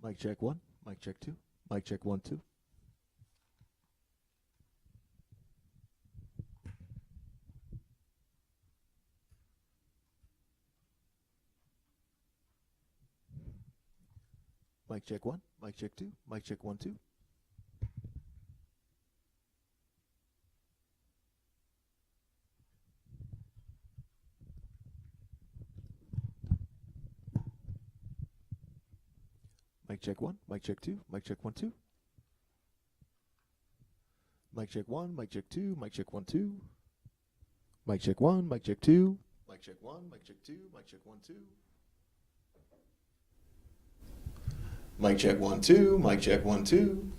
Mic check one. Mic check two. Mic check 1 2. Mic check one. Mic check two. Mic check 1 2. Mic check one. Mic check two. Mic check 1 2. Mic check one. Mic check two. Mic check 1 2. Mic check one. Mic check two. Mic check one. Mic check two. Mic check 1 2. Mic check 1 2. Mic check 1 2.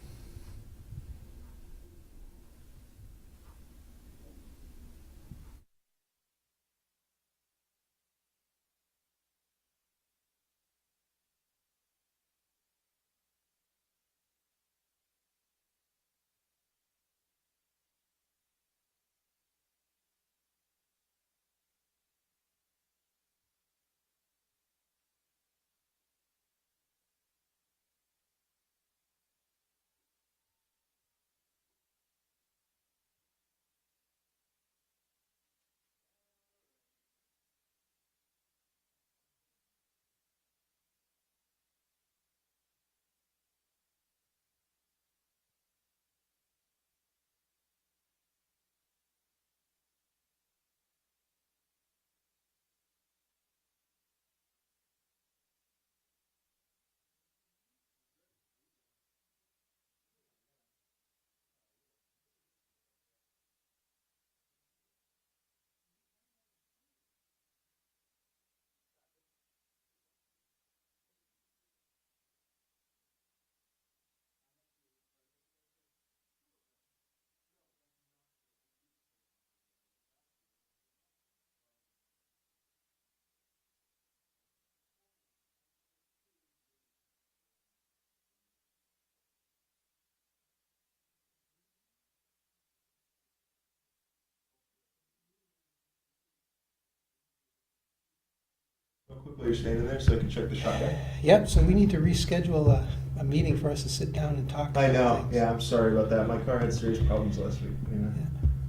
Real quickly, you're standing there so I can check the shot. Yep, so we need to reschedule a meeting for us to sit down and talk I about know. things. Yeah, I'm sorry about that. My car had serious problems last week. You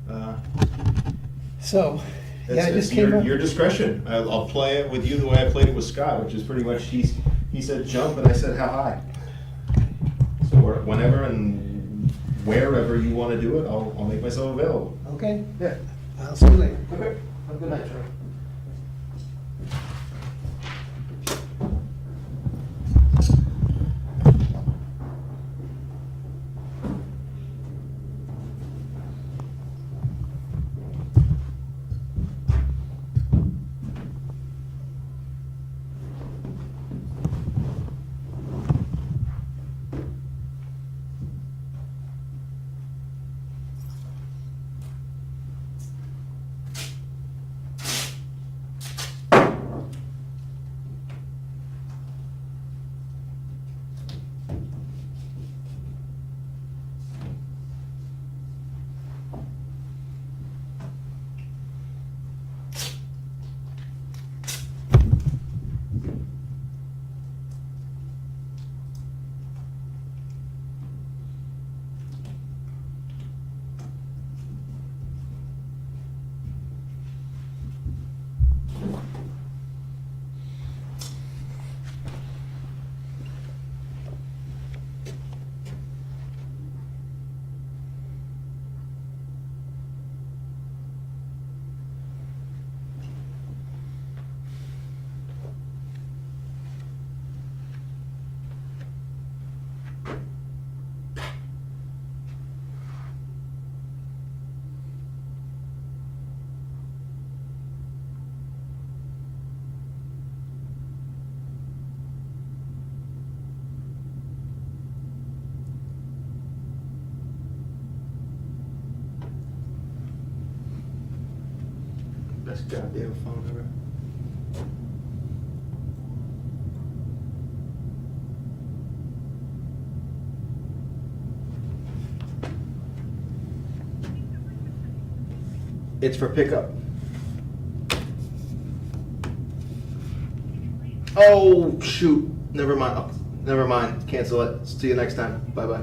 know. So, yeah, I It's just came up. your discretion. I'll play it with you the way I played it with Scott, which is pretty much he said jump and I said how high. So whenever and wherever you want to do it, I'll make myself available. Okay, Yeah. I'll see you later. Okay. Have a good night, Charlie. Best goddamn phone ever. It's for pickup. Oh, shoot. Never mind. Never mind, cancel it. See you next time. Bye-bye.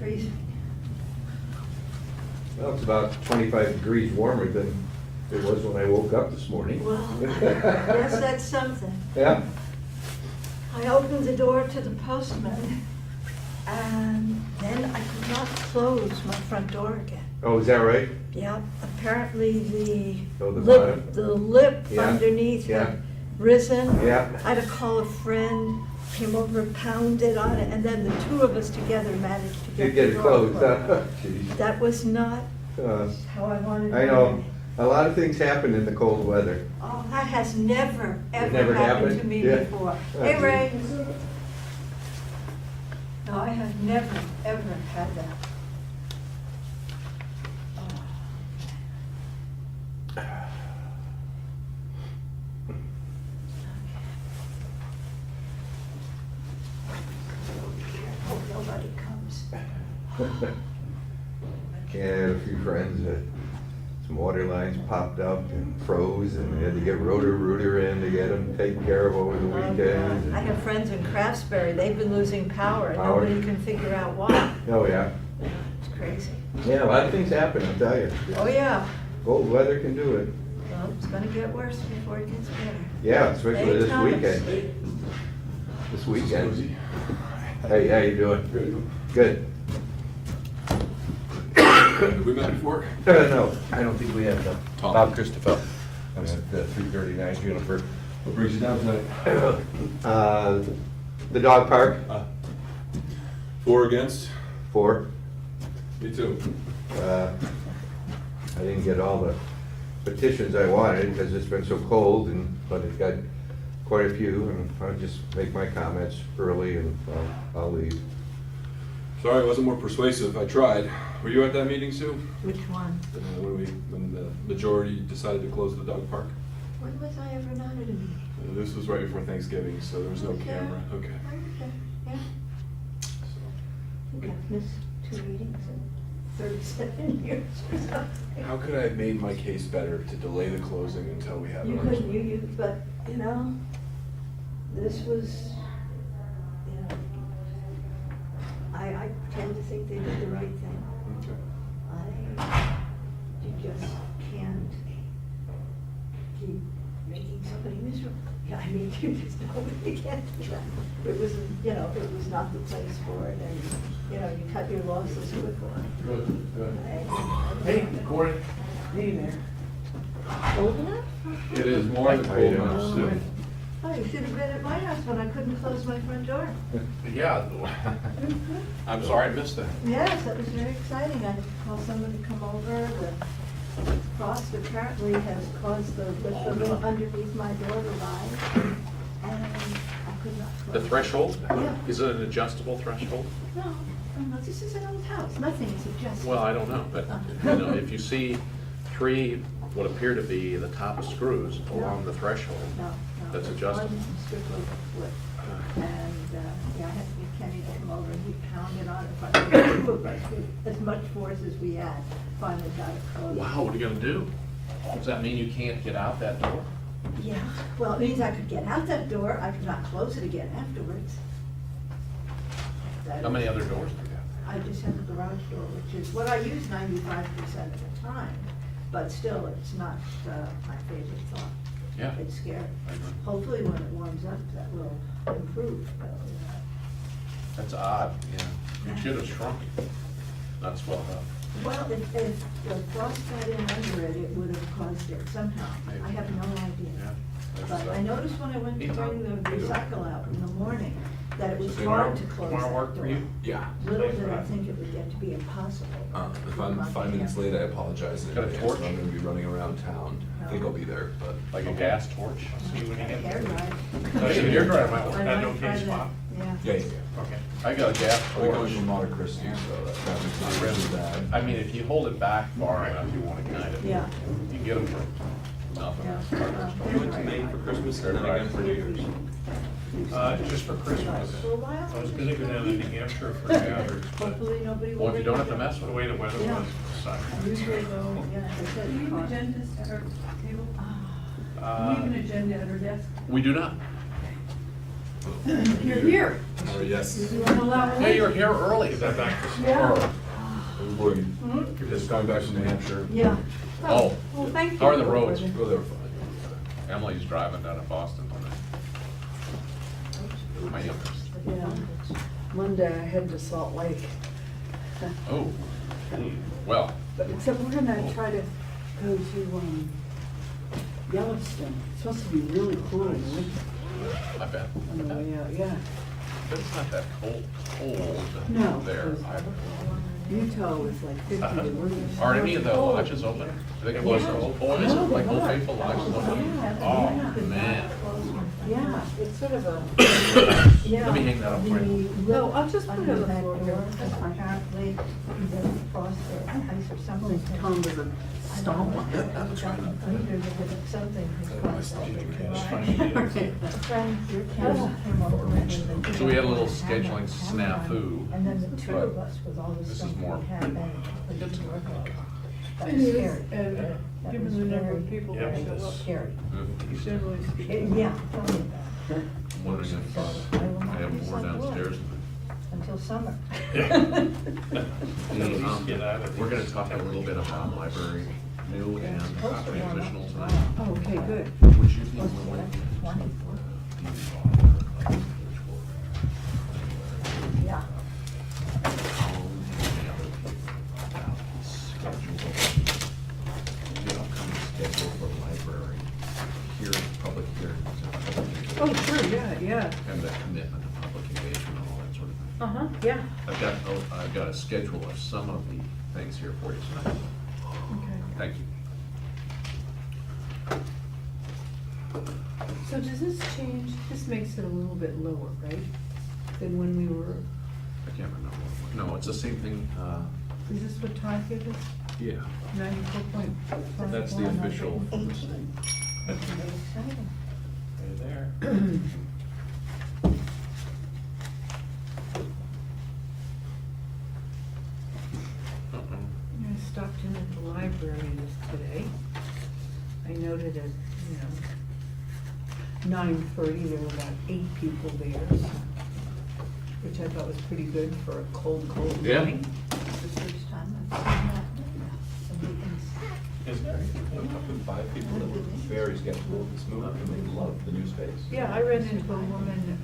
freezing. Well, it's about 25 degrees warmer than it was when I woke up this morning. Well, yes, that's something. Yeah? I opened the door to the postman, and then I could not close my front door again. Oh, is that right? Yeah, apparently Oh, the lip, bottom? the lip Yeah, underneath yeah. had risen. Yeah. I had to call a friend, came over, pounded on it, and then the two of us together managed to You get get the it door closed, huh? Jeez. That was not Uh, how I wanted it. I know, a lot of things happen in the cold weather. Oh, that has never, ever never happened happened? to me Yeah. before. Oh, Hey, gee. Ray. No, I have never, ever had that. Oh. Hope nobody comes. Yeah, I had a few friends that some water lines popped up and froze, and they had to get rooter in to get them taken care of over the Oh, weekend. God. I have friends in Craftsbury, they've been losing power and Power. nobody can figure out why. Oh, yeah. It's crazy. Yeah, a lot of things happen, I'll tell you. Oh, yeah. Cold weather can do it. Well, it's gonna get worse before it gets better. Yeah, especially Hey, this Thomas. weekend. This weekend. Hey, how you doing? Good. Have we met before? No, I don't think we have, no. Tom. Bob Christopher. I'm at 339 Juniper. What brings you down tonight? The dog park, For or against? 4. Me too. I didn't get all the petitions I wanted because it's been so cold, but it got quite a few, and I'll just make my comments early and I'll leave. Sorry I wasn't more persuasive. I tried. Were you at that meeting, Sue? Which one? When the majority decided to close the dog park? When was I ever not at a meeting? This was right before Thanksgiving, so there was no Okay. camera. Okay. Okay, yeah. So, Okay, missed 2 meetings in 37 years or something. how could I have made my case better to delay the closing until we have You another? couldn't, but, you know, this was, you know, I tend to think they did the right thing. Okay. You just can't keep making somebody miserable. Yeah, I mean, you just nobody can do that. It was, you know, it was not the place for it, and, you know, you cut your losses quickly. Good, good. Hey, Corey. Hey there. Old enough? It is more than How you cold doing? enough, Sue. Oh, you should have been at my house when I couldn't close my front door. Yeah, I'm sorry I missed that. Yes, that was very exciting. I had to call someone to come over. The frost apparently has caused the lip underneath my door to rise, and I could not close. The threshold? Yeah. Is it an adjustable threshold? No, no, this is an old house. Nothing is adjustable. Well, I don't know, but you know, if you see 3 what appear to be the top screws along the threshold, No, no. that's it's adjustable. one strictly flip. And, yeah, I had to get Kenny to come over and he pounded on it. Finally, the 2 of us, with as much force as we had, finally got it closed. Wow, what are you gonna do? Does that mean you can't get out that door? Yeah, well, it means I could get out that door, I could not close it again afterwards. How many other doors do you have? I just have the garage door, which is what I use 95% of the time, but still, it's not my favorite thought. Yeah. It's scary. I know. Hopefully, when it warms up, that will improve. That's odd, yeah. You should have shrunk it, not swelled up. Well, if the frost got in under it, it would have caused it somehow. I have no idea. Yeah. But I noticed when I went to bring the recycle out in the morning, that it was So hard to close tomorrow that work for door. you? Yeah. Little did I think it would get to be impossible. If I'm 5 minutes late, I apologize in Got a advance. torch? I'm gonna be running around town. I think I'll be there, but. Like a gas torch? Hair dry. Your dryer might work. I That might okay try spot? that, Yeah, Yeah. yeah, yeah. Okay. I got a gas I'll be going torch. from Monte Cristi, so that traffic's not really bad. I mean, if you hold it back far enough, you want to kind of, Yeah. you get them for nothing. Yeah. You went to Maine for Christmas and then again for New Year's? Just for Christmas. For a while. I was gonna go down to New Hampshire for New Year's, but Hopefully, nobody will. Well, if you don't have to bring it mess the with way it. the weather Yeah. was, it I sucked. usually go, yeah, I said. Do you have agendas at our table? Do you have an agenda at our desk? We do not. You're here. Oh, yes. You weren't allowed Yeah, you're here early. Is that back to school? Yeah. We're just coming back from New Hampshire. Yeah. Oh, Well, thank you. how are the roads? Oh, they were fine. Emily's driving down to Boston tonight. My youngest. Yeah. Monday I head to Salt Lake. Oh, well, But except we're gonna try to go to Yellowstone. It's supposed to be really cool in the winter I bet. on the way out, yeah. But it's not that cold No, there. it was- Utah was like 50 degrees. Are any of the lodges open? Do they get close to Old Boys, No, like they're Old not. Faithful lodges open? Yeah. Oh, man. Yeah, it's sort of a, Yeah. Let me hang that up for you. no, I'll just put it on the back floor door, here. That's fine. apparently, the frost or ice or something. Tom doesn't stomp on it. Something. Okay. A friend, your cousin came over and then- So we had a little scheduling snafu. And then the two of us with all the This is stuff more- we had, and put it to work. That It was is, scary. and That given was the number very, of people Yeah, that it show is. up, Scary. generally speaking. Yeah, tell me about it. I'm wondering if I have more downstairs. Until summer. At least get out of We're gonna these. talk a little bit about library, new and transitional tonight. Oh, okay, good. Would you be willing to be the author of Yeah. the upcoming schedule for the library, hearings, public hearings, Oh, sure, yeah. and the commitment to public engagement and all that sort of thing. Uh-huh, yeah. I've got a schedule of some of the things here for you tonight. Okay. Thank you. So does this change, this makes it a little bit lower, right? Than when we were, I can't remember. No, it's the same thing, is this what Todd gave us? yeah. 94.5? That's the official. Exciting. Right there. I stopped in at the library today. I noted at, 9:30, there were about 8 people there, which I thought was pretty good for a cold Yeah. morning. It's the first time I've seen that. And we can Isn't it? I've talked to 5 people that were very skeptical of this move, and they love the new space. Yeah, I ran into a woman,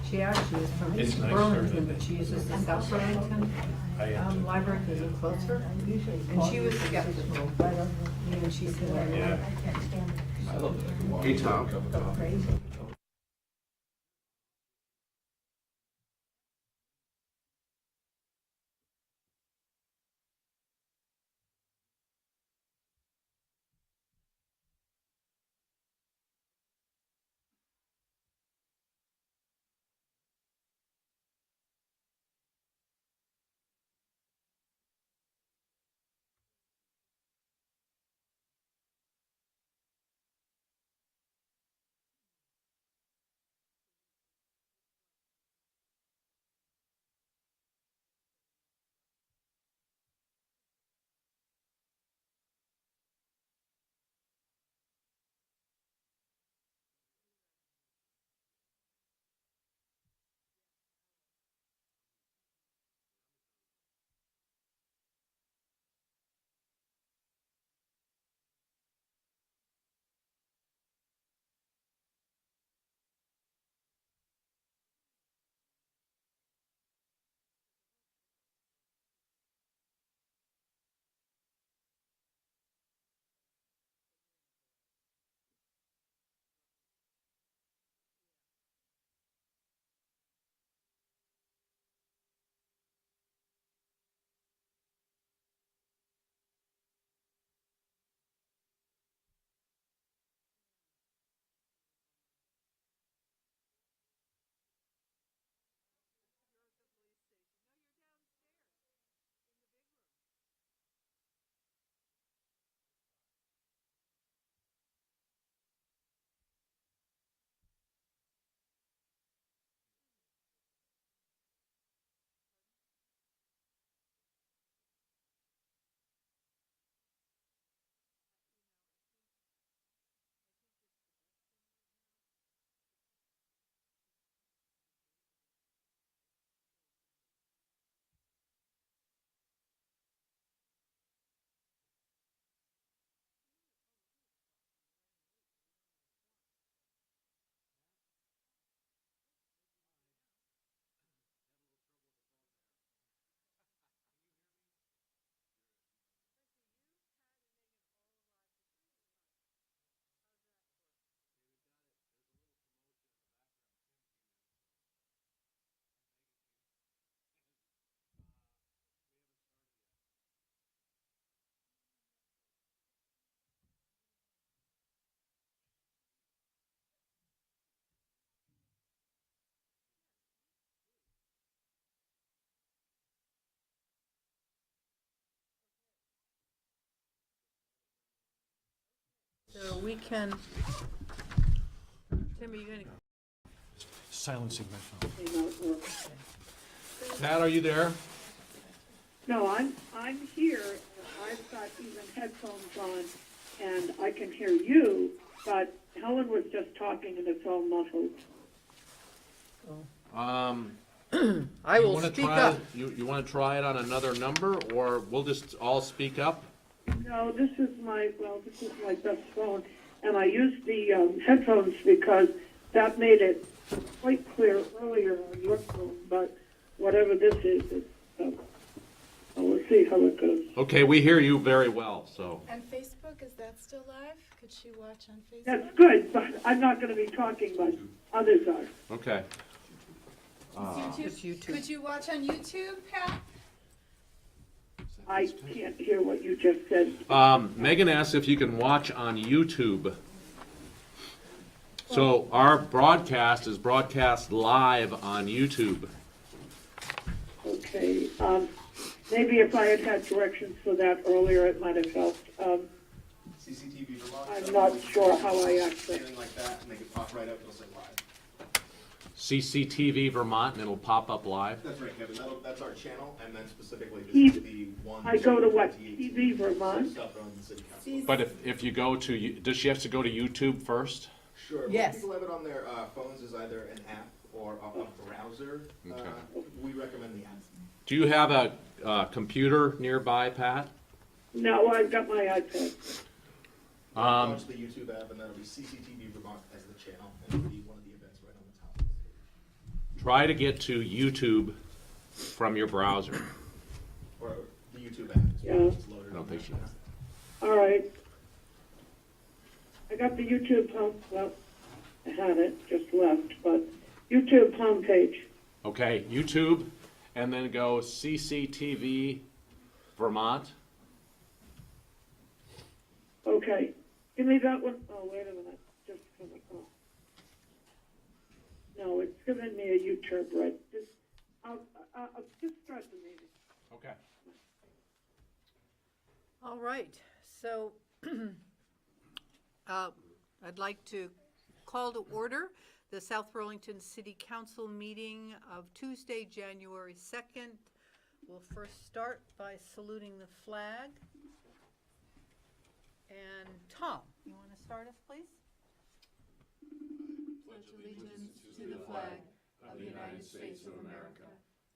she actually is from It's nicer Burlington, than- but she uses the South Burlington I have to- library because it's closer. And she was skeptical, and she said, Yeah. I can't stand it. I love it. I can walk Hey, into a Tom. cup of So coffee. crazy. So we can, Tim, are you gonna? Silencing my phone. Okay. Pat, are you there? No, I'm here. I've got even headphones on, and I can hear you, but Helen was just talking and it's all muffled. I will You wanna speak try- up. You want to try it on another number, or we'll just all speak up? No, this is my best phone, and I used the headphones because that made it quite clear earlier on your phone, but whatever this is, we'll see how it goes. Okay, we hear you very well, so. And Facebook, is that still live? Could she watch on Facebook? That's good, but I'm not going to be talking, but others are. Okay. It's YouTube. Could you watch on YouTube, Pat? I can't hear what you just said. Megan asks if you can watch on YouTube. So our broadcast is broadcast live on YouTube. Okay, maybe if I had had directions for that earlier, it might have helped. CCTV Vermont. I'm not sure how I access. Anything like that, and they can pop right up, it'll say live. CCTV Vermont, and it'll pop up live. That's right, Kevin, that's our channel, and then specifically He- this is the one. I go to what, 28 TV Vermont? South Burlington City Council. But if you go to, does she have to go to YouTube first? Sure, most Yes. people have it on their phones as either an app or a browser. Okay. We recommend the app. Do you have a computer nearby, Pat? No, I've got my iPad. Launch the YouTube app, and that'll be CCTV Vermont as the channel, and it'll be one of the events right on the top of the page. Try to get to YouTube from your browser. Or the YouTube app. As well. Yeah. It's loaded I don't on think there. she has. All right. I got the YouTube well, I had it, just left, but YouTube homepage. Okay, YouTube, and then go CCTV Vermont. Okay. Give me that one. Oh, wait a minute. Just a minute. Oh. No, it's giving me a U-turn, right? I'll just start the meeting. Okay. All right, so I'd like to call to order the South Burlington City Council meeting of Tuesday, January 2nd. We'll first start by saluting the flag. And Tom, you want to start us, please? Pledge allegiance to the flag of the United States of America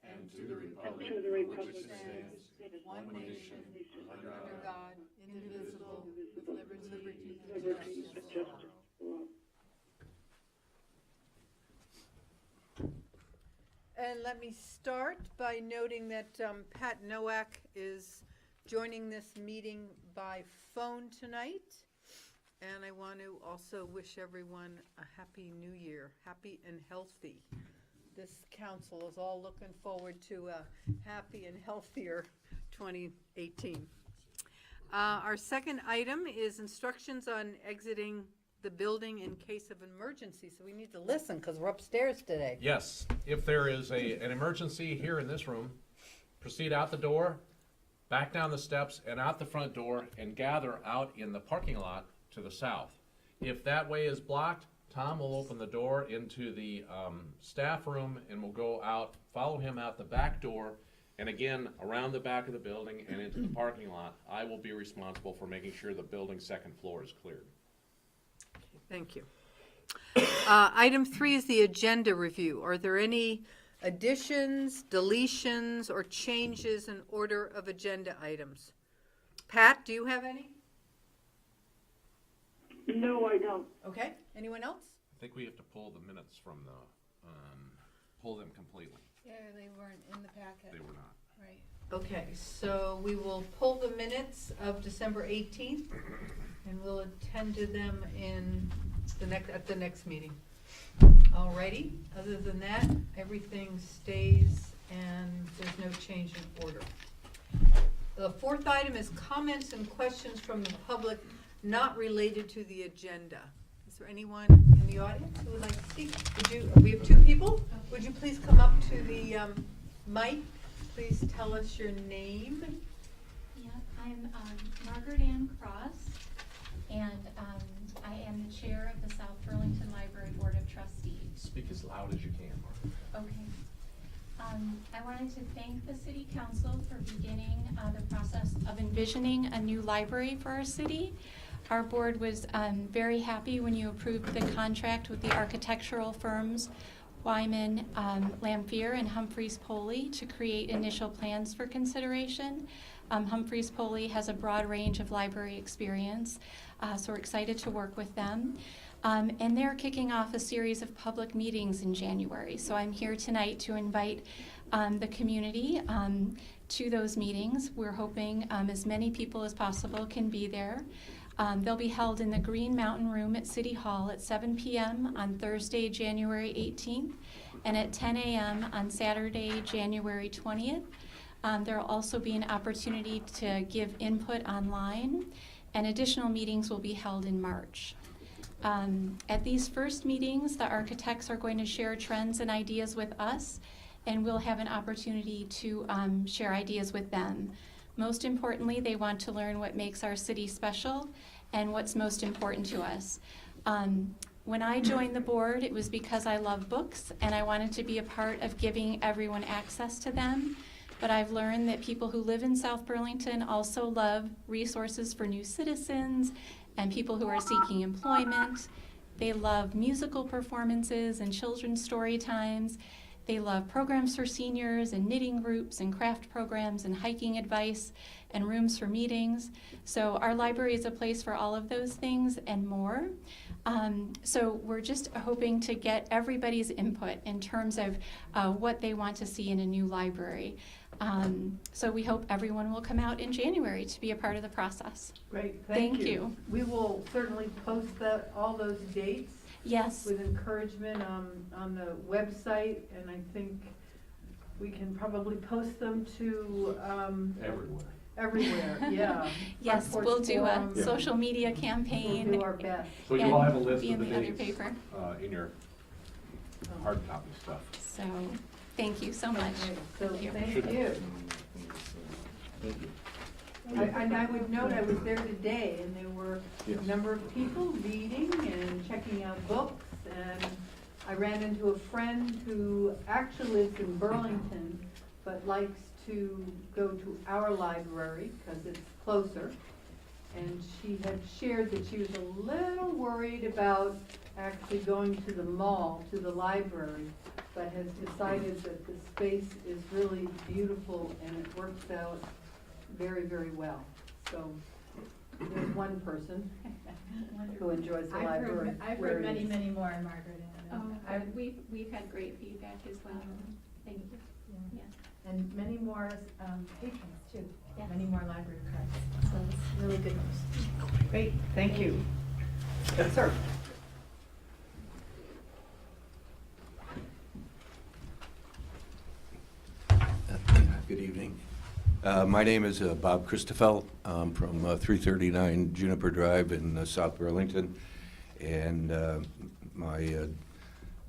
and to the republic To the Republic which stands one nation under God, indivisible, with liberty and liberty justice and for all. justice for all. And let me start by noting that Pat Nowak is joining this meeting by phone tonight. And I want to also wish everyone a happy new year, happy and healthy. This council is all looking forward to a happy and healthier 2018. Our second item is instructions on exiting the building in case of emergency. So we need to listen because we're upstairs today. Yes, if there is an emergency here in this room, proceed out the door, back down the steps and out the front door and gather out in the parking lot to the south. If that way is blocked, Tom will open the door into the staff room and we'll go out, follow him out the back door, and again, around the back of the building and into the parking lot. I will be responsible for making sure the building's second floor is cleared. Thank you. Item 3 is the agenda review. Are there any additions, deletions, or changes in order of agenda items? Pat, do you have any? No, I don't. Okay, anyone else? I think we have to pull the minutes from the, pull them completely. Yeah, they weren't in the packet. They were not. Right. Okay, so we will pull the minutes of December 18th, and we'll attend to them at the next meeting. Alrighty, other than that, everything stays and there's no change in order. The fourth item is comments and questions from the public not related to the agenda. Is there anyone in the audience who would like to speak? We have 2 people. Would you please come up to the mic? Please tell us your name. Yeah, I'm Margaret Ann Cross, and I am the chair of the South Burlington Library Board of Trustees. Speak as loud as you can, Mark. Okay. I wanted to thank the City Council for beginning the process of envisioning a new library for our city. Our board was very happy when you approved the contract with the architectural firms Wyman, Lamphere, and Humphreys Poley to create initial plans for consideration. Humphreys Poley has a broad range of library experience, so we're excited to work with them. And they're kicking off a series of public meetings in January. So I'm here tonight to invite the community to those meetings. We're hoping as many people as possible can be there. They'll be held in the Green Mountain Room at City Hall at 7 p.m. on Thursday, January 18th, and at 10 a.m. on Saturday, January 20th. There will also be an opportunity to give input online, and additional meetings will be held in March. At these first meetings, the architects are going to share trends and ideas with us, and we'll have an opportunity to share ideas with them. Most importantly, they want to learn what makes our city special and what's most important to us. When I joined the board, it was because I love books and I wanted to be a part of giving everyone access to them. But I've learned that people who live in South Burlington also love resources for new citizens and people who are seeking employment. They love musical performances and children's story times. They love programs for seniors and knitting groups and craft programs and hiking advice and rooms for meetings. So our library is a place for all of those things and more. So we're just hoping to get everybody's input in terms of what they want to see in a new library. So we hope everyone will come out in January to be a part of the process. Great, thank Thank you. you. We will certainly post all those dates Yes. with encouragement on the website, and I think we can probably post them to Everywhere. everywhere, yeah. Yes, Front we'll Porch do a Forum. social media campaign. We'll do our best. So you all have a and list be of in the other dates paper. in your hard copy stuff. So, thank you so much. Okay, so Thank you. thank Should- you. Thank you. And I would note, I was there today, and there were Yes. a number of people reading and checking out books, and I ran into a friend who actually lives in Burlington, but likes to go to our library, because it's closer. And she had shared that she was a little worried about actually going to the mall, to the library, but has decided that the space is really beautiful and it works out very, very well. So there's one person who enjoys the library. I've where heard it many, is. many more in Margaret. We've had great feedback as well. Thank you. Yeah. Yeah. And many more patrons too. Yes. Many more library cards. So it's really good news. Great, thank you. Yes, sir. Good evening. My name is Bob Christoffel. I'm from 339 Juniper Drive in South Burlington. And my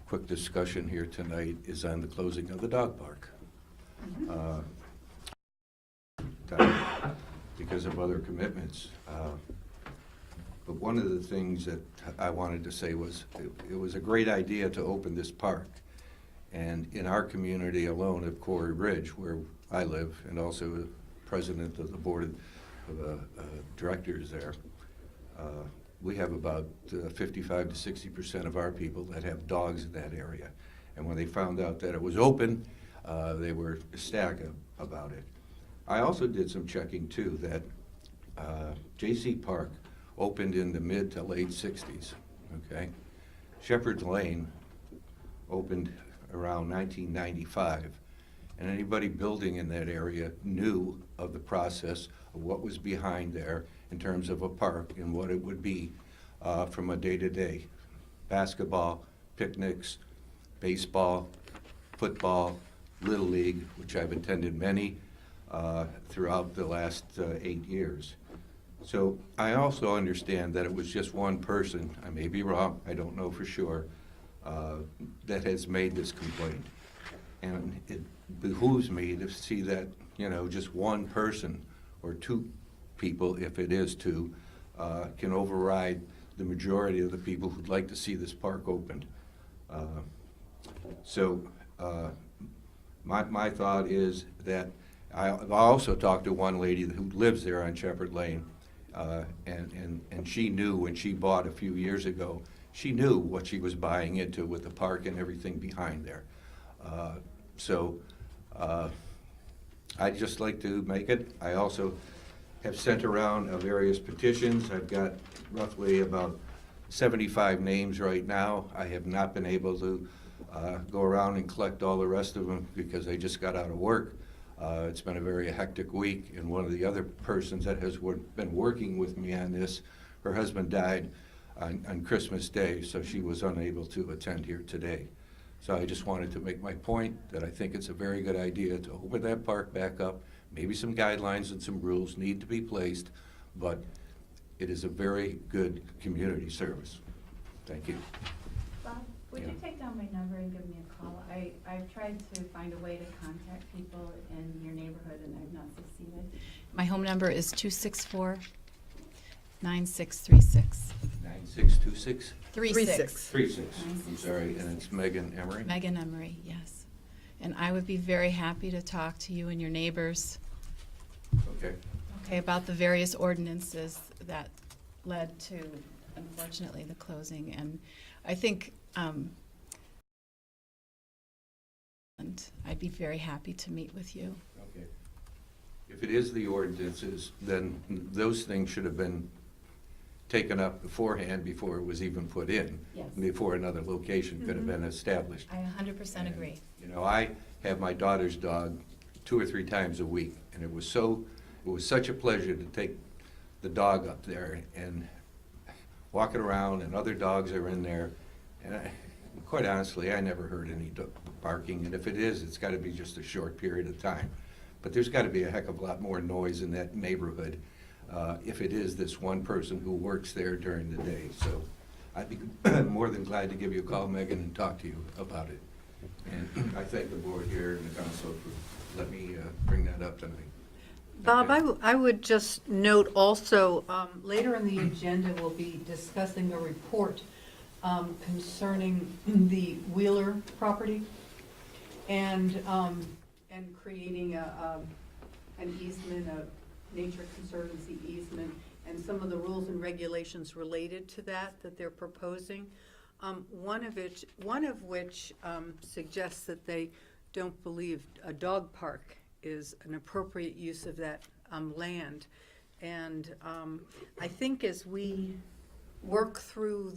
quick discussion here tonight is on the closing of the dog park. Because of other commitments. But one of the things that I wanted to say was it was a great idea to open this park. And in our community alone of Quarry Ridge, where I live, and also president of the board of directors there, we have about 55 to 60% of our people that have dogs in that area. And when they found out that it was open, they were ecstatic about it. I also did some checking too, that J.C. Park opened in the mid to late 60s, okay? Shepherd's Lane opened around 1995, and anybody building in that area knew of the process of what was behind there in terms of a park and what it would be from a day-to-day. Basketball, picnics, baseball, football, Little League, which I've attended many throughout the last 8 years. So I also understand that it was just one person, I may be wrong, I don't know for sure, that has made this complaint. And it behooves me to see that, you know, just one person or two people, if it is two, can override the majority of the people who'd like to see this park opened. My thought is that I've also talked to one lady who lives there on Shepherd Lane, and she knew when she bought a few years ago, she knew what she was buying into with the park and everything behind there. I'd just like to make it. I also have sent around various petitions. I've got roughly about 75 names right now. I have not been able to go around and collect all the rest of them because I just got out of work. It's been a very hectic week, and one of the other persons that has been working with me on this, her husband died on Christmas Day, so she was unable to attend here today. So I just wanted to make my point that I think it's a very good idea to open that park back up. Maybe some guidelines and some rules need to be placed, but it is a very good community service. Thank you. Bob, would you take down my number and give me a call? I've tried to find a way to contact people in your neighborhood and I've not succeeded. My home number is 264-9636. 9626? 36. 36. I'm sorry, and it's Megan Emery? Megan Emery, yes. And I would be very happy to talk to you and your neighbors, Okay. okay, about the various ordinances that led to, unfortunately, the closing. And I think, and I'd be very happy to meet with you. Okay. If it is the ordinances, then those things should have been taken up beforehand before it was even put in. Yes. Before another location could have been established. I 100% agree. You know, I have my daughter's dog 2 or 3 times a week, and it was such a pleasure to take the dog up there and walk it around, and other dogs are in there, and quite honestly, I never heard any barking, and if it is, it's got to be just a short period of time. But there's got to be a heck of a lot more noise in that neighborhood if it is this one person who works there during the day. So I'd be more than glad to give you a call, Megan, and talk to you about it. And I thank the board here and the council for letting me bring that up tonight. Bob, I would just note also, later in the agenda, we'll be discussing a report concerning the Wheeler property and creating an easement, a Nature Conservancy easement, and some of the rules and regulations related to that they're proposing. One of which suggests that they don't believe a dog park is an appropriate use of that land. And I think as we work through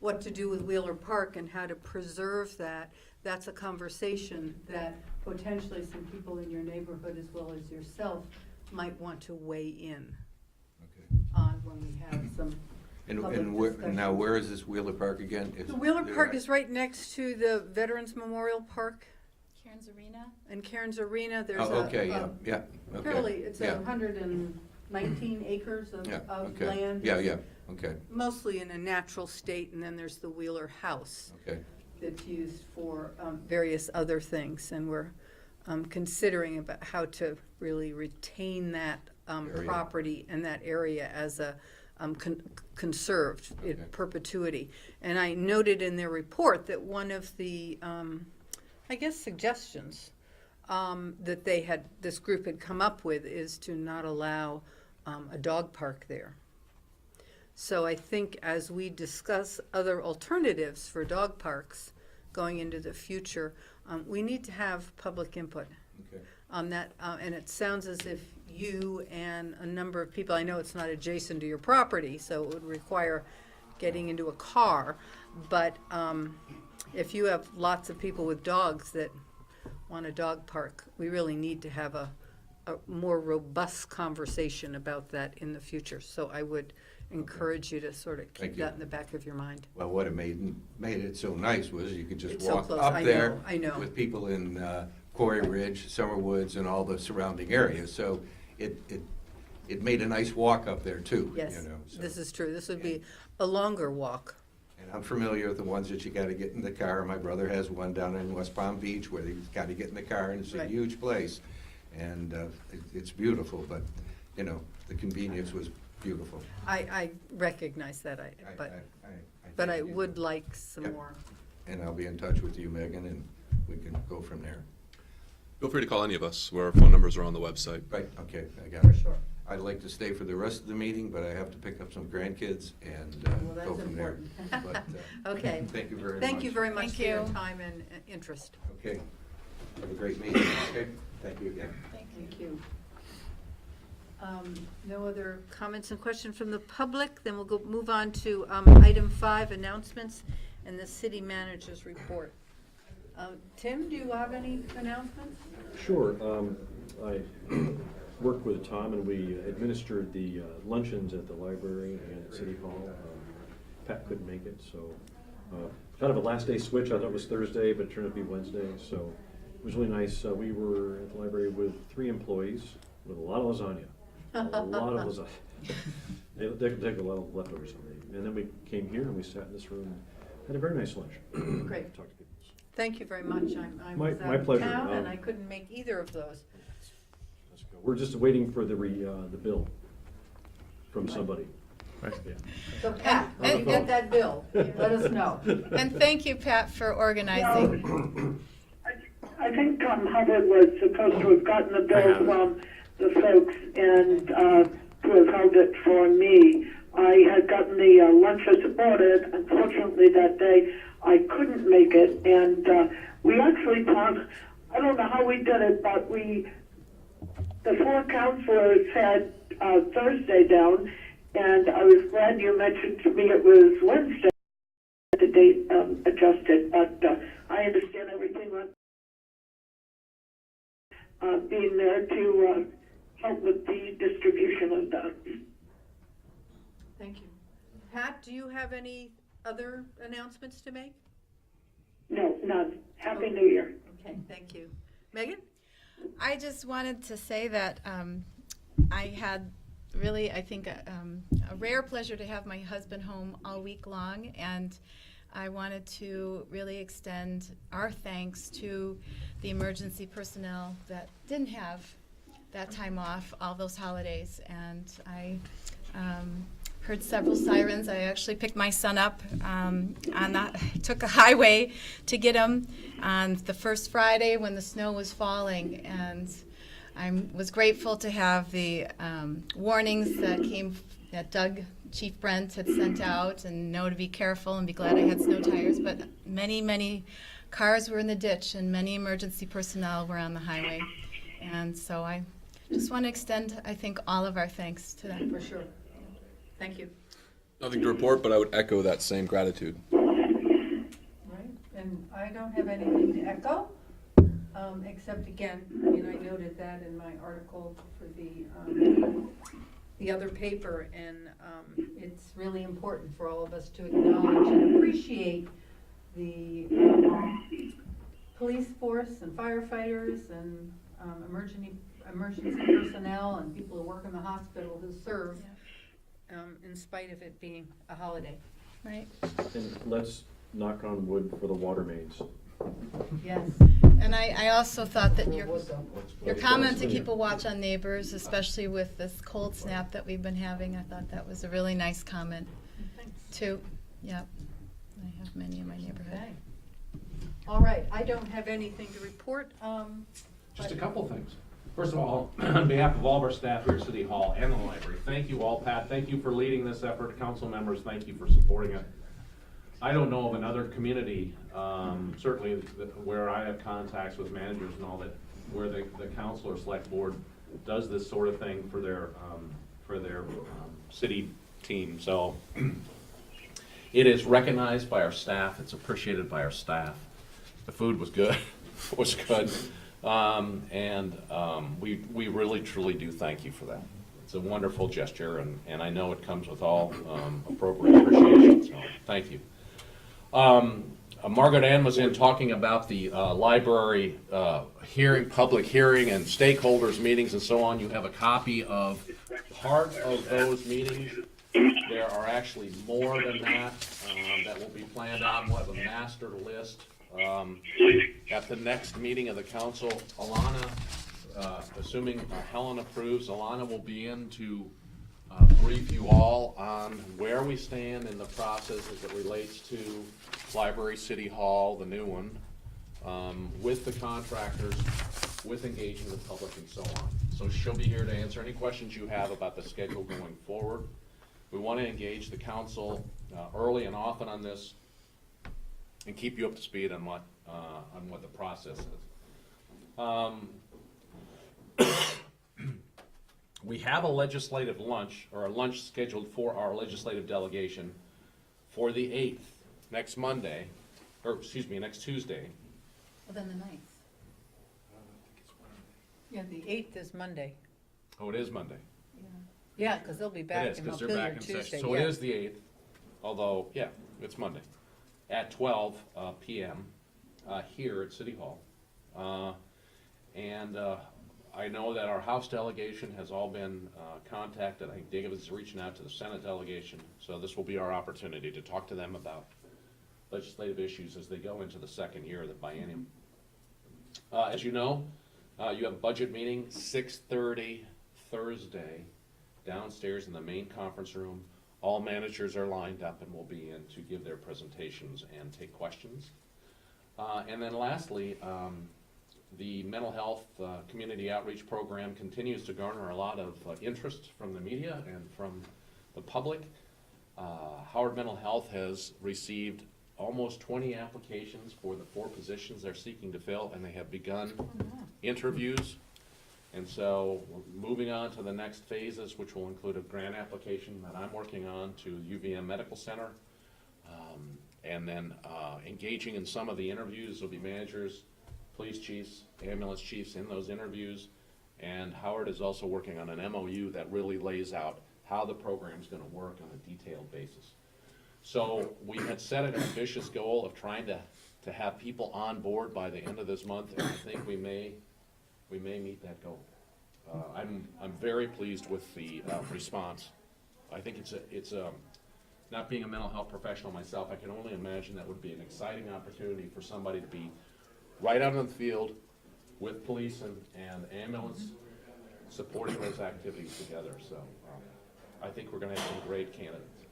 what to do with Wheeler Park and how to preserve that, that's a conversation that potentially some people in your neighborhood as well as yourself might want to weigh in on when we have some public discussion. Now, where is this Wheeler Park again? The Wheeler Park is right next to the Veterans Memorial Park. Karen's Arena? In Karen's Arena, there's okay. Okay. fairly, it's Yeah. 119 acres of Okay. land. Yeah, okay, Mostly in a natural state, and then there's the Wheeler House okay. that's used for various other things. And we're considering about how to really retain that Area. property and that area as a conserved in Okay. perpetuity. And I noted in their report that one of the, suggestions that this group had come up with is to not allow a dog park there. So I think as we discuss other alternatives for dog parks going into the future, we need to have public input Okay. on that. And it sounds as if you and a number of people, I know it's not adjacent to your property, so it would require getting into a car, but if you have lots of people with dogs that want a dog park, we really need to have a more robust conversation about that in the future. So I would encourage you to sort of Thank keep you. that in the back of your mind. Well, what it made it so nice was you could just It's so walk close. up I there know, I know. with people in Quarry Ridge, Summer Woods, and all the surrounding areas. So it made a nice walk up there too. Yes, You know, so. this is true. This would be a longer walk. And I'm familiar with the ones that you got to get in the car. My brother has one down in West Palm Beach where he's got to get in the car, and it's a Right. huge place, and it's beautiful. But you know, the convenience was beautiful. I recognize that, but I would like some Yep. more. And I'll be in touch with you, Megan, and we can go from there. Feel free to call any of us. Our phone numbers are on the website. Right, okay, I got For it. sure. I'd like to stay for the rest of the meeting, but I have to pick up some grandkids and Well, go that's from there. important. But, Okay. Thank you very much. Thank you very much Thank for your you. time and interest. Okay. Have a great meeting. Okay, thank you again. Thank you. No other comments and questions from the public? Then we'll move on to item 5, announcements and the city manager's report. Tim, do you have any announcements? Sure. I worked with Tom and we administered the luncheons at the library and at City Hall. Pat couldn't make it, so kind of a last day switch. I thought it was Thursday, but it turned out to be Wednesday, so it was really nice. We were at the library with 3 employees with a lot of lasagna. A lot of lasagna. They could take a lot of leftovers on me. And then we came here and we sat in this room and had a very nice lunch. Great. Talked to people. Thank you very much. I My- was my out of pleasure. town and I couldn't make either of those. Let's go. We're just waiting for the bill from somebody. Yeah. So Pat, when you get that bill, let us know. And thank you, Pat, for organizing. I think Hubbard was supposed to have gotten the bill from the folks and to have held it for me. I had gotten the lunches ordered. Unfortunately, that day I couldn't make it, and we actually talked. I don't know how we did it, but the 4 councilors had Thursday down, and I was glad you mentioned to me it was Wednesday. The date adjusted, but I understand everything went. Being there to help with the distribution of that. Thank you. Pat, do you have any other announcements to make? No, none. Happy New Year. Okay, thank you. Megan? I just wanted to say that I had really, I think, a rare pleasure to have my husband home all week long, and I wanted to really extend our thanks to the emergency personnel that didn't have that time off all those holidays. And I heard several sirens. I actually picked my son up took a highway to get him on the first Friday when the snow was falling. And I was grateful to have the warnings that Doug, Chief Brent, had sent out, and know to be careful and be glad I had snow tires. But many, many cars were in the ditch and many emergency personnel were on the highway. And so I just want to extend, I think, all of our thanks to them. For sure. Thank you. Nothing to report, but I would echo that same gratitude. Right, and I don't have anything to echo, except again, I noted that in my article for the other paper, and it's really important for all of us to acknowledge and appreciate the police force and firefighters and emergency personnel and people who work in the hospital who serve, in spite of it being a holiday. Right? And let's knock on wood for the water mains. Yes. And I also thought that your comment to keep a watch on neighbors, especially with this cold snap that we've been having, I thought that was a really nice comment too. Yep. I have many in my neighborhood. Okay. All right, I don't have anything to report. Just a couple things. First of all, on behalf of all of our staff here at City Hall and the library, thank you all. Pat, thank you for leading this effort. Council members, thank you for supporting it. I don't know of another community, certainly where I have contacts with managers and all that, where the council or select board does this sort of thing for their city team. So it is recognized by our staff. It's appreciated by our staff. The food was good. It was good. We really, truly do thank you for that. It's a wonderful gesture, and I know it comes with all appropriate appreciation, so thank you. Margaret Ann was in talking about the library public hearing and stakeholders meetings and so on. You have a copy of part of those meetings. There are actually more than that that will be planned out. We'll have a master list at the next meeting of the council. Alana, assuming Helen approves, Alana will be in to brief you all on where we stand in the process as it relates to Library, City Hall, the new one, with the contractors, with engaging the public and so on. So she'll be here to answer any questions you have about the schedule going forward. We want to engage the council early and often on this and keep you up to speed on what the process is. We have a legislative lunch, or a lunch scheduled for our legislative delegation for the 8th, next Monday, or excuse me, next Tuesday. Well, then the 9th. Yeah, the 8th is Monday. Oh, it is Monday. Yeah, because they'll be It back is, in because they're Montpelier back in Tuesday. session. So it is the 8th, although, yeah, it's Monday, at 12 p.m. Here at City Hall. I know that our House delegation has all been contacted. I think David is reaching out to the Senate delegation, so this will be our opportunity to talk to them about legislative issues as they go into the second year of the biennium. As you know, you have a budget meeting, 6:30 Thursday, downstairs in the main conference room. All managers are lined up and will be in to give their presentations and take questions. And then lastly, the mental health community outreach program continues to garner a lot of interest from the media and from the public. Howard Mental Health has received almost 20 applications for the 4 positions they're seeking to fill, and they have begun interviews. And so we're moving on to the next phases, which will include a grant application that I'm working on to UVM Medical Center. And then engaging in some of the interviews will be managers, police chiefs, ambulance chiefs in those interviews. And Howard is also working on an MOU that really lays out how the program's going to work on a detailed basis. So we had set an ambitious goal of trying to have people on board by the end of this month, and I think we may meet that goal. I'm very pleased with the response. I think it's not being a mental health professional myself, I can only imagine that would be an exciting opportunity for somebody to be right out in the field with police and ambulance, supporting those activities together. So I think we're going to have some great candidates.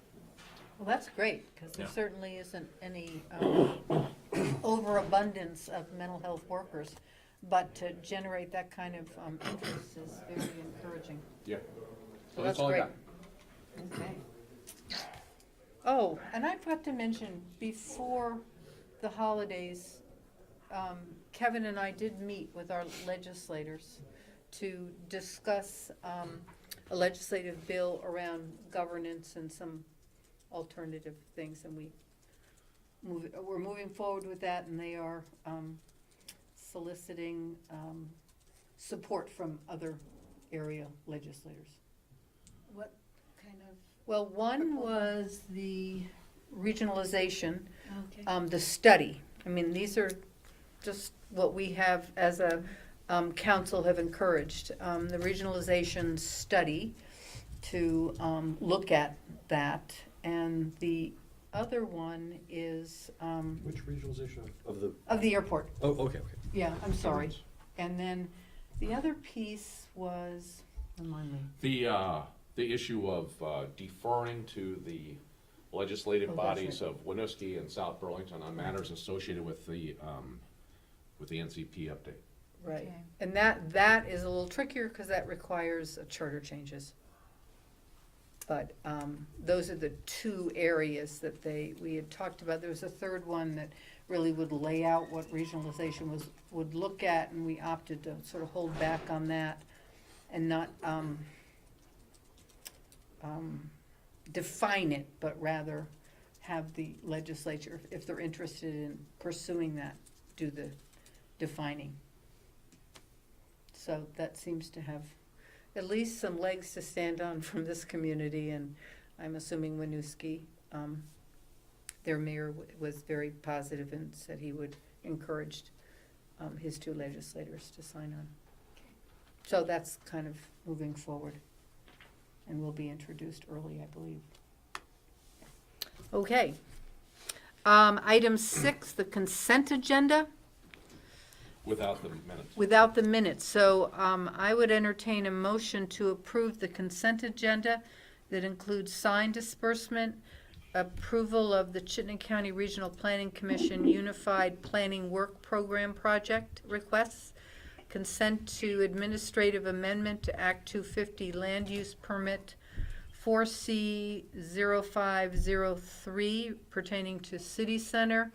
Well, that's great, because there Yeah. certainly isn't any overabundance of mental health workers. But to generate that kind of interest is very encouraging. Yeah. So that's that's all I great. got. Okay. Oh, and I forgot to mention, before the holidays, Kevin and I did meet with our legislators to discuss a legislative bill around governance and some alternative things, and we're moving forward with that, and they are soliciting support from other area legislators. What kind of? Well, one was the regionalization, Okay. the study. I mean, these are just what we have as a council have encouraged, the regionalization study to look at that. And the other one is Which regionalization of the? of the airport. Oh, okay. Yeah, I'm sorry. And then the other piece was, remind me. The issue of deferring to the legislative Oh, that's bodies right. of Winooski and South Burlington on matters associated with the NCP update. Right. Okay. And that is a little trickier because that requires charter changes. But those are the 2 areas that we had talked about. There was a third one that really would lay out what regionalization would look at, and we opted to sort of hold back on that and not define it, but rather have the legislature, if they're interested in pursuing that, do the defining. So that seems to have at least some legs to stand on from this community, and I'm assuming Winooski, their mayor was very positive and said he would encourage his 2 legislators to sign on. So that's kind of moving forward, and will be introduced early, I believe. Okay. Item 6, the consent agenda. Without the minutes. Without the minutes, so I would entertain a motion to approve the consent agenda that includes sign disbursement, approval of the Chittenden County Regional Planning Commission Unified Planning Work Program Project requests, consent to administrative amendment to Act 250 Land Use Permit 4C0503 pertaining to City Center,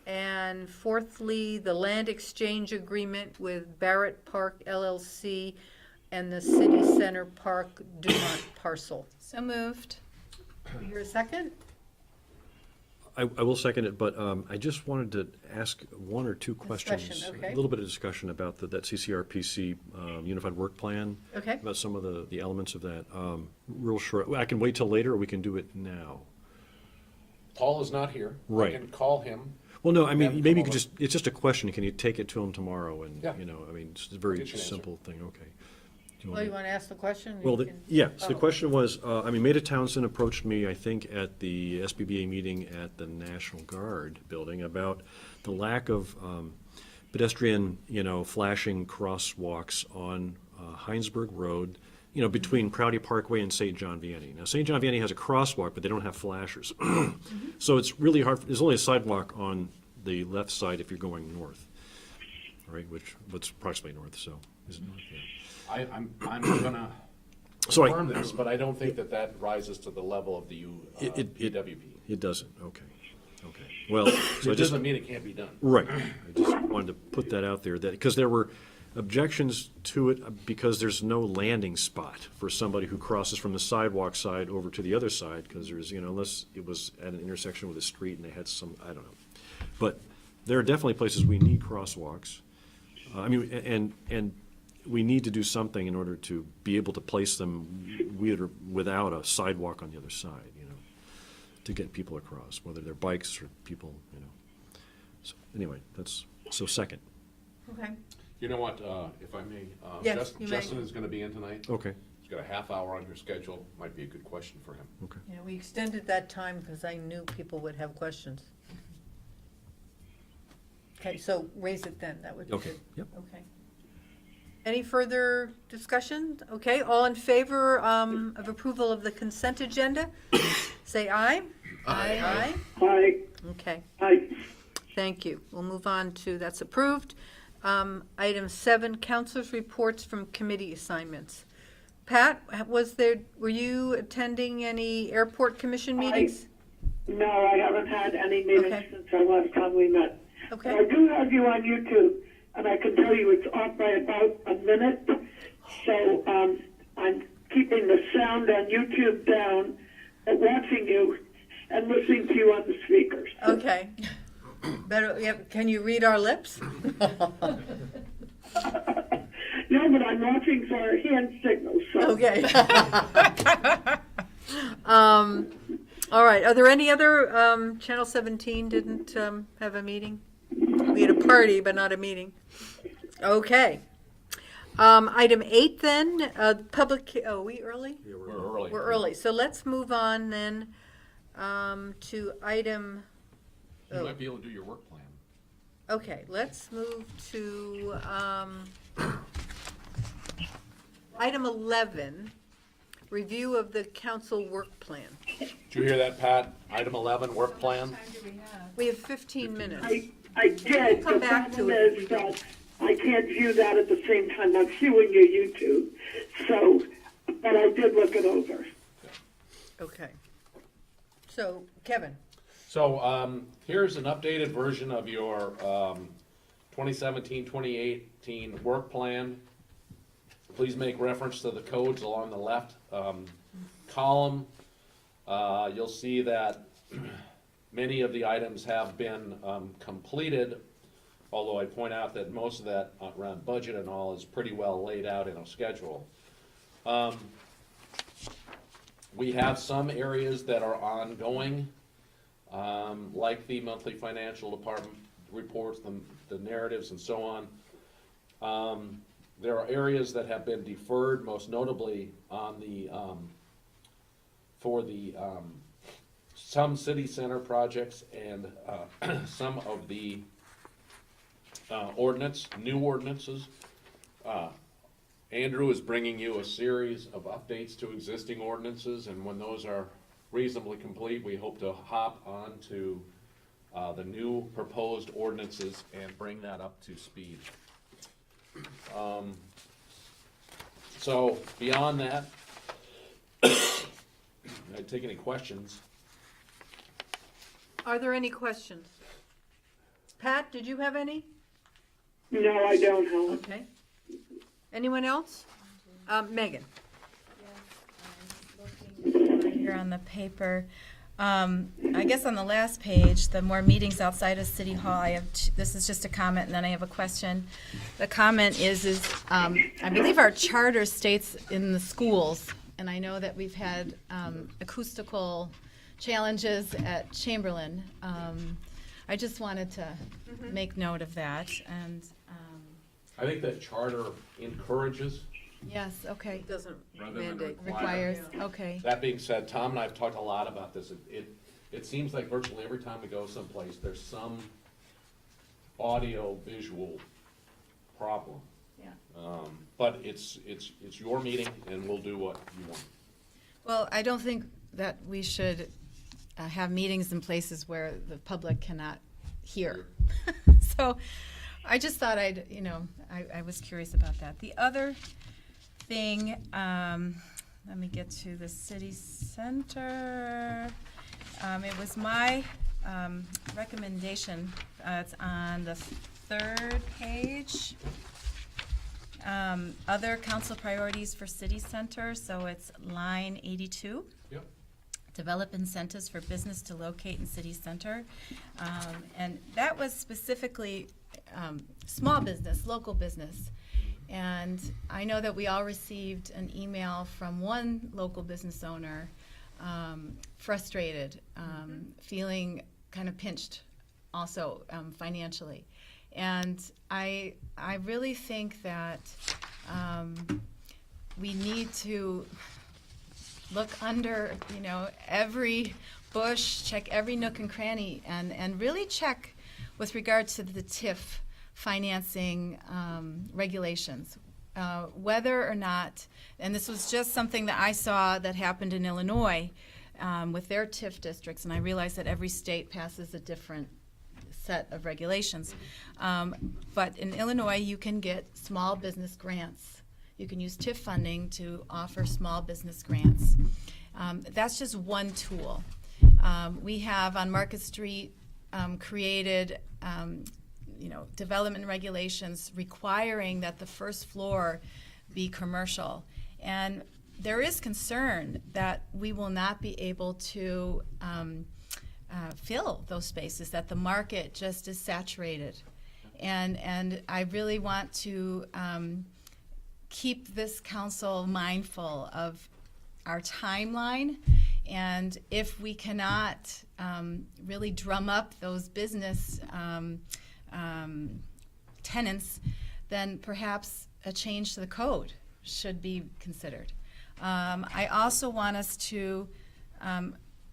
and fourthly, the land exchange agreement with Barrett Park LLC and the City Center Park Dumont parcel. So moved. You hear a second? I will second it, but I just wanted to ask one or two questions. Discussion, okay. A little bit of discussion about that CCRPC Unified Work Plan. Okay. About some of the elements of that. Real short, I can wait till later, or we can do it now. Paul is not here. Right. I can call him. Well, no, I Have mean, him maybe you come could over. it's just a question, can you take it to him tomorrow, and, Yeah. you know, I mean, it's a very Get you an answer. simple thing, okay. Do Well, want you me- want to ask the question? Well, You the- can- yeah, so the Oh. question was, Maida Townsend approached me, I think, at the SBBA meeting at the National Guard building about the lack of pedestrian, flashing crosswalks on Heinsberg Road, between Prouty Parkway and St. John Vianney. Now, St. John Vianney has a crosswalk, but they don't have flashers. So it's really hard, there's only a sidewalk on the left side if you're going north, right, what's approximately north, so, is it north? Yeah. I'm gonna So I- confirm this, but I don't think that rises to the level of the UWP. It doesn't, okay. Well, so I It just, doesn't mean it can't be done. right, I just wanted to put that out there, that, because there were objections to it, because there's no landing spot for somebody who crosses from the sidewalk side over to the other side, because there's, unless it was at an intersection with a street and they had some, I don't know. But there are definitely places we need crosswalks. And we need to do something in order to be able to place them with or without a sidewalk on the other side, to get people across, whether they're bikes or people, So, anyway, second. Okay. You know what, if I may, Yes, you may. Justin is gonna be in tonight. Okay, He's got a half hour on your schedule, might be a good question for him. okay. Yeah, we extended that time because I knew people would have questions. Okay, so raise it then, that would be Okay, good. yep. Okay. Any further discussion? Okay, all in favor of approval of the consent agenda? Say aye. Aye. Aye. Okay, Aye. thank you. We'll move on to, that's approved. Item 7, councilors' reports from committee assignments. Pat, were you attending any airport commission meetings? No, I haven't had any meetings Okay. since our last time we met. But I Okay, do have you on YouTube, and I can tell you it's off by about a minute. So I'm keeping the sound on YouTube down, and watching you and listening to you on the speakers. okay. Better, yeah, can you read our lips? No, but I'm watching for hand signals. So. Okay. All right, are there any other, Channel 17 didn't have a meeting? We had a party, but not a meeting. Okay. Item 8 then, public, are we early? We're early. We're early, so let's move on then to item, You might be able to do your work plan. okay, let's move to item 11, review of the council work plan. Did you hear that, Pat? Item 11, work plan? We have 15 minutes. I did. Come The back to problem it if is we don't. that I can't view that at the same time I'm viewing your YouTube. So, but I did look it over. Okay. So, Kevin, So here's an updated version of your 2017-2018 work plan. Please make reference to the codes along the left column. You'll see that many of the items have been completed, although I point out that most of that around budget and all is pretty well laid out in a schedule. We have some areas that are ongoing, like the monthly financial department reports, the narratives and so on. There are areas that have been deferred, most notably on the, for the, some city center projects and some of the new ordinances. Andrew is bringing you a series of updates to existing ordinances, and when those are reasonably complete, we hope to hop on to the new proposed ordinances and bring that up to speed. So beyond that, I'd take any questions. Are there any questions? Pat, did you have any? No, I don't, Helen. Okay. Anyone else? Megan? Here on the paper. I guess on the last page, the more meetings outside of City Hall, I have, this is just a comment and then I have a question. The comment is I believe our charter states in the schools, and I know that we've had acoustical challenges at Chamberlain. I just wanted to make note of that, and I think that charter encourages yes, okay. Doesn't rather than mandate. require. Requires, okay. That being said, Tom and I have talked a lot about this. It seems like virtually every time we go someplace, there's some audio visual problem. Yeah. But it's your meeting and we'll do what you want. Well, I don't think that we should have meetings in places where the public cannot hear. So I just thought I was curious about that. The other thing, let me get to the city center. It was my recommendation. It's on the third page. Other council priorities for city center, so it's line 82. Yep. Develop incentives for business to locate in city center. And that was specifically small business, local business. And I know that we all received an email from one local business owner, frustrated, feeling kind of pinched also financially. And I really think that we need to look under, every bush, check every nook and cranny, and really check with regard to the TIF financing regulations. Whether or not, and this was just something that I saw that happened in Illinois with their TIF districts, and I realize that every state passes a different set of regulations. But in Illinois, you can get small business grants. You can use TIF funding to offer small business grants. That's just one tool. We have on Market Street created development regulations requiring that the first floor be commercial. And there is concern that we will not be able to fill those spaces, that the market just is saturated. And I really want to keep this council mindful of our timeline, and if we cannot really drum up those business tenants, then perhaps a change to the code should be considered. I also want us to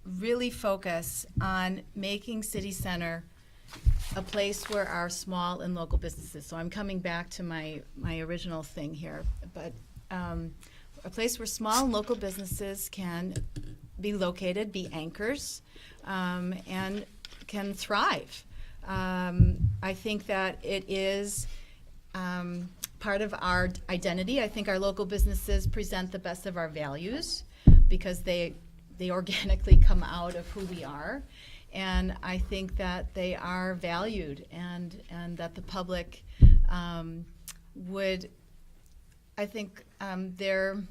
really focus on making City Center a place where our small and local businesses, so I'm coming back to my original thing here, but a place where small and local businesses can be located, be anchors, and can thrive. I think that it is part of our identity. I think our local businesses present the best of our values because they organically come out of who we are. And I think that they are valued and that the public would, I think their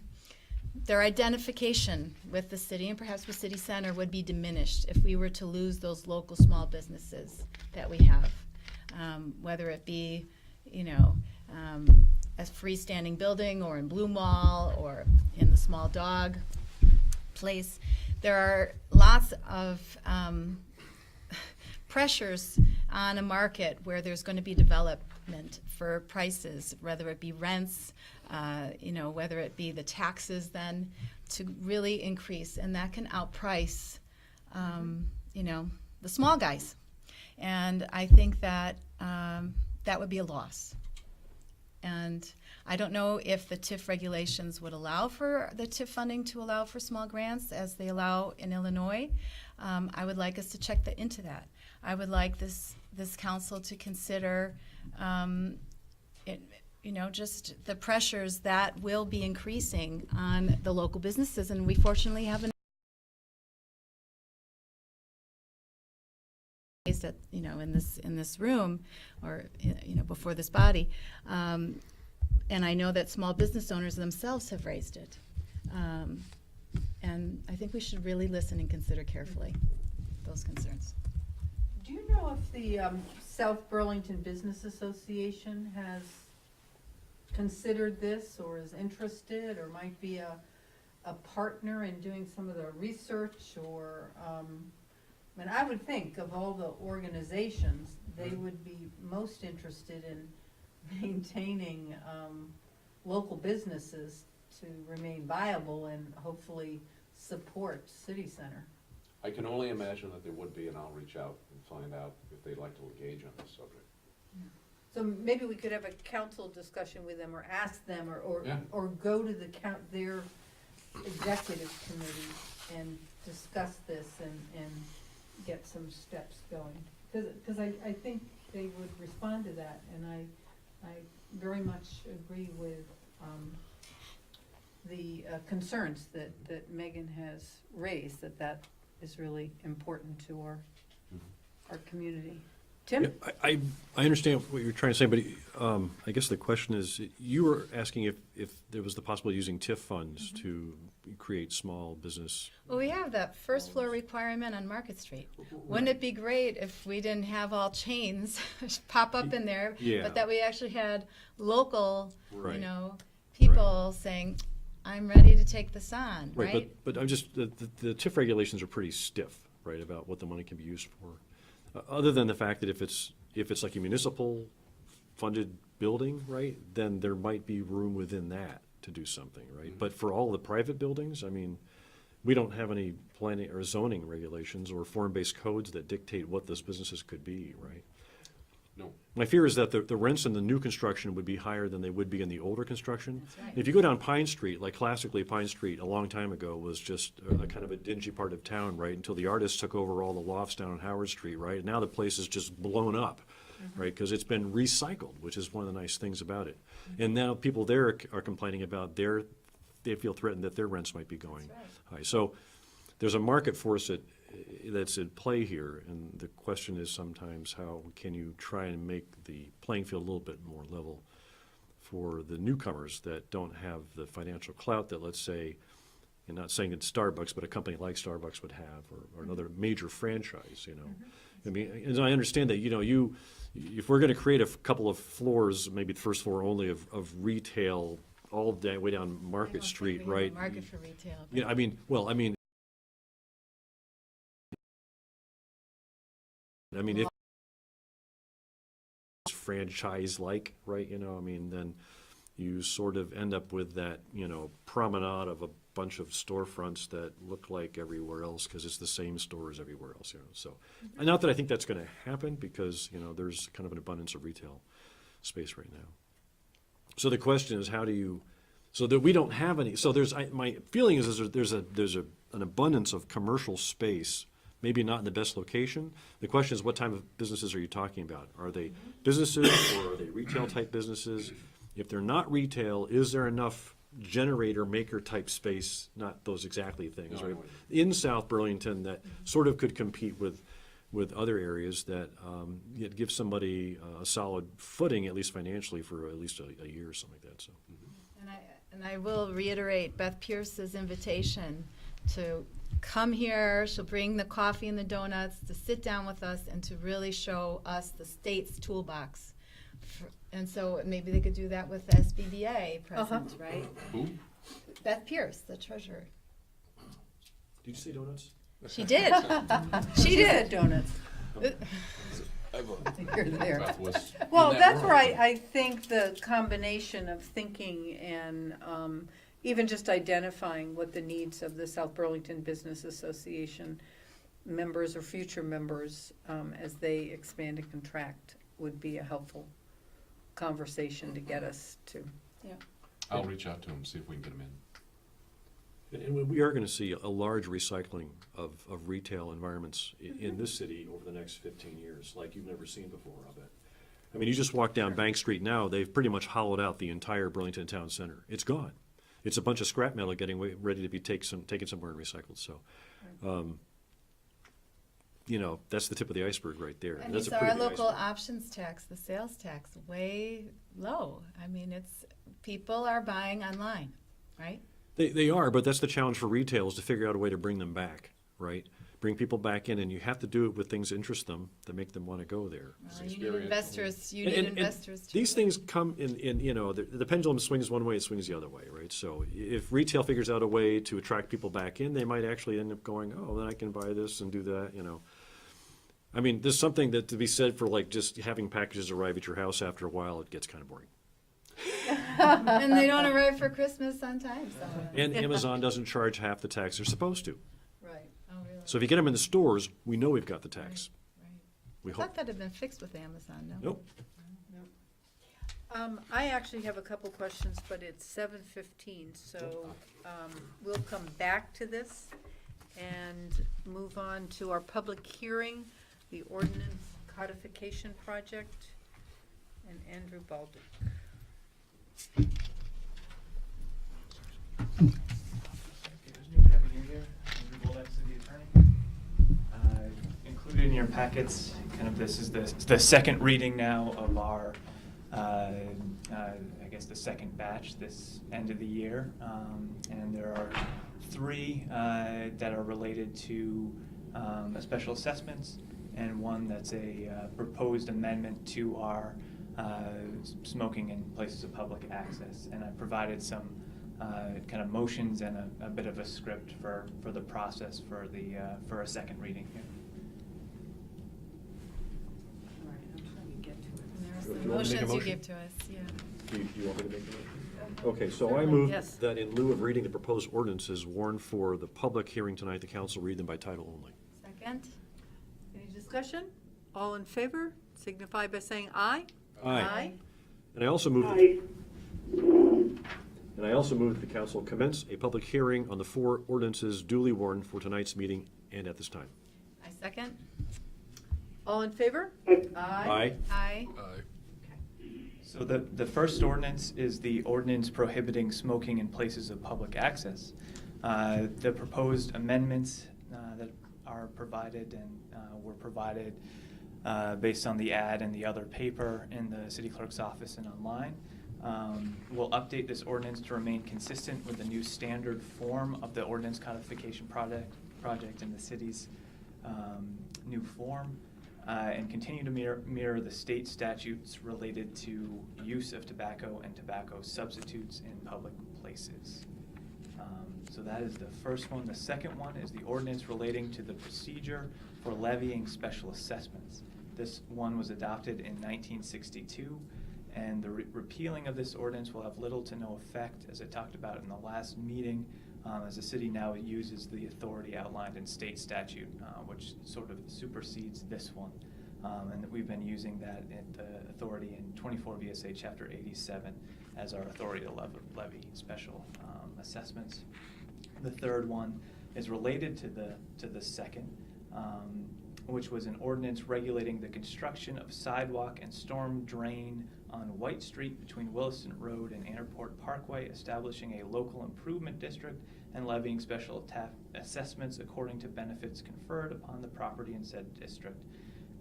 identification with the city and perhaps with City Center would be diminished if we were to lose those local small businesses that we have, whether it be, a freestanding building or in Blue Mall or in the Small Dog place. There are lots of pressures on a market where there's going to be development for prices, whether it be rents, whether it be the taxes then to really increase, and that can outprice, the small guys. And I think that that would be a loss. And I don't know if the TIF regulations would allow for the TIF funding to allow for small grants as they allow in Illinois. I would like us to check into that. I would like this council to consider just the pressures that will be increasing on the local businesses. And we fortunately have that in this room, or before this body, and I know that small business owners themselves have raised it, and I think we should really listen and consider carefully those concerns. Do you know if the South Burlington Business Association has considered this, or is interested, or might be a partner in doing some of the research, or I mean, I would think of all the organizations, they would be most interested in maintaining local businesses to remain viable and hopefully support City Center. I can only imagine that there would be, and I'll reach out and find out if they'd like to engage on this subject. So maybe we could have a council discussion with them, or ask them, or go to their executive committee and discuss this and get some steps going. Because I think they would respond to that, and I very much agree with the concerns that Megan has raised, that is really important to our community. Tim? Yeah, I understand what you're trying to say, but I guess the question is, you were asking if there was the possibility of using TIF funds to create small business. Well, we have that first floor requirement on Market Street. Wouldn't it be great if we didn't have all chains pop up in there, but that we actually had local, people saying, I'm ready to take this on, right? But I'm just, the TIF regulations are pretty stiff, right, about what the money can be used for. Other than the fact that if it's like a municipal funded building, right, then there might be room within that to do something, right? Mm-hmm. But for all the private buildings, I mean, we don't have any planning or zoning regulations or form-based codes that dictate what those businesses could be, right? No. My fear is that the rents in the new construction would be higher than they would be in the older construction. That's right. If you go down Pine Street, like classically Pine Street a long time ago was just a kind of a dingy part of town, right? Until the artists took over all the lofts down on Howard Street, right? And now the place is just blown up, right? Because it's been recycled, which is one of the nice things about it. And now people there are complaining about they feel threatened that their rents might be going high. So there's a market force that's at play here, and the question is sometimes how can you try and make the playing field a little bit more level for the newcomers that don't have the financial clout that, let's say, and not saying that Starbucks, but a company like Starbucks would have, or another major franchise, I mean, and I understand that, if we're going to create a couple of floors, maybe the first floor only of retail all the way down Market Street, right? Market for retail. Yeah, I mean, if it's franchise-like, right, then you sort of end up with that, promenade of a bunch of storefronts that look like everywhere else because it's the same stores everywhere else, So, and not that I think that's going to happen because, there's kind of an abundance of retail space right now. So the question is, how do you, so that we don't have any, so my feeling is there's an abundance of commercial space, maybe not in the best location. The question is, what type of businesses are you talking about? Are they businesses or are they retail type businesses? If they're not retail, is there enough generator maker type space, not those exactly things, right, in South Burlington that sort of could compete with other areas that yet give somebody a solid footing, at least financially, for at least a year or something like that. So. And I will reiterate Beth Pierce's invitation to come here. She'll bring the coffee and the donuts to sit down with us and to really show us the state's toolbox. And so maybe they could do that with SBBA present, right? Who? Beth Pierce, the treasurer. Did you say donuts? She did. She did. Donuts. You're there. Well, Well, that's where I think the combination of thinking and even just identifying what the needs of the South Burlington Business Association members or future members as they expand and contract would be a helpful conversation to get us to. I'll reach out to him, see if we can get him in. And we are going to see a large recycling of retail environments in this city over the next 15 years, like you've never seen before, I'll bet. I mean, you just walk down Bank Street now, they've pretty much hollowed out the entire Burlington Town Center. It's gone. It's a bunch of scrap metal getting ready to be taken somewhere and recycled, so. You know, that's the tip of the iceberg right there. And That's it's a pretty our big local iceberg. options tax, the sales tax, way low. I mean, people are buying online, right? They are, but that's the challenge for retail, is to figure out a way to bring them back, right? Bring people back in, and you have to do it with things that interest them, that make them want to go there. You need investors, too. These things come in, you know, the pendulum swings one way, it swings the other way, right? So if retail figures out a way to attract people back in, they might actually end up going, oh, then I can buy this and do that, you know. I mean, there's something that to be said for like just having packages arrive at your house. After a while, it gets kind of boring. And they don't arrive for Christmas on time, so. And Amazon doesn't charge half the tax they're supposed to. Right, oh, really? So if you get them in the stores, we know we've got the tax. Right. We I hope. thought that had been fixed with Amazon, no? Nope. I actually have a couple questions, but it's 7:15, so we'll come back to this and move on to our public hearing, the ordinance codification project, and Andrew Baldick. Included in your packets, kind of this is the second reading now of our, I guess the second batch this end of the year, and there are three that are related to special assessments, and one that's a proposed amendment to our smoking in places of public access. And I provided some kind of motions and a bit of a script for the process for a second reading here. All right, I'm trying to get to it. And there's Do the you want me to make a motions you motion? gave to us, yeah. Do you want me to make a motion? Okay, so I move Yes. that in lieu of reading the proposed ordinances warned for the public hearing tonight, the council read them by title only. Second? Any discussion? All in favor, signify by saying aye. Aye. And I also move that, Aye. and I also move that the council commence a public hearing on the four ordinances duly warned for tonight's meeting and at this time. I second? All in favor? Aye. Aye. So the first ordinance is the ordinance prohibiting smoking in places of public access. The proposed amendments that are provided and were provided based on the ad and the other paper in the city clerk's office and online. We'll update this ordinance to remain consistent with the new standard form of the ordinance codification project in the city's new form. And continue to mirror the state statutes related to use of tobacco and tobacco substitutes in public places. So that is the first one. The second one is the ordinance relating to the procedure for levying special assessments. This one was adopted in 1962, and the repealing of this ordinance will have little to no effect, as I talked about in the last meeting, as the city now uses the authority outlined in state statute, which sort of supersedes this one. And that we've been using that authority in 24 VSA Chapter 87 as our authority to levy special assessments. The third one is related to the second, which was an ordinance regulating the construction of sidewalk and storm drain on White Street between Williston Road and Airport Parkway, establishing a local improvement district and levying special assessments according to benefits conferred upon the property in said district.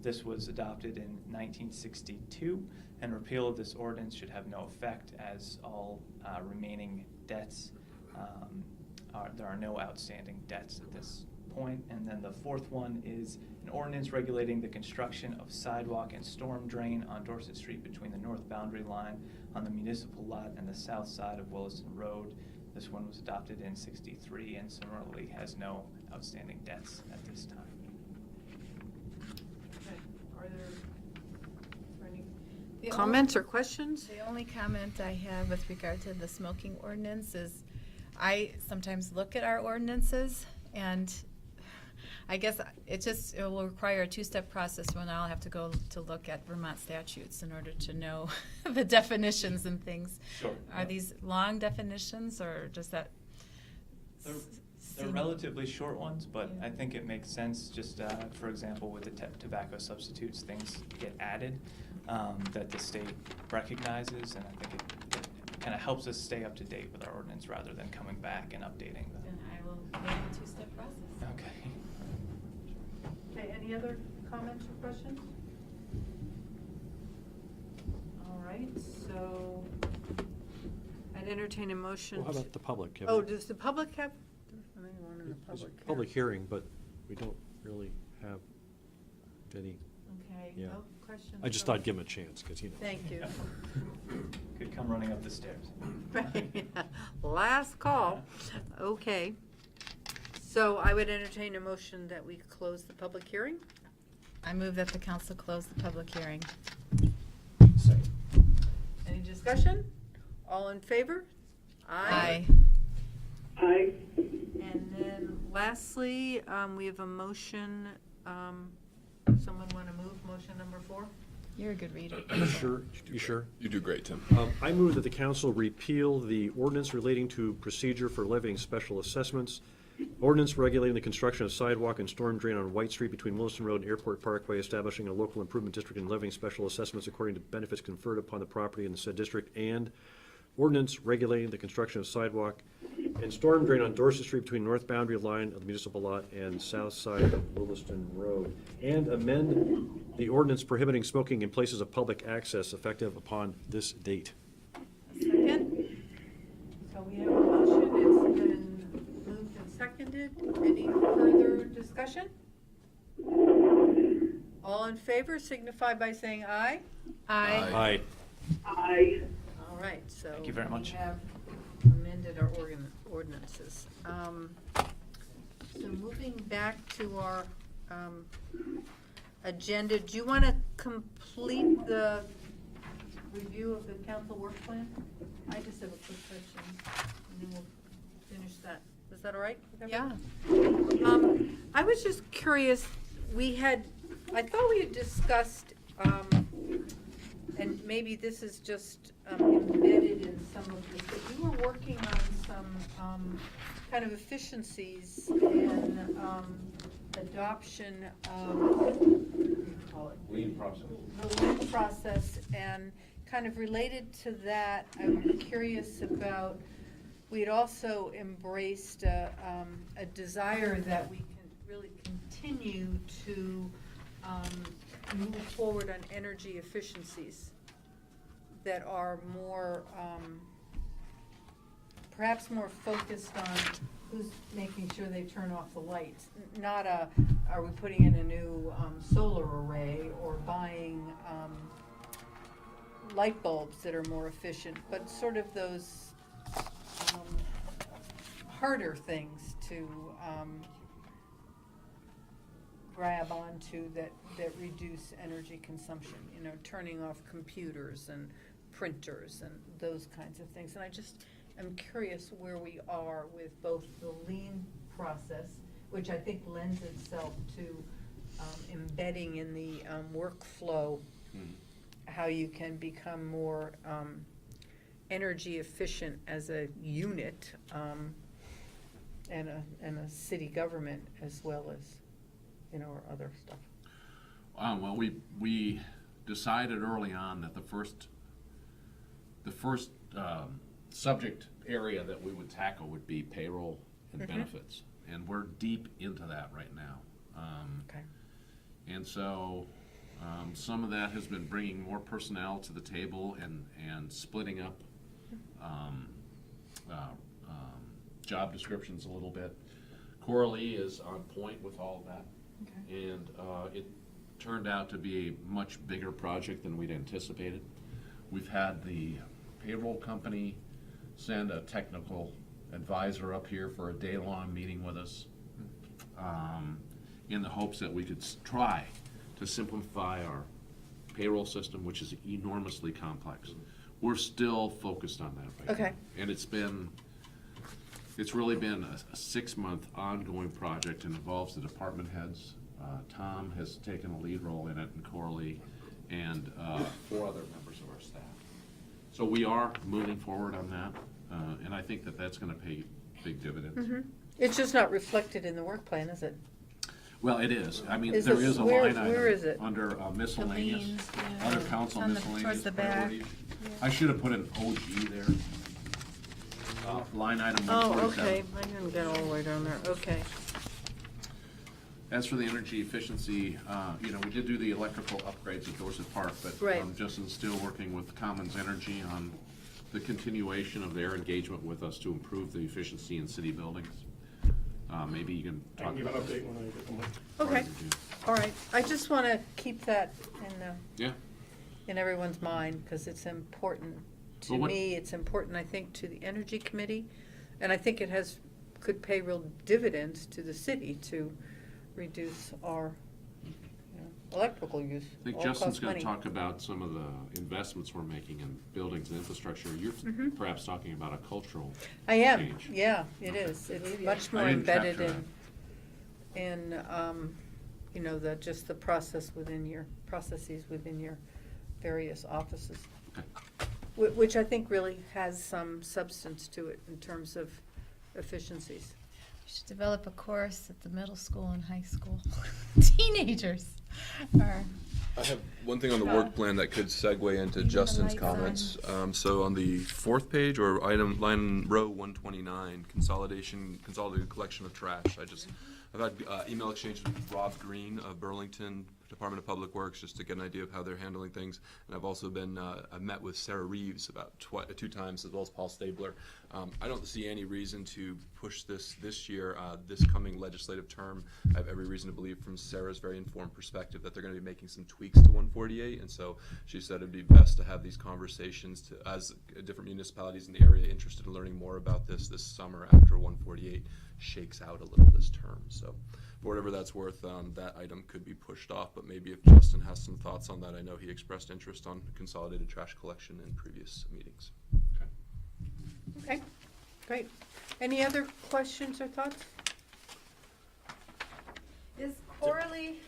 This was adopted in 1962, and repeal of this ordinance should have no effect, as all remaining debts, there are no outstanding debts at this point. And then the fourth one is an ordinance regulating the construction of sidewalk and storm drain on Dorset Street between the north boundary line on the municipal lot and the south side of Williston Road. This one was adopted in 63 and similarly has no outstanding debts at this time. Okay. Are there any The comments or questions? The only comment I have with regard to the smoking ordinance is I sometimes look at our ordinances and I guess it will require a two-step process when I'll have to go to look at Vermont statutes in order to know the definitions and things. Sure. Are these long definitions, or does that? They're relatively short ones, but I think it makes sense, just for example, with the tobacco substitutes, things get added that the state recognizes, and I think it kind of helps us stay up to date with our ordinance rather than coming back and updating them. Then I will make a two-step process. Okay. Okay, any other comments or questions? All right, so I'd entertain a motion. Well, how about the public? Oh, does the public have? Anyone in the It's a public? public hearing, but we don't really have any. Okay, Yeah. no questions? I just thought I'd give him a chance, because, you know. Thank you. Could come running up the stairs. Last call. Okay. So I would entertain a motion that we close the public hearing. I move that the council close the public hearing. Any discussion? All in favor? Aye. Aye. And then lastly, we have a motion, someone want to move motion number 4? You're a good reader. Sure, you sure? You do great, Tim. I move that the council repeal the ordinance relating to procedure for levying special assessments, ordinance regulating the construction of sidewalk and storm drain on White Street between Williston Road and Airport Parkway, establishing a local improvement district and levying special assessments according to benefits conferred upon the property in the said district, and ordinance regulating the construction of sidewalk and storm drain on Dorset Street between north boundary line of the municipal lot and south side of Williston Road, and amend the ordinance prohibiting smoking in places of public access effective upon this date. Second. So we have a motion, it's been moved and seconded. Any further discussion? All in favor signify by saying aye. Aye. Aye. All right, so. Thank you very much. We have amended our ordinances. So moving back to our agenda, do you want to complete the review of the council work plan? I just have a quick question, and then we'll finish that. Is that all right with everyone? Yeah. I was just curious, I thought we had discussed, and maybe this is just embedded in some of this, but you were working on some kind of efficiencies in adoption of, what do you call it? Lean process. The lean process, and kind of related to that, I'm curious about, we had also embraced a desire that we can really continue to move forward on energy efficiencies that are more, perhaps more focused on who's making sure they turn off the lights. Not are we putting in a new solar array or buying light bulbs that are more efficient, but sort of those harder things to grab onto that reduce energy consumption, you know, turning off computers and printers and those kinds of things. And I just am curious where we are with both the lean process, which I think lends itself to embedding in the workflow how you can become more energy efficient as a unit and a city government, as well as, you know, or other stuff. Well, we decided early on that the first subject area that we would tackle would be payroll and benefits, and we're deep into that right now. Okay. And so some of that has been bringing more personnel to the table and splitting up job descriptions a little bit. Coralie is on point with all of that. Okay. And it turned out to be a much bigger project than we'd anticipated. We've had the payroll company send a technical advisor up here for a day-long meeting with us in the hopes that we could try to simplify our payroll system, which is enormously complex. We're still focused on that right now. And it's been It's really been a 6-month ongoing project and involves the department heads. Tom has taken a lead role in it, and Corley, and 4 other members of our staff. So we are moving forward on that, and I think that that's gonna pay big dividends. It's just not reflected in the work plan, is it? Well, it is. I mean, Is there this- is a where- line item. where is it? Under miscellaneous, liens, yeah. other council It's on the- miscellaneous towards the back. priorities. I should have put an OG there. Line item Oh, 147. okay, I didn't get all the way down there, okay. As for the energy efficiency, you know, we did do the electrical upgrades at Dorset Park, but Right. Justin's still working with Commons Energy on the continuation of their engagement with us to improve the efficiency in city buildings. Maybe you can I talk can give an about update when I get the mic. Okay, all right, I just want to keep that Yeah, in everyone's mind, because it's important to Well, what- me, it's important, I think, to the Energy Committee, and I think it could pay real dividends to the city to reduce our electrical use. I think All Justin's costs gonna money. talk about some of the investments we're making in buildings and infrastructure. You're perhaps talking about a cultural I am, change. yeah, it is, it's much more I didn't embedded capture in, you know, just the processes within your various offices. Which I think really has some substance to it in terms of efficiencies. We should develop a course at the middle school and high school. Teenagers are. I have one thing on the work plan that could segue into the Justin's lights comments. So on the 4th page, or line row 129, consolidated collection of trash. I've had email exchange with Rob Green of Burlington Department of Public Works just to get an idea of how they're handling things. And I've also been, I've met with Sarah Reeves about 2 times, as well as Paul Stabler. I don't see any reason to push this year, this coming legislative term. I have every reason to believe, from Sarah's very informed perspective, that they're going to be making some tweaks to 148. And so she said it'd be best to have these conversations as different municipalities in the area interested in learning more about this summer after 148 shakes out a little this term. So for whatever that's worth, that item could be pushed off, but maybe if Justin has some thoughts on that. I know he expressed interest on consolidated trash collection in previous meetings. Okay, great. Any other questions or thoughts? Is Coralie,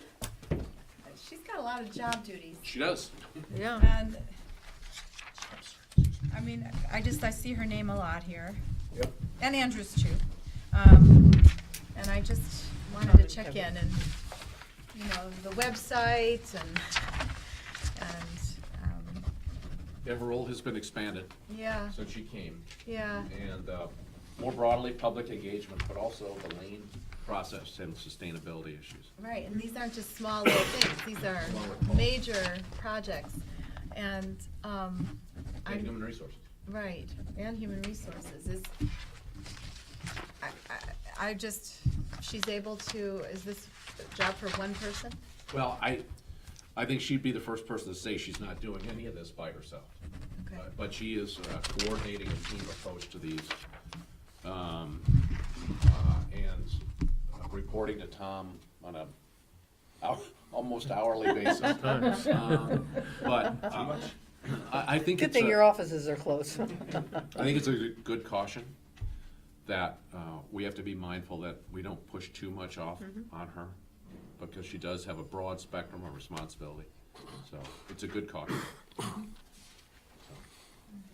she's got a lot of job duties. She does. Yeah. And, I mean, I see her name a lot here. Yep. And Andrew's too. And I just wanted to check in and, you know, the website and Everett has been expanded yeah, since she came. yeah. And more broadly, public engagement, but also the lane process and sustainability issues. Right, and these aren't just small little things, these are major projects. And, And I'm, human resources. right, and human resources she's able to, is this a job for one person? Well, I think she'd be the first person to say she's not doing any of this by herself. Okay. But she is coordinating a team approach to these, and reporting to Tom on a almost hourly basis. But I think Good it's thing your offices are closed. I think it's a good caution that we have to be mindful that we don't push too much off on her, because she does have a broad spectrum of responsibility. So it's a good caution.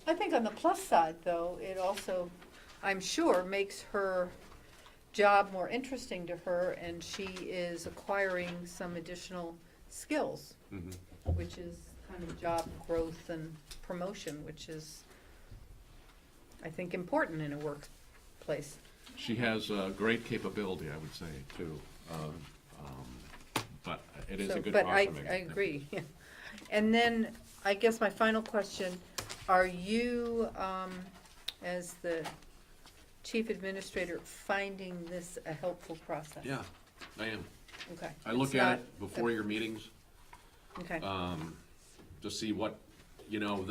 I think on the plus side, though, it also, I'm sure, makes her job more interesting to her, and she is acquiring some additional skills, which is kind of job growth and promotion, which is, I think, important in a workplace. She has great capability, I would say, too. But it is a good But caution. I agree. And then, I guess my final question, are you, as the chief administrator, finding this a helpful process? Yeah, I am. Okay. I look It's at not- it before your meetings, Okay, to see what, you know,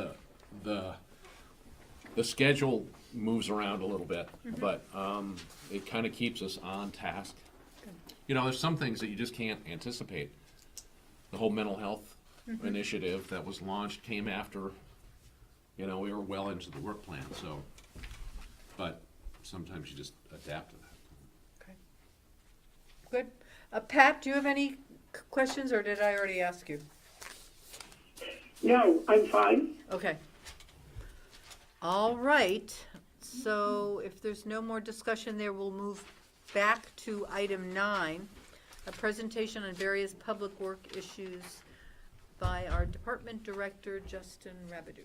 the schedule moves around a little bit, but it kind of keeps us on task. You know, there's some things that you just can't anticipate. The whole mental health initiative that was launched came after, you know, we were well into the work plan, so sometimes you just adapt to that. Okay. Good. Pat, do you have any questions, or did I already ask you? No, I'm fine. Okay. All right, so if there's no more discussion there, we'll move back to item 9, a presentation on various public work issues by our Department Director, Justin Rabideau.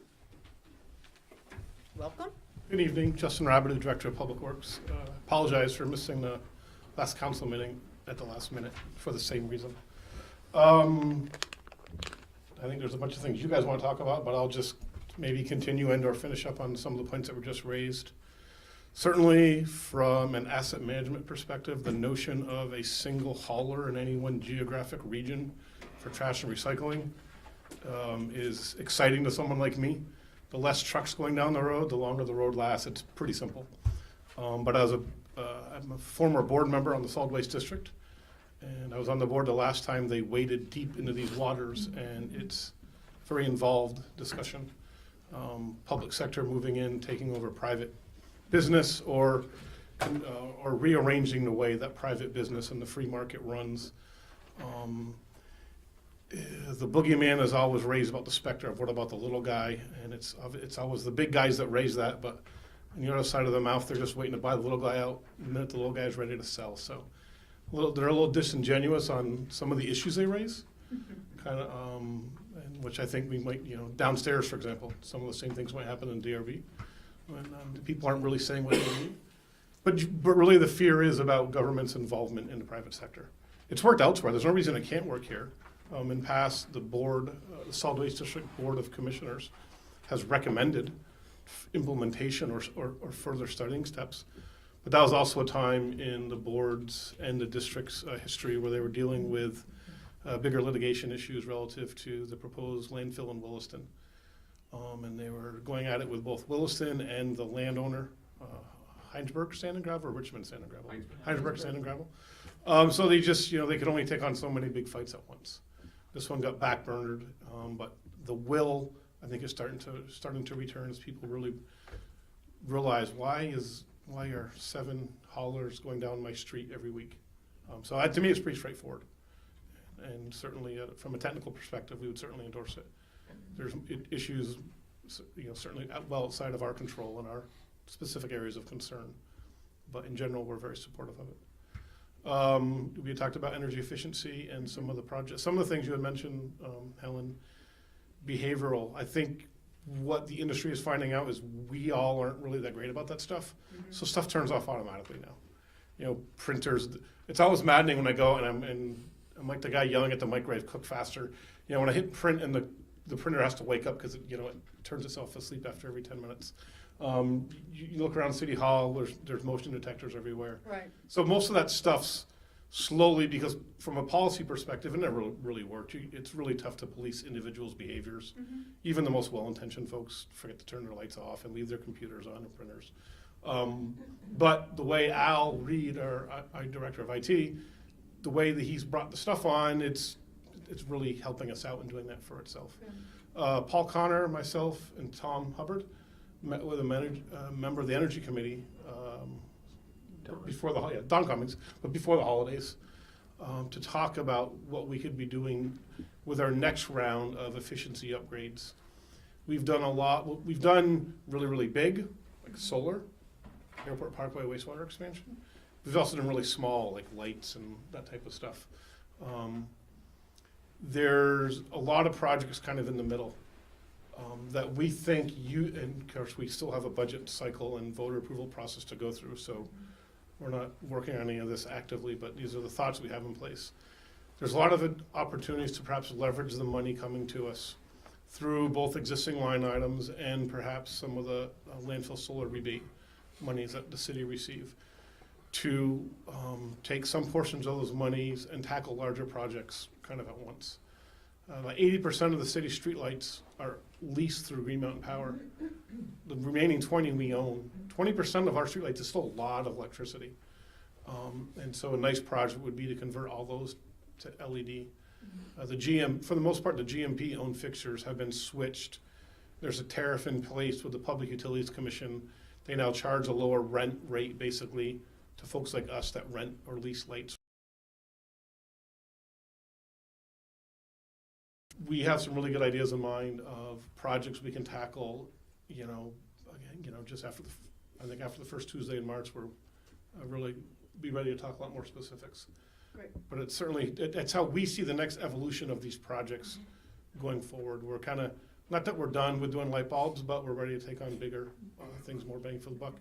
Welcome. Good evening, Justin Rabideau, Director of Public Works. Apologize for missing the last council meeting at the last minute for the same reason. I think there's a bunch of things you guys want to talk about, but I'll just maybe continue and or finish up on some of the points that were just raised. Certainly from an asset management perspective, the notion of a single hauler in any one geographic region for trash and recycling is exciting to someone like me. The less trucks going down the road, the longer the road lasts. It's pretty simple. But as I'm a former board member on the Solid Waste District, and I was on the board the last time they waded deep into these waters, and it's very involved discussion. Public sector moving in, taking over private business, or rearranging the way that private business and the free market runs. The boogeyman is always raised about the specter of what about the little guy, and it's always the big guys that raise that, but on the other side of the mouth, they're just waiting to buy the little guy out the minute the little guy is ready to sell. So they're a little disingenuous on some of the issues they raise, kind of, and which I think we might, downstairs, for example, some of the same things might happen in DRV when people aren't really saying what they need. But really the fear is about government's involvement in the private sector. It's worked elsewhere. There's no reason it can't work here. In past, the board, the Solid Waste District Board of Commissioners has recommended implementation or further studying steps. But that was also a time in the board's and the district's history where they were dealing with bigger litigation issues relative to the proposed landfill in Williston. And they were going at it with both Williston and the landowner, Heinsberg Sand and Gravel or Richmond Sand and Gravel? Heinsberg Sand and Gravel. So they just, they could only take on so many big fights at once. This one got backburnered, but the will, I think, is starting to return as people really realize why are 7 haulers going down my street every week. So to me, it's pretty straightforward. And certainly from a technical perspective, we would certainly endorse it. There's issues, certainly well outside of our control and our specific areas of concern. But in general, we're very supportive of it. We had talked about energy efficiency and some of the projects, some of the things you had mentioned, Helen, behavioral. I think what the industry is finding out is we all aren't really that great about that stuff. So stuff turns off automatically now. Printers, it's always maddening when I go and I'm like the guy yelling at the microwave, cook faster. When I hit print and the printer has to wake up because it turns itself asleep after every 10 minutes. You look around City Hall, there's motion detectors everywhere. Right. So most of that stuff's slowly, because from a policy perspective, it never really worked. It's really tough to police individuals' behaviors. Even the most well-intentioned folks forget to turn their lights off and leave their computers on and printers. But the way Al Reed, our director of IT, the way that he's brought the stuff on, it's really helping us out in doing that for itself. Paul Connor, myself, and Tom Hubbard met with a member of the Energy Committee before Don Cummings, but before the holidays, to talk about what we could be doing with our next round of efficiency upgrades. We've done a lot. We've done really, really big, like solar, Airport Parkway wastewater expansion. We've also done really small, like lights and that type of stuff. There's a lot of projects kind of in the middle that we think and of course we still have a budget cycle and voter approval process to go through, so we're not working on any of this actively, but these are the thoughts we have in place. There's a lot of opportunities to perhaps leverage the money coming to us through both existing line items and perhaps some of the landfill solar rebate monies that the city receive to take some portions of those monies and tackle larger projects kind of at once. About 80% of the city streetlights are leased through Green Mountain Power. The remaining 20 we own. 20% of our streetlights is still a lot of electricity. And so a nice project would be to convert all those to LED. For the most part, the GMP-owned fixtures have been switched. There's a tariff in place with the Public Utilities Commission they now charge a lower rent rate basically to folks like us that rent or lease lights. We have some really good ideas in mind of projects we can tackle, again, just after I think after the first Tuesday in March, we're really be ready to talk a lot more specifics. Great. But it's certainly, it's how we see the next evolution of these projects going forward. We're kind of, not that we're done with doing light bulbs, but we're ready to take on bigger things, more bang for the buck.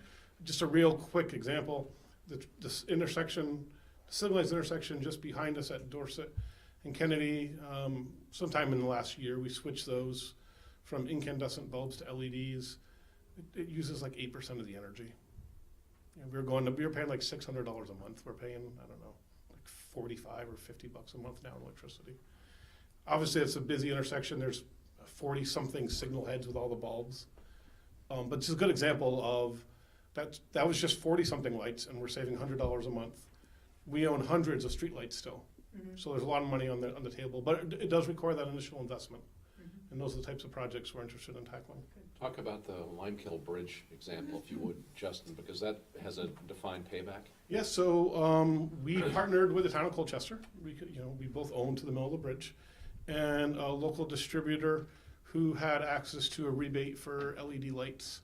Just a real quick example, this intersection, the signalized intersection just behind us at Dorset and Kennedy, sometime in the last year, we switched those from incandescent bulbs to LEDs. It uses like 8% of the energy. And we were paying like $600 a month. We're paying, I don't know, like 45 or 50 bucks a month now in electricity. Obviously, it's a busy intersection. There's 40-something signal heads with all the bulbs. But it's a good example of that was just 40-something lights, and we're saving $100 a month. We own hundreds of street lights still. So there's a lot of money on the table, but it does require that initial investment. And those are the types of projects we're interested in tackling. Talk about the Limekiln Bridge example, if you would, Justin, because that has a defined payback. Yes, so we partnered with the town of Colchester. We both owned to the middle of the bridge, and a local distributor who had access to a rebate for LED lights.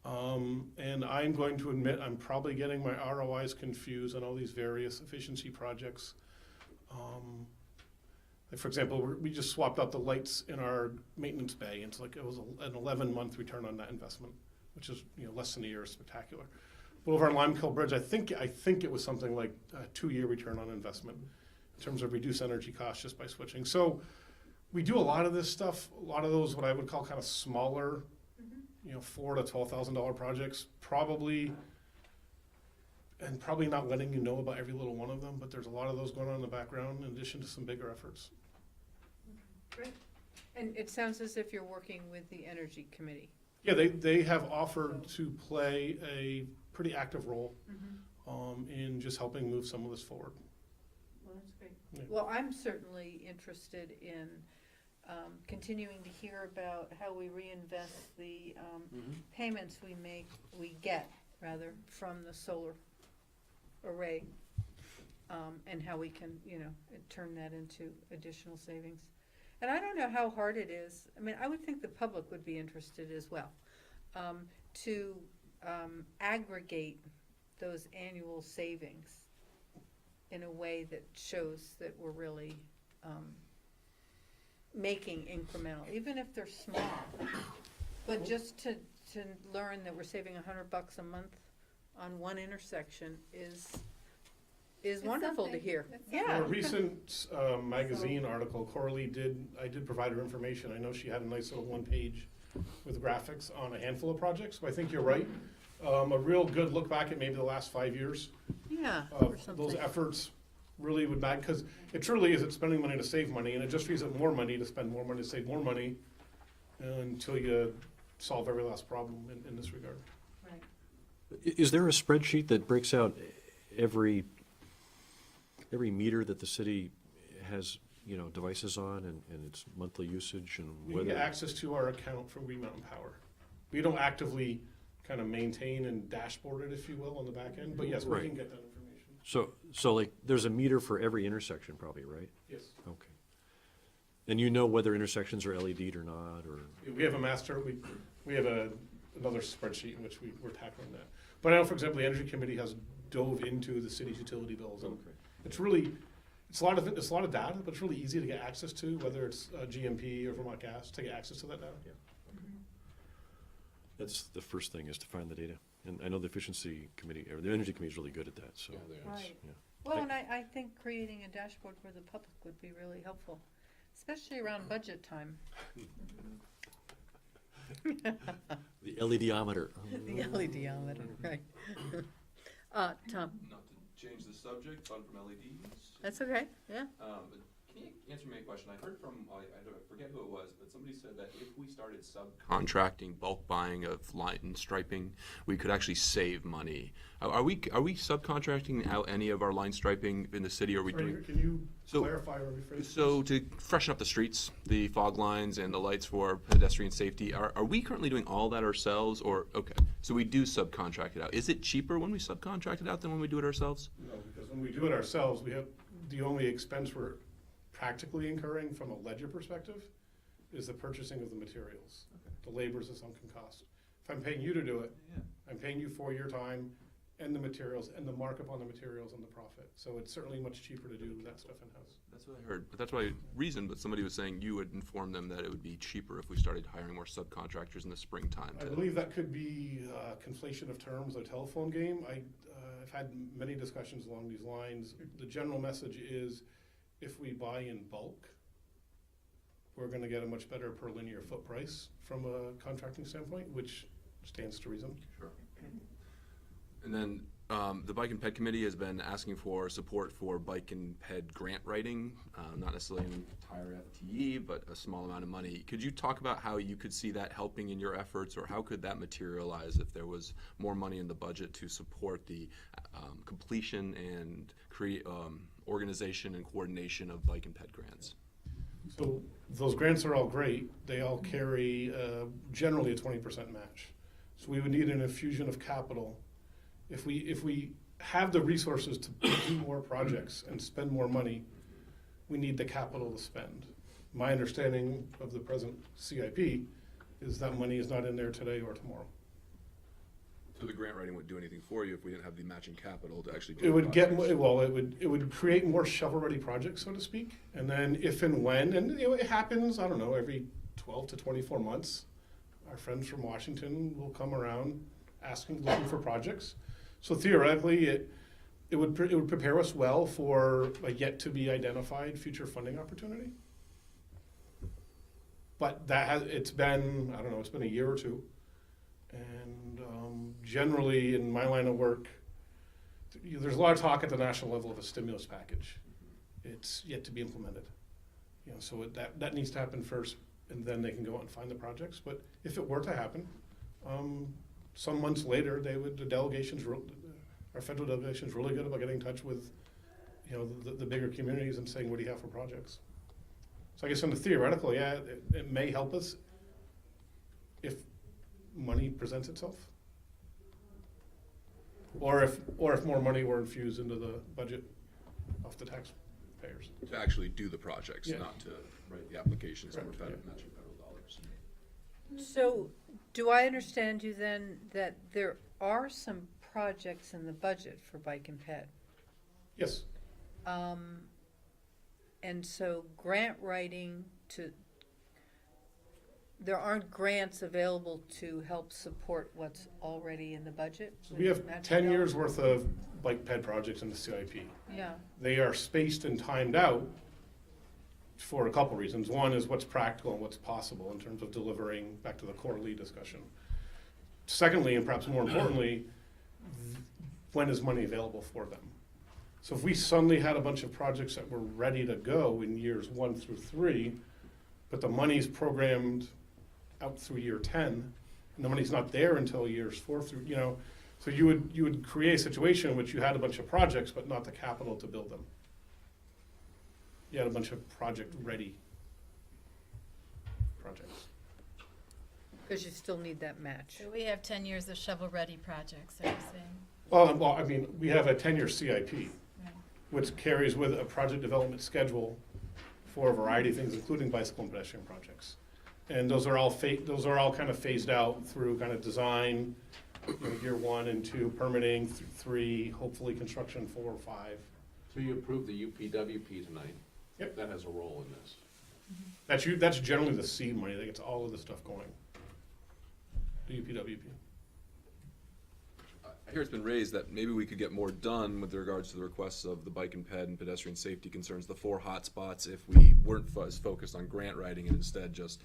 And I'm going to admit I'm probably getting my ROIs confused on all these various efficiency projects. Like for example, we just swapped out the lights in our maintenance bay. It's like it was an 11-month return on that investment, which is less than a year, spectacular. But over on Limekiln Bridge, I think it was something like a 2-year return on investment in terms of reduced energy costs just by switching. So we do a lot of this stuff, a lot of those what I would call kind of smaller, $4,000 to $12,000 projects, probably not letting you know about every little one of them, but there's a lot of those going on in the background in addition to some bigger efforts. Great. And it sounds as if you're working with the Energy Committee. Yeah, they have offered to play a pretty active role in just helping move some of this forward. Well, that's great. Yeah. Well, I'm certainly interested in continuing to hear about how we reinvest the payments we get from the solar array, and how we can, turn that into additional savings. And I don't know how hard it is. I mean, I would think the public would be interested as well, to aggregate those annual savings in a way that shows that we're really making incremental, even if they're small. But just to learn that we're saving $100 a month on one intersection is wonderful to hear. In a recent magazine article, Coralie I did provide her information. I know she had a nice little one-page with graphics on a handful of projects, but I think you're right. A real good look back at maybe the last 5 years. Yeah, of those efforts really would matter, because it truly is, it's spending money to save money, and it just frees up more money to spend more money to save more money until you solve every last problem in this regard. Right. Is there a spreadsheet that breaks out every meter that the city has, devices on and its monthly usage and We whether? get access to our account from Green Mountain Power. We don't actively kind of maintain and dashboard it, if you will, on the back end, but yes, we can get that information. So like, there's a meter for every intersection probably, right? Yes. Okay. And you know whether intersections are LED'd or not, or? We have a master, we have another spreadsheet in which we're tackling that. But I know, for example, the Energy Committee has dove into the city's utility bills, and it's a lot of data, but it's really easy to get access to, whether it's GMP or Vermont Gas, to get access to that data. Yeah. That's the first thing, is to find the data. And I know the efficiency committee, or the energy committee is really good at that, so. Yeah, they are. Right. Yeah. Well, and I think creating a dashboard for the public would be really helpful, especially around budget time. The LEDometer. The LEDometer, right. Tom? Not to change the subject, fun from LEDs. That's okay, yeah. But Can you answer me a question? I heard from, I forget who it was, but somebody said that if we started subcontracting bulk buying of line striping, we could actually save money. Are we subcontracting out any of our line striping in the city? Or are we doing? Can you clarify or rephrase? So to freshen up the streets, the fog lines and the lights for pedestrian safety, are we currently doing all that ourselves? Or, okay, so we do subcontract it out. Is it cheaper when we subcontract it out than when we do it ourselves? No, because when we do it ourselves, we have, the only expense we're practically incurring from a ledger perspective is the purchasing of the materials. The labor is a sunken cost. If I'm paying you to do it, I'm paying you for your time and the materials and the markup on the materials and the profit. So it's certainly much cheaper to do that stuff in-house. That's what I heard, but that's why but somebody was saying you would inform them that it would be cheaper if we started hiring more subcontractors in the springtime. I believe that could be conflation of terms, a telephone game. I've had many discussions along these lines. The general message is if we buy in bulk, we're going to get a much better per linear foot price from a contracting standpoint, which stands to reason. Sure. And then the Bike and Ped Committee has been asking for support for Bike and Ped grant writing, not necessarily an entire FTE, but a small amount of money. Could you talk about how you could see that helping in your efforts, or how could that materialize if there was more money in the budget to support the completion and organization and coordination of Bike and Ped grants? So those grants are all great. They all carry generally a 20% match. So we would need an infusion of capital. If we have the resources to do more projects and spend more money, we need the capital to spend. My understanding of the present CIP is that money is not in there today or tomorrow. So the grant writing wouldn't do anything for you if we didn't have the matching capital to actually do It would projects. it would create more shovel-ready projects, so to speak. And then if and when, and it happens, I don't know, every 12 to 24 months, our friends from Washington will come around looking for projects. So theoretically, it would prepare us well for a yet to be identified future funding opportunity. But it's been a year or two, and generally in my line of work, there's a lot of talk at the national level of a stimulus package. It's yet to be implemented. So that needs to happen first, and then they can go out and find the projects. But if it were to happen, some months later, our federal delegation's really good about getting in touch with, the bigger communities and saying, what do you have for projects? So I guess in the theoretical, it may help us if money presents itself. Or if more money were infused into the budget off the taxpayers. To actually do the projects, Yeah. not to write the applications for Correct, matching federal dollars. So, do I understand you then that there are some projects in the budget for Bike and Ped? Yes. And so grant writing there aren't grants available to help support what's already in the budget? So we have 10 years worth of Bike Ped projects in the CIP. Yeah. They are spaced and timed out for a couple reasons. One is what's practical and what's possible in terms of delivering back to the core lead discussion. Secondly, and perhaps more importantly, when is money available for them? So if we suddenly had a bunch of projects that were ready to go in years 1 through 3, but the money's programmed out through year 10, and the money's not there until years 4 through, so you would create a situation in which you had a bunch of projects, but not the capital to build them. You had a bunch of project-ready projects. Because you still need that match. So we have 10 years of shovel-ready projects, are you saying? Well, I mean, we have a 10-year CIP, Right. which carries with it a project development schedule for a variety of things, including bicycle and pedestrian projects. And those are all kind of phased out through kind of design, year 1 and 2, permitting, 3, hopefully construction 4 or 5. So you approved the UPWP tonight? Yep. That has a role in this? That's generally the seed money that gets all of the stuff going. The UPWP. I hear it's been raised that maybe we could get more done with regards to the requests of the bike and ped and pedestrian safety concerns, the 4 hot spots, if we weren't as focused on grant writing and instead just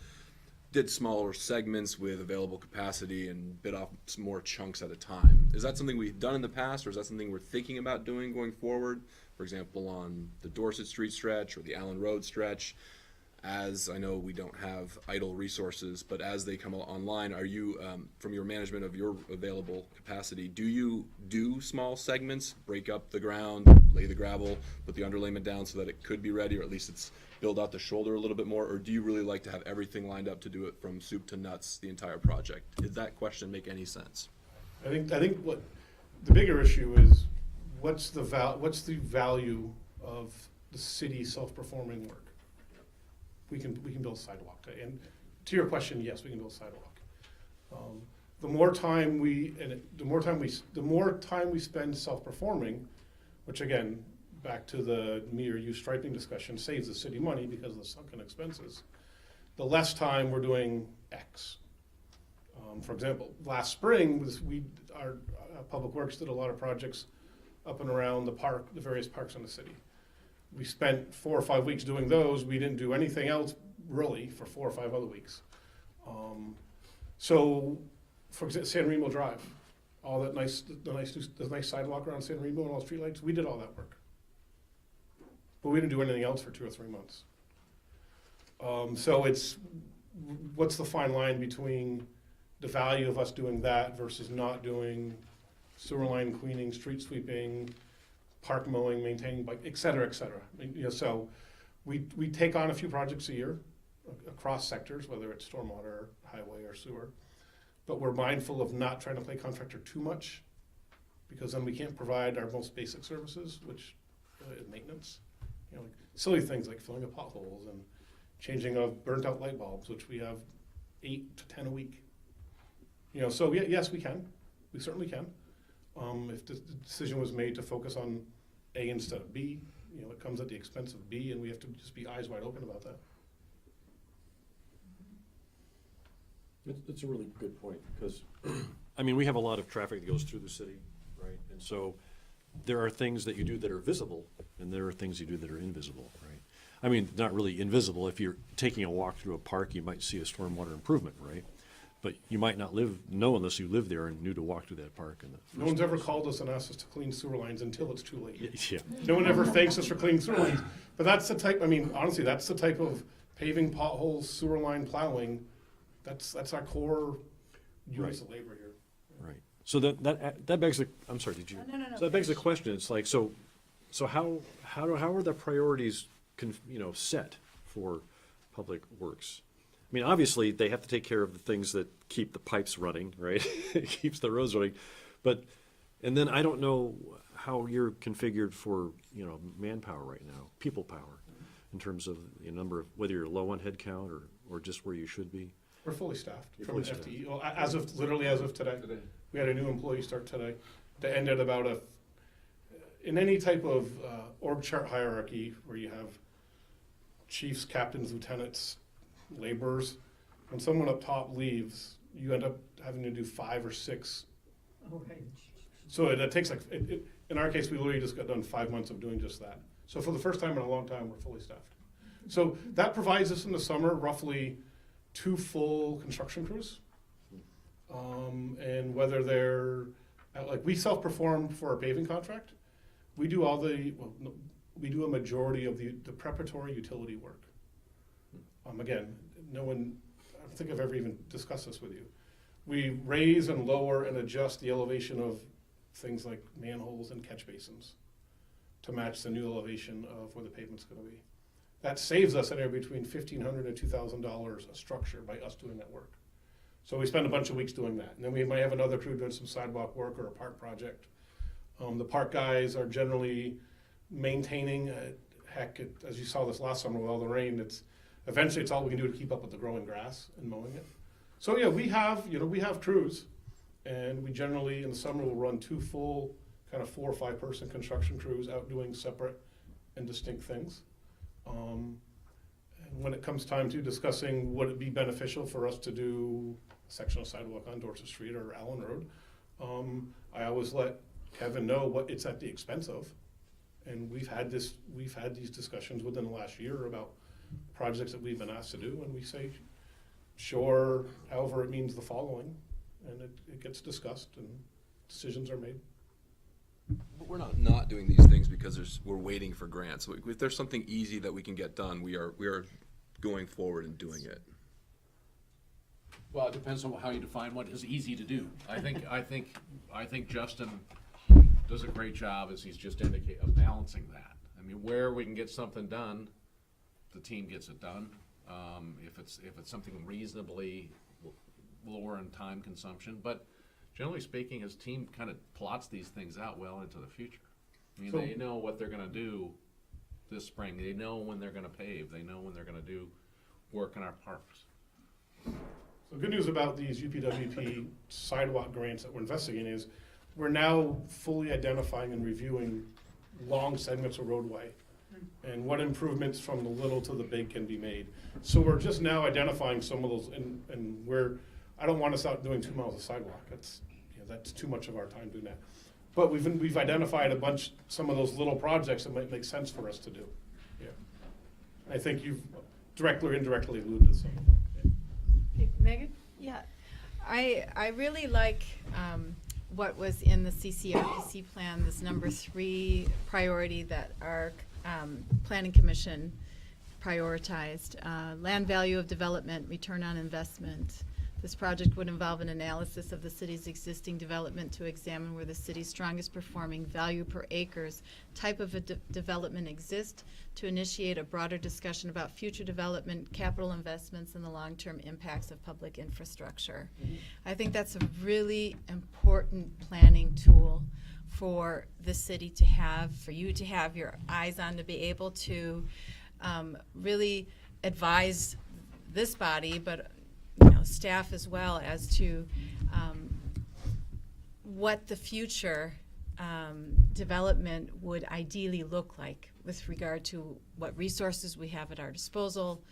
did smaller segments with available capacity and bit off some more chunks at a time. Is that something we've done in the past, or is that something we're thinking about doing going forward? For example, on the Dorset Street stretch or the Allen Road stretch, as I know we don't have idle resources, but as they come online, are you, from your management of your available capacity, do you do small segments, break up the ground, lay the gravel, put the underlayment down so that it could be ready, or at least it's build out the shoulder a little bit more, or do you really like to have everything lined up to do it from soup to nuts, the entire project? Did that question make any sense? I think what the bigger issue is, what's the value of the city self-performing work? We can build sidewalk, and to your question, yes, we can build sidewalk. The more time we spend self-performing, which again, back to the me or you striping discussion, saves the city money because of the sunken expenses. The less time we're doing X. For example, last spring our Public Works did a lot of projects up and around the various parks in the city. We spent 4 or 5 weeks doing those. We didn't do anything else really for 4 or 5 other weeks. So, for example, San Remo Drive, all that the nice sidewalk around San Remo and all the streetlights, we did all that work. But we didn't do anything else for 2 or 3 months. So it's, what's the fine line between the value of us doing that versus not doing sewer line cleaning, street sweeping, park mowing, maintaining, et cetera, et cetera. I mean, so we take on a few projects a year across sectors, whether it's stormwater, highway, or sewer. But we're mindful of not trying to play contractor too much, because then we can't provide our most basic services, which is maintenance. Like silly things like filling up potholes and changing of burnt out light bulbs, which we have 8 to 10 a week. So yes, we can. We certainly can. If the decision was made to focus on A instead of B, it comes at the expense of B, and we have to just be eyes wide open about that. It's a really good point, because, I mean, we have a lot of traffic that goes through the city, right? And so there are things that you do that are visible, and there are things you do that are invisible, right? I mean, not really invisible. If you're taking a walk through a park, you might see a stormwater improvement, right? But you might not know unless you live there and knew to walk through that park. No one's ever called us and asked us to clean sewer lines until it's too late. Yeah. No one ever thanks us for cleaning sewer lines. But that's the type, honestly, that's the type of paving, potholes, sewer line plowing, that's our core use of labor here. Right. So that begs the, I'm sorry, did you? No. So that begs the question, it's like, so how are the priorities set for Public Works? I mean, obviously, they have to take care of the things that keep the pipes running, right? It keeps the roads running. And then I don't know how you're configured for, manpower right now, people power, in terms of the number of, whether you're low on head count or just where you should be. We're fully staffed You're from an fully FTE. Well, as of today. We had a new employee start today. To end at about in any type of org chart hierarchy where you have chiefs, captains, lieutenants, laborers, when someone up top leaves, you end up having to do 5 or 6. Okay. So that takes in our case, we literally just got done 5 months of doing just that. So for the first time in a long time, we're fully staffed. So that provides us in the summer roughly 2 full construction crews. And whether they're, we self-perform for our paving contract, we do we do a majority of the preparatory utility work. Again, I don't think I've ever even discussed this with you. We raise and lower and adjust the elevation of things like manholes and catch basins to match the new elevation of where the pavement's going to be. That saves us anywhere between $1,500 and $2,000 a structure by us doing that work. So we spend a bunch of weeks doing that. And then we might have another crew doing some sidewalk work or a park project. The park guys are generally maintaining, as you saw this last summer with all the rain, eventually it's all we can do to keep up with the growing grass and mowing it. So yeah, we have crews, and we generally in the summer will run 2 full kind of 4 or 5 person construction crews out doing separate and distinct things. And when it comes time to discussing would it be beneficial for us to do a section of sidewalk on Dorset Street or Allen Road, I always let Kevin know what it's at the expense of. And we've had these discussions within the last year about projects that we've been asked to do, and we say, Sure, however, it means the following, and it gets discussed and decisions are made. But we're not doing these things because we're waiting for grants. So if there's something easy that we can get done, we are going forward and doing it. Well, it depends on how you define what is easy to do. I think Justin does a great job, as he's just indicated, of balancing that. I mean, where we can get something done, the team gets it done. If it's something reasonably lower in time consumption, but generally speaking, his team kind of plots these things out well into the future. I mean, they know what they're gonna do this spring. They know when they're gonna pave. They know when they're gonna do work in our parks. So good news about these UPWP sidewalk grants that we're investigating is we're now fully identifying and reviewing long segments of roadway and what improvements from the little to the big can be made. So we're just now identifying some of those, and I don't want us out doing 2 miles of sidewalk. That's too much of our time doing that. But we've identified some of those little projects that might make sense for us to do. Yeah, I think you've directly or indirectly alluded to some of them. Hey, Megan? Yeah, I really like what was in the CCRPC plan, this number 3 priority that our Planning Commission prioritized. Land value of development, return on investment. This project would involve an analysis of the city's existing development to examine where the city's strongest performing value per acres type of a development exists, to initiate a broader discussion about future development, capital investments, and the long-term impacts of public infrastructure. I think that's a really important planning tool for the city to have, for you to have your eyes on, to be able to really advise this body, but staff as well, as to what the future development would ideally look like with regard to what resources we have at our disposal,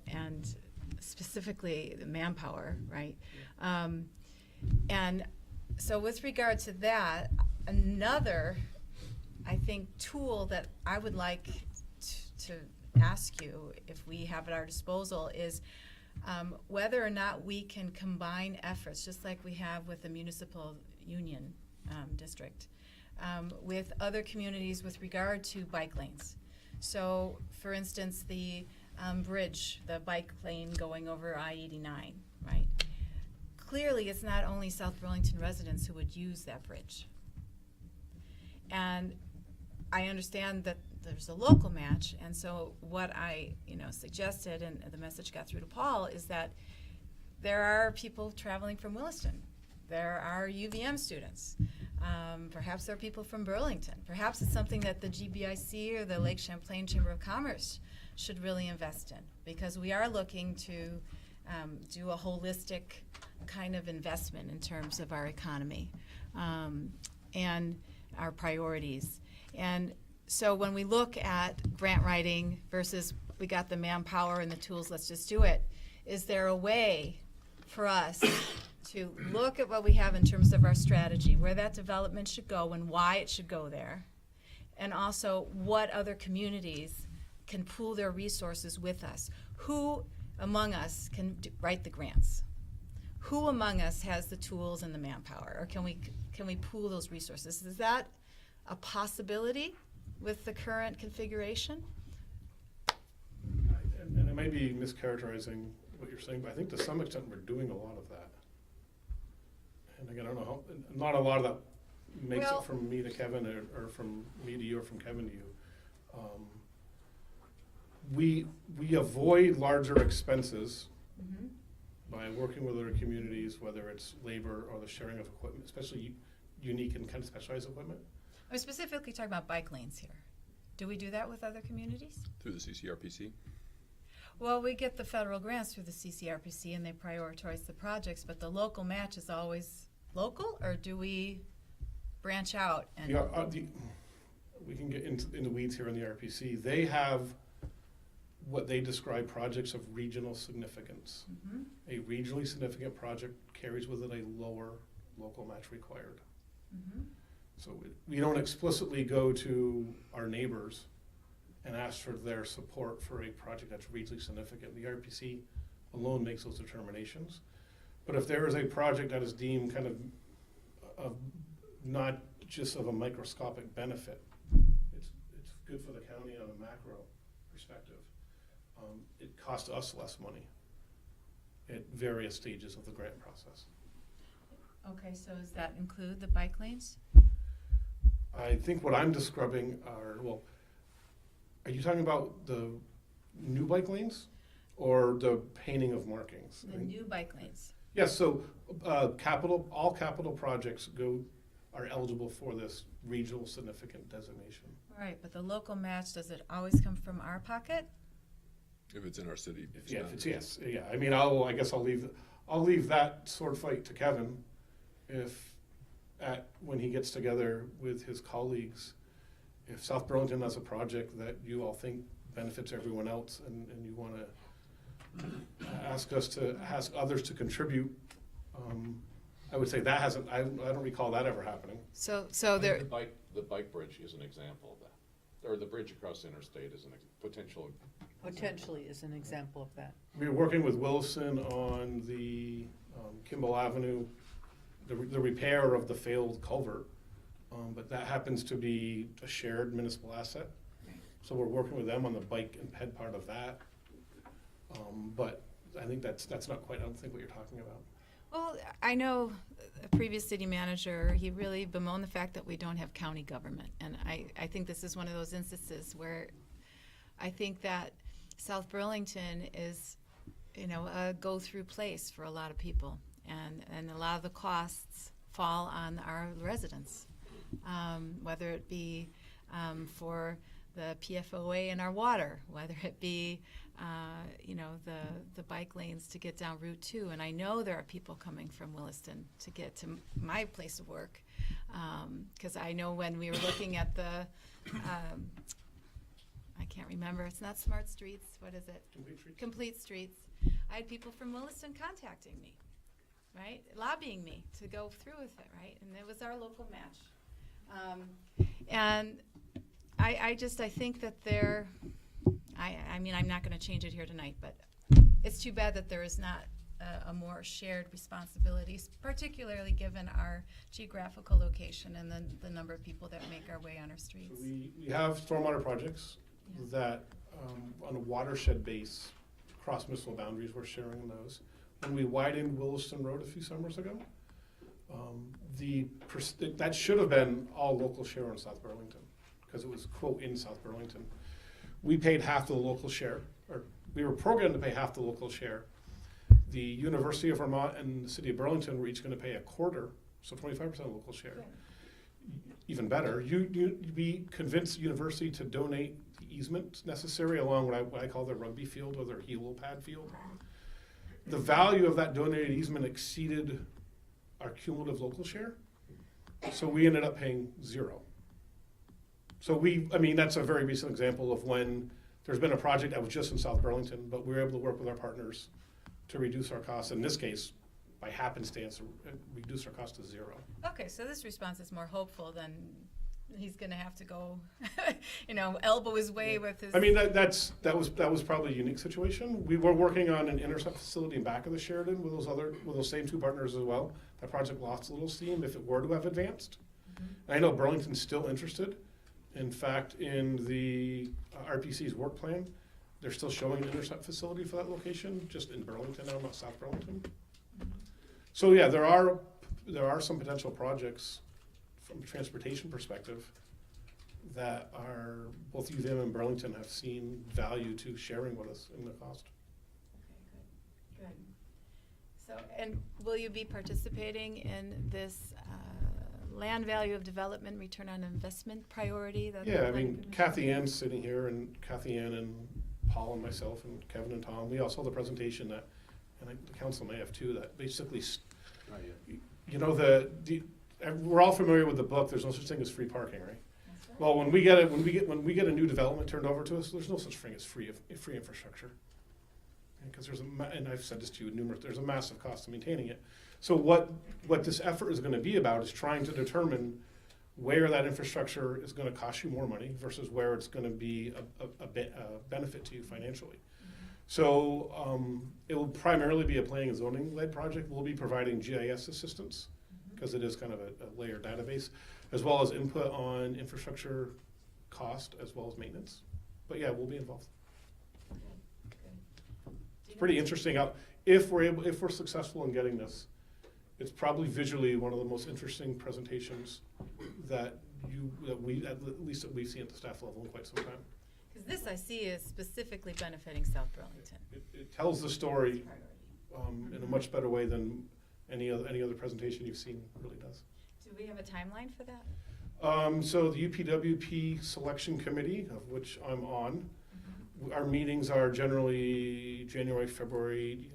and specifically the manpower, right? And so with regard to that, another, I think, tool that I would like to ask you if we have at our disposal is whether or not we can combine efforts, just like we have with the municipal union district, with other communities with regard to bike lanes. So, for instance, the bridge, the bike lane going over I-89, right? Clearly, it's not only South Burlington residents who would use that bridge. And I understand that there's a local match, and so what I suggested, and the message got through to Paul, is that there are people traveling from Williston. There are UVM students. Perhaps there are people from Burlington. Perhaps it's something that the GBIC or the Lake Champlain Chamber of Commerce should really invest in, because we are looking to do a holistic kind of investment in terms of our economy and our priorities. And so when we look at grant writing versus we got the manpower and the tools, let's just do it, is there a way for us to look at what we have in terms of our strategy, where that development should go and why it should go there, and also what other communities can pool their resources with us? Who among us can write the grants? Who among us has the tools and the manpower? Or can we pool those resources? Is that a possibility with the current configuration? And I may be mischaracterizing what you're saying, but I think to some extent we're doing a lot of that. And again, I don't know how, not a lot of that makes it from me to Kevin, or from me to you, or from Kevin to you. We avoid larger expenses by working with other communities, whether it's labor or the sharing of equipment, especially unique and kind of specialized equipment. I'm specifically talking about bike lanes here. Do we do that with other communities? Through the CCRPC? Well, we get the federal grants through the CCRPC and they prioritize the projects, but the local match is always local, or do we branch out? And we can get in the weeds here in the RPC. They have what they describe projects of regional significance. A regionally significant project carries with it a lower local match required. So we don't explicitly go to our neighbors and ask for their support for a project that's regionally significant. The RPC alone makes those determinations. But if there is a project that is deemed kind of not just of a microscopic benefit, it's good for the county on a macro perspective, it costs us less money at various stages of the grant process. Okay, so does that include the bike lanes? I think what I'm describing are, well, are you talking about the new bike lanes or the painting of markings? The new bike lanes. Yes, so all capital projects are eligible for this regional significant designation. Right, but the local match, does it always come from our pocket? If it's in our city. Yeah, if it's yes, yeah. I mean, I guess I'll leave that sword fight to Kevin, when he gets together with his colleagues, if South Burlington has a project that you all think benefits everyone else, and you want to ask others to contribute, I would say that hasn't. I don't recall that ever happening. So The bike bridge is an example of that, or the bridge across the interstate is Potentially is an example of that. We were working with Wilson on the Kimball Avenue, the repair of the failed culvert, but that happens to be a shared municipal asset. So we're working with them on the bike and ped part of that. But I think that's not quite, I don't think what you're talking about. Well, I know a previous city manager, he really bemoaned the fact that we don't have county government. And I think this is one of those instances where I think that South Burlington is, a go-through place for a lot of people. And a lot of the costs fall on our residents, whether it be for the PFOA in our water, whether it be, the bike lanes to get down Route 2. And I know there are people coming from Williston to get to my place of work, because I know when we were looking at the, I can't remember, it's not Smart Streets, what is it? Complete Streets. I had people from Williston contacting me, right? Lobbying me to go through with it, right? And it was our local match. And I think that I'm not going to change it here tonight, but it's too bad that there is not a more shared responsibilities, particularly given our geographical location and the number of people that make our way on our streets. So we have stormwater projects that, on a watershed base, cross municipal boundaries, we're sharing those. When we widened Williston Road a few summers ago, that should have been all local share in South Burlington, because it was, quote, in South Burlington. We paid half the local share, or we were programmed to pay half the local share. The University of Vermont and the City of Burlington were each going to pay a quarter, so 25% local share. Yeah. Even better, we convinced the university to donate the easement necessary along what I call their rugby field or their helipad field. The value of that donated easement exceeded our cumulative local share, so we ended up paying zero. So that's a very recent example of when there's been a project that was just in South Burlington, but we were able to work with our partners to reduce our costs. In this case, by happenstance, reduce our cost to zero. Okay, so this response is more hopeful than he's going to have to go, elbow his way with his. That was probably a unique situation. We were working on an intercept facility in back of the Sheridan with those same two partners as well. That project lost a little steam if it were to have advanced. Mm-hmm. I know Burlington's still interested. In fact, in the RPC's work plan, they're still showing an intercept facility for that location, just in Burlington now, not South Burlington. So yeah, there are some potential projects from a transportation perspective that are both UVM and Burlington have seen value to sharing with us in the cost. Okay, good. So, and will you be participating in this land value of development return on investment priority? Kathy Ann's sitting here, and Kathy Ann and Paul and myself and Kevin and Tom, we also have the presentation that, and the council may have too, that basically, we're all familiar with the book, There's No Such Thing as Free Parking, right? Right. Well, when we get a new development turned over to us, there's no such thing as free infrastructure. Because and I've said this to you there's a massive cost to maintaining it. So what this effort is going to be about is trying to determine where that infrastructure is going to cost you more money versus where it's going to be a benefit to you financially. So it will primarily be a planning and zoning led project. We'll be providing GIS assistance because it is kind of a layered database, as well as input on infrastructure cost as well as maintenance. But yeah, we'll be involved. It's pretty interesting. If we're successful in getting this, it's probably visually one of the most interesting presentations that at least that we've seen at the staff level in quite some time. Because this I see is specifically benefiting South Burlington. It tells the story in a much better way than any other presentation you've seen really does. Do we have a timeline for that? So the UPWP selection committee, of which I'm on, our meetings are generally January, February,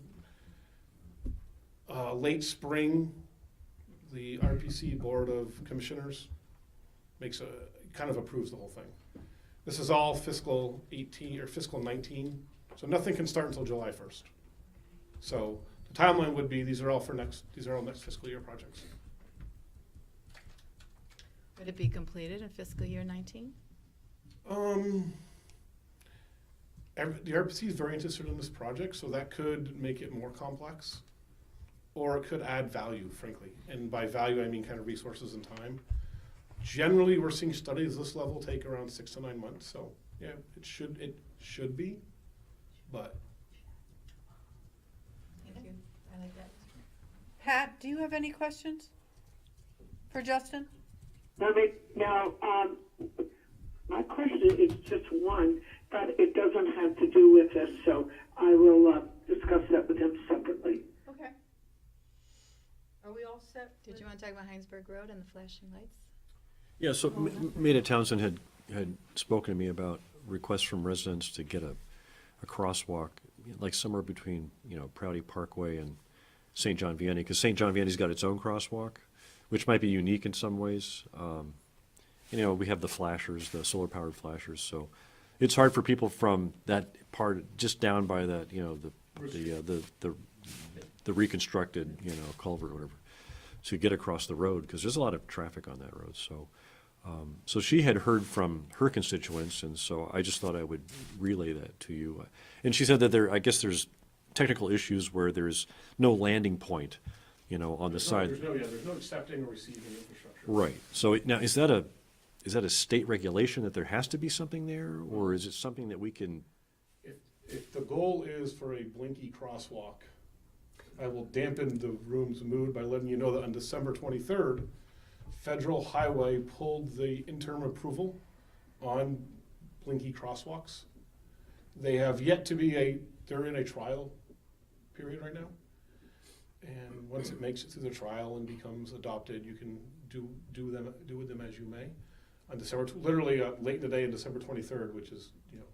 late spring. The RPC Board of Commissioners kind of approves the whole thing. This is all fiscal 18 or fiscal 19, so nothing can start until July 1st. So the timeline would be these are all next fiscal year projects. Would it be completed in fiscal year 19? The RPC is very interested in this project, so that could make it more complex, or it could add value, frankly. And by value, I mean kind of resources and time. Generally, we're seeing studies this level take around 6 to 9 months. So yeah, it should be, but. Thank you. I like that. Pat, do you have any questions for Justin? No, my question is just one, but it doesn't have to do with this, so I will discuss that with him separately. Okay. Are we all set? Did you want to talk about Heinsberg Road and the flashing lights? Yeah, so Maida Townsend had spoken to me about requests from residents to get a crosswalk, like somewhere between, Prouty Parkway and St. John Vianney, because St. John Vianney's got its own crosswalk, which might be unique in some ways. We have the flashers, the solar-powered flashers, so it's hard for people from that part, just down by that, the reconstructed, culvert or whatever, to get across the road, because there's a lot of traffic on that road. So she had heard from her constituents, and so I just thought I would relay that to you. And she said that I guess there's technical issues where there's no landing point, on the side. There's no accepting or receiving infrastructure. Right. So now, is that a state regulation that there has to be something there, or is it something that we can? If the goal is for a blinky crosswalk, I will dampen the room's mood by letting you know that on December 23rd, Federal Highway pulled the interim approval on blinky crosswalks. They have yet to they're in a trial period right now. And once it makes it through the trial and becomes adopted, you can do with them as you may. On December, literally late in the day on December 23rd, which is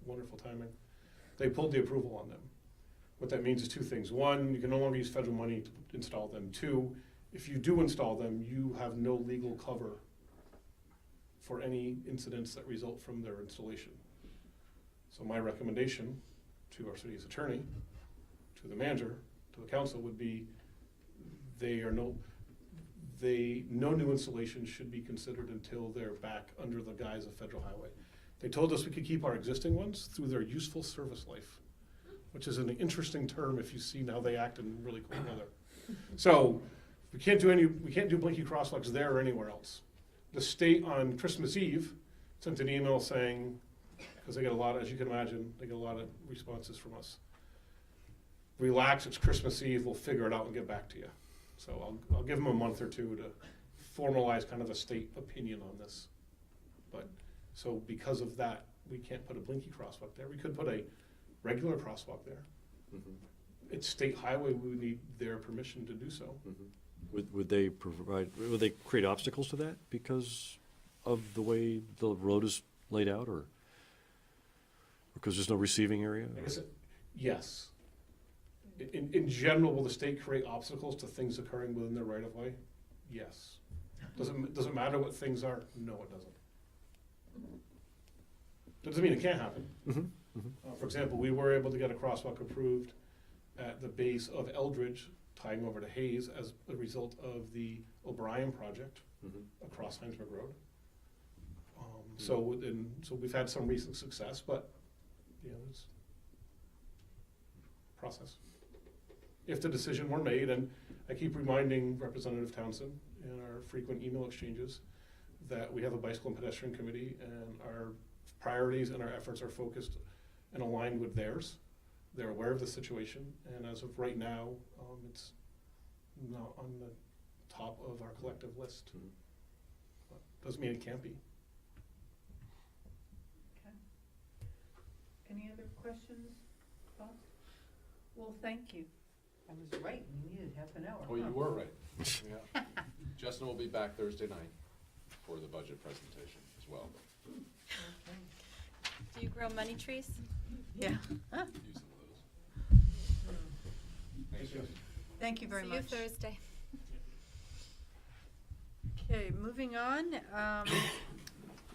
wonderful timing, they pulled the approval on them. What that means is two things. One, you can no longer use federal money to install them. Two, if you do install them, you have no legal cover for any incidents that result from their installation. So my recommendation to our city's attorney, to the manager, to the council would be no new installations should be considered until they're back under the guise of federal highway. They told us we could keep our existing ones through their useful service life, which is an interesting term if you see how they act in really cold weather. So we can't do blinky crosswalks there or anywhere else. The state on Christmas Eve sent an email saying, because they get a lot, as you can imagine, they get a lot of responses from us. Relax, it's Christmas Eve, we'll figure it out and get back to you. So I'll give them a month or two to formalize kind of a state opinion on this. But so because of that, we can't put a blinky crosswalk there. We could put a regular crosswalk there. Mm-hmm. It's state highway, we would need their permission to do so. Mm-hmm. Would they create obstacles to that because of the way the road is laid out, or because there's no receiving area? I guess yes. In general, will the state create obstacles to things occurring within their right of way? Yes. Does it matter what things are? No, it doesn't. Doesn't mean it can't happen. Mm-hmm. Mm-hmm. For example, we were able to get a crosswalk approved at the base of Eldridge, tying over to Hayes as a result of the O'Brien project across Heinsberg Road. So we've had some recent success, but process. If the decision were made, and I keep reminding Representative Townsend in our frequent email exchanges that we have a bicycle and pedestrian committee and our priorities and our efforts are focused and aligned with theirs. They're aware of the situation, and as of right now, it's not on the top of our collective list. But doesn't mean it can't be. Okay. Any other questions, thoughts? Well, thank you. I was right, we needed half an hour. Oh, you were right. Yeah. Justin will be back Thursday night for the budget presentation as well. Okay. Do you grow money trees? Yeah. Use some of those. Thanks, Justin. Thank you very See much. you Thursday. Okay, moving on.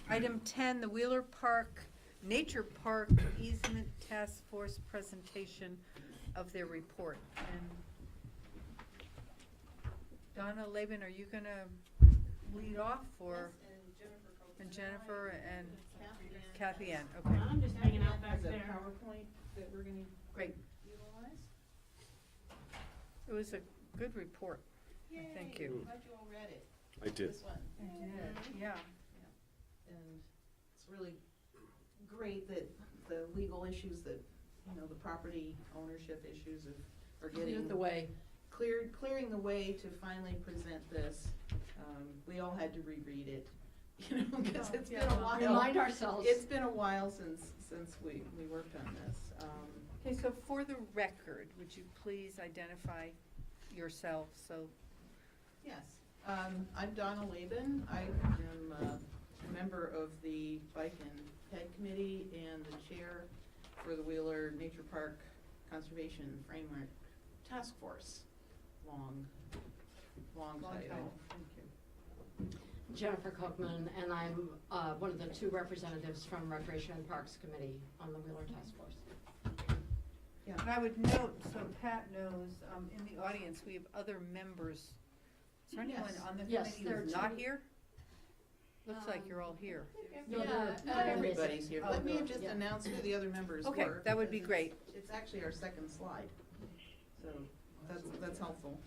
Item 10, the Wheeler Park, Nature Park Easement Task Force presentation of their report. And Donna Laban, are you gonna lead off for? And Jennifer and Kathy Ann, okay. I'm just hanging out back there. PowerPoint that we're gonna Great. utilize. It was a good report. Thank you. Glad you all read it. I did. This one. I did, yeah. And it's really great that the legal issues that, you know, the property ownership issues are getting the way. clearing the way to finally present this. We all had to reread it, you know, because it's been a while. Remind ourselves. It's been a while since we worked on this. Okay, so for the record, would you please identify yourself, so? Yes, I'm Donna Laban. I am a member of the Bike and Ped Committee and the chair for the Wheeler Nature Park Conservation Framework Task Force. Long title. Thank you. Jennifer Cookman, and I'm one of the two representatives from Recreation and Parks Committee on the Wheeler Task Force. Yeah, and I would note, so Pat knows, in the audience, we have other members. Is there anyone Yes. on the Yes, committee there who's are not two. here? Looks like you're all here. No, Yeah, they're- not they're everybody's here. Oh, Let me no. just Yeah. announce who the other members were. Okay, that would be because great. It's actually our second slide, so that's helpful.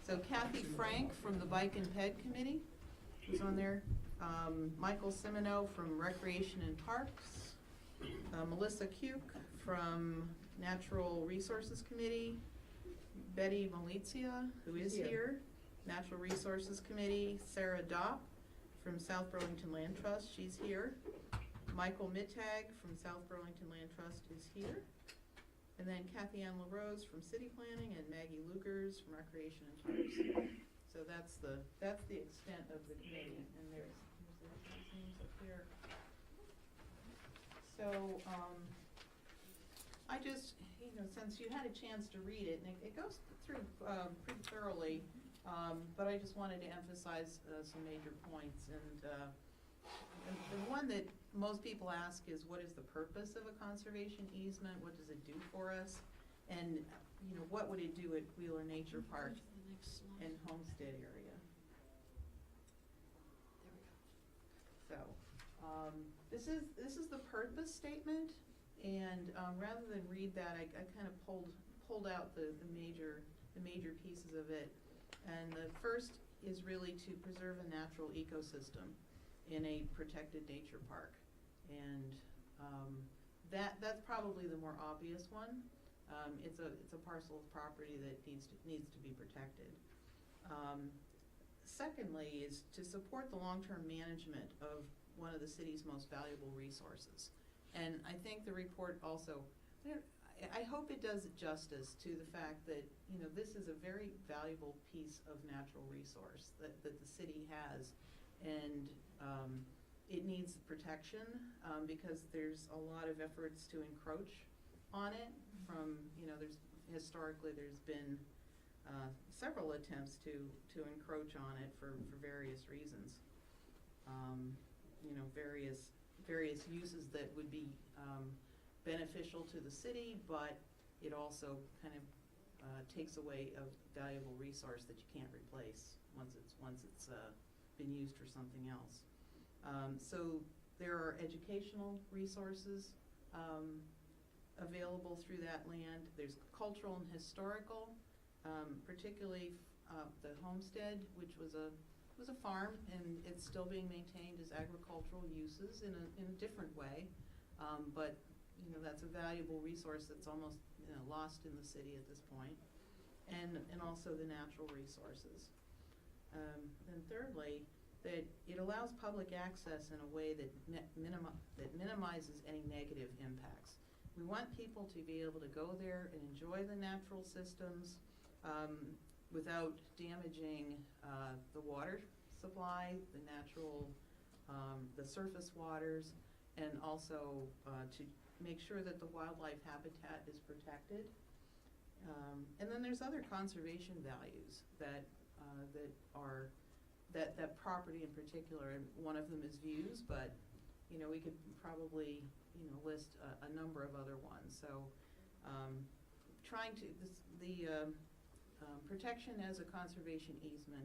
So Kathy Frank from the Bike and Ped Committee is on there. Michael Semino from Recreation and Parks. Melissa Cuke from Natural Resources Committee. Betty Malizia, who is here. Natural Resources Committee. Sarah Dopp from South Burlington Land Trust, she's here. Michael Mittag from South Burlington Land Trust is here. And then Kathy Ann LaRose from City Planning and Maggie Lugers from Recreation and Parks. So that's the extent of the committee, and there's the names up there. So, I just, you know, since you had a chance to read it, and it goes through pretty thoroughly, but I just wanted to emphasize some major points. And the one that most people ask is, what is the purpose of a conservation easement? What does it do for us? And, you know, what would it do at Wheeler Nature Park and Homestead area? So, this is the purpose statement, and rather than read that, I kind of pulled out the major pieces of it. And the first is really to preserve a natural ecosystem in a protected nature park. And that's probably the more obvious one. It's a parcel of property that needs to be protected. Secondly is to support the long-term management of one of the city's most valuable resources. And I think the report also, I hope it does justice to the fact that, you know, this is a very valuable piece of natural resource that the city has. And it needs protection because there's a lot of efforts to encroach on it from, you know, historically there's been several attempts to encroach on it for various reasons. You know, various uses that would be beneficial to the city, but it also kind of takes away a valuable resource that you can't replace once it's been used for something else. So there are educational resources available through that land. There's cultural and historical, particularly the homestead, which was a farm, and it's still being maintained as agricultural uses in a different way. But that's a valuable resource that's almost lost in the city at this point. And also the natural resources. And thirdly, that it allows public access in a way that minimizes any negative impacts. We want people to be able to go there and enjoy the natural systems without damaging the water supply, the natural, the surface waters, and also to make sure that the wildlife habitat is protected. And then there's other conservation values that that property in particular, and one of them is views, but we could probably list a number of other ones. So trying to protection as a conservation easement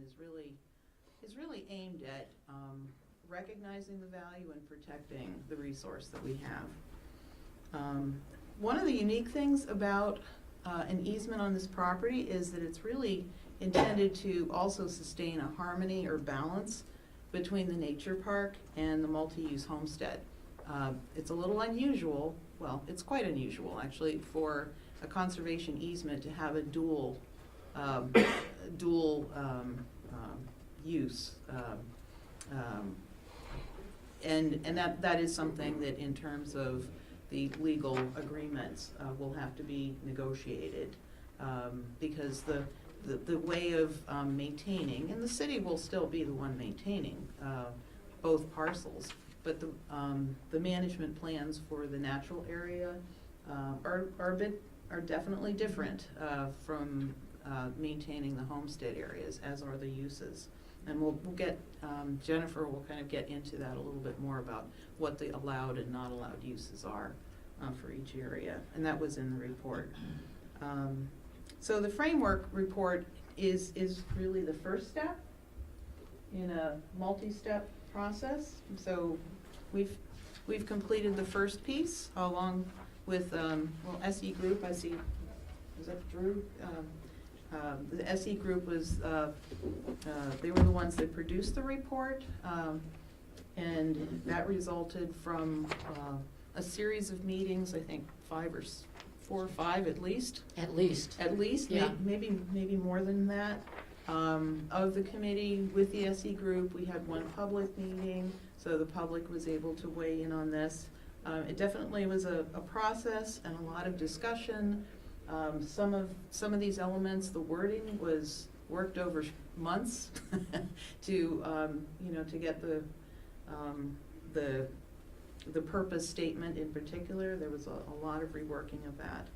is really aimed at recognizing the value and protecting the resource that we have. One of the unique things about an easement on this property is that it's really intended to also sustain a harmony or balance between the nature park and the multi-use homestead. It's a little unusual, well, it's quite unusual actually, for a conservation easement to have a dual use. And that is something that in terms of the legal agreements will have to be negotiated because the way of maintaining, and the city will still be the one maintaining both parcels, but the management plans for the natural area are definitely different from maintaining the homestead areas, as are the uses. And we'll get, Jennifer will kind of get into that a little bit more about what the allowed and not allowed uses are for each area, and that was in the report. So the framework report is really the first step in a multi-step process. So we've completed the first piece along with SE Group. I see, is that Drew? The SE Group was, they were the ones that produced the report, and that resulted from a series of meetings, I think 4 or 5 at least. At least, yeah. Maybe more than that. Of the committee with the SE Group, we had one public meeting, so the public was able to weigh in on this. It definitely was a process and a lot of discussion. Some of these elements, the wording was worked over months to get the purpose statement in particular. There was a lot of reworking of that.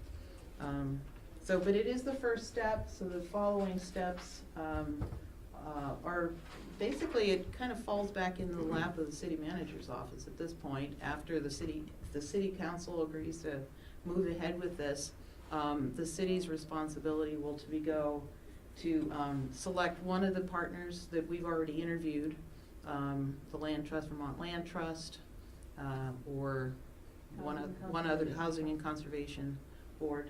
But it is the first step. So the following steps are basically, it kind of falls back into the lap of the city manager's office at this point. After the city council agrees to move ahead with this. The city's responsibility will go to select one of the partners that we've already interviewed, the Land Trust, Vermont Land Trust, or one other Housing and Conservation Board.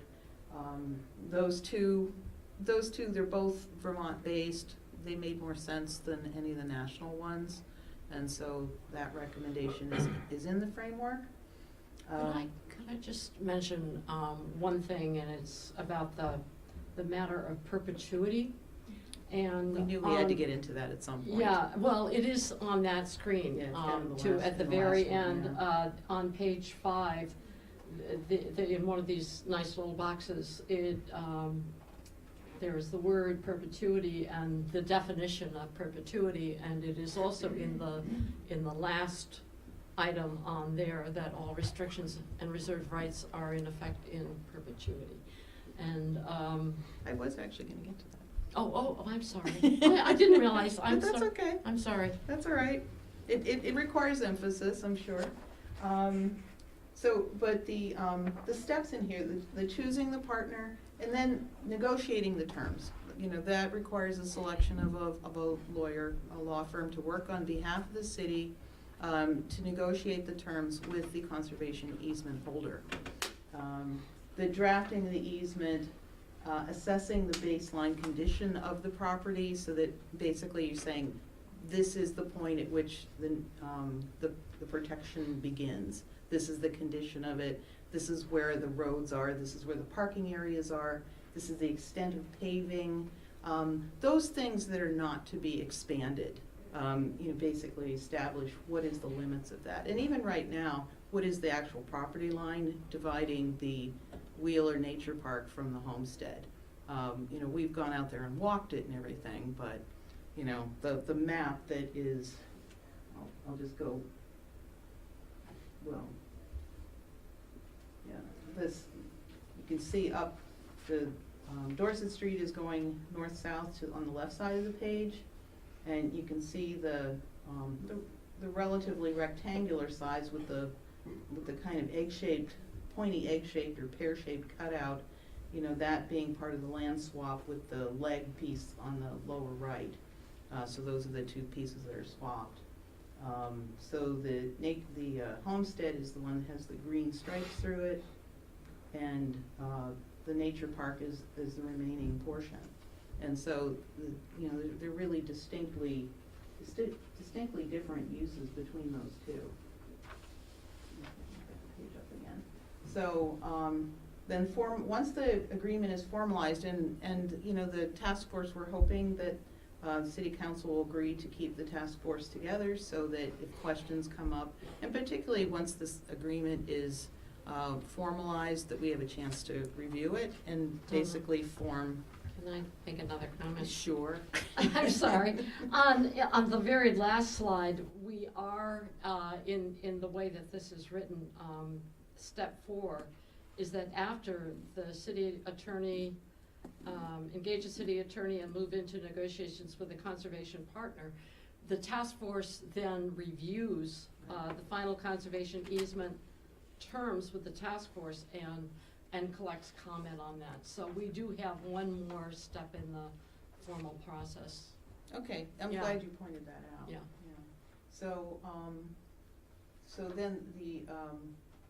Those two, they're both Vermont-based. They made more sense than any of the national ones, and so that recommendation is in the framework. Could I just mention one thing, and it's about the matter of perpetuity. And we knew we had to get into that at some point. Yeah, well, it is on that screen, at the very end, on page 5, in one of these nice little boxes, there's the word perpetuity and the definition of perpetuity, and it is also in the last item on there that all restrictions and reserved rights are in effect in perpetuity. And I was actually going to get to that. Oh, I'm sorry. I didn't realize. But that's okay. I'm sorry. That's all right. It requires emphasis, I'm sure. But the steps in here, the choosing the partner, and then negotiating the terms. That requires a selection of a lawyer, a law firm to work on behalf of the city to negotiate the terms with the conservation easement holder. the drafting of the easement, assessing the baseline condition of the property, so that basically you're saying, this is the point at which the protection begins. This is the condition of it. This is where the roads are. This is where the parking areas are. This is the extent of paving. Those things that are not to be expanded. Basically establish what is the limits of that. And even right now, what is the actual property line dividing the Wheeler Nature Park from the homestead? We've gone out there and walked it and everything, but the map that is, I'll just go, well, yeah, this, you can see up the Dorset Street is going north-south on the left side of the page, and you can see the relatively rectangular size with the kind of egg-shaped, pointy egg-shaped or pear-shaped cutout, that being part of the land swap with the leg piece on the lower right. So those are the two pieces that are swapped. So the homestead is the one that has the green stripes through it, and the nature park is the remaining portion. And so, they're really distinctly different uses between those two. Page up again. So then once the agreement is formalized, and the task force, we're hoping that the City Council will agree to keep the task force together so that if questions come up, and particularly once this agreement is formalized, that we have a chance to review it and basically form. Can I make another comment? Sure. I'm sorry. On the very last slide, we are, in the way that this is written, step 4 is that after the city attorney, engage the city attorney and move into negotiations with a conservation partner, the task force then reviews the final conservation easement terms with the task force and collects comment on that. So we do have one more step in the formal process. Okay, I'm glad you pointed that out. Yeah. So, so then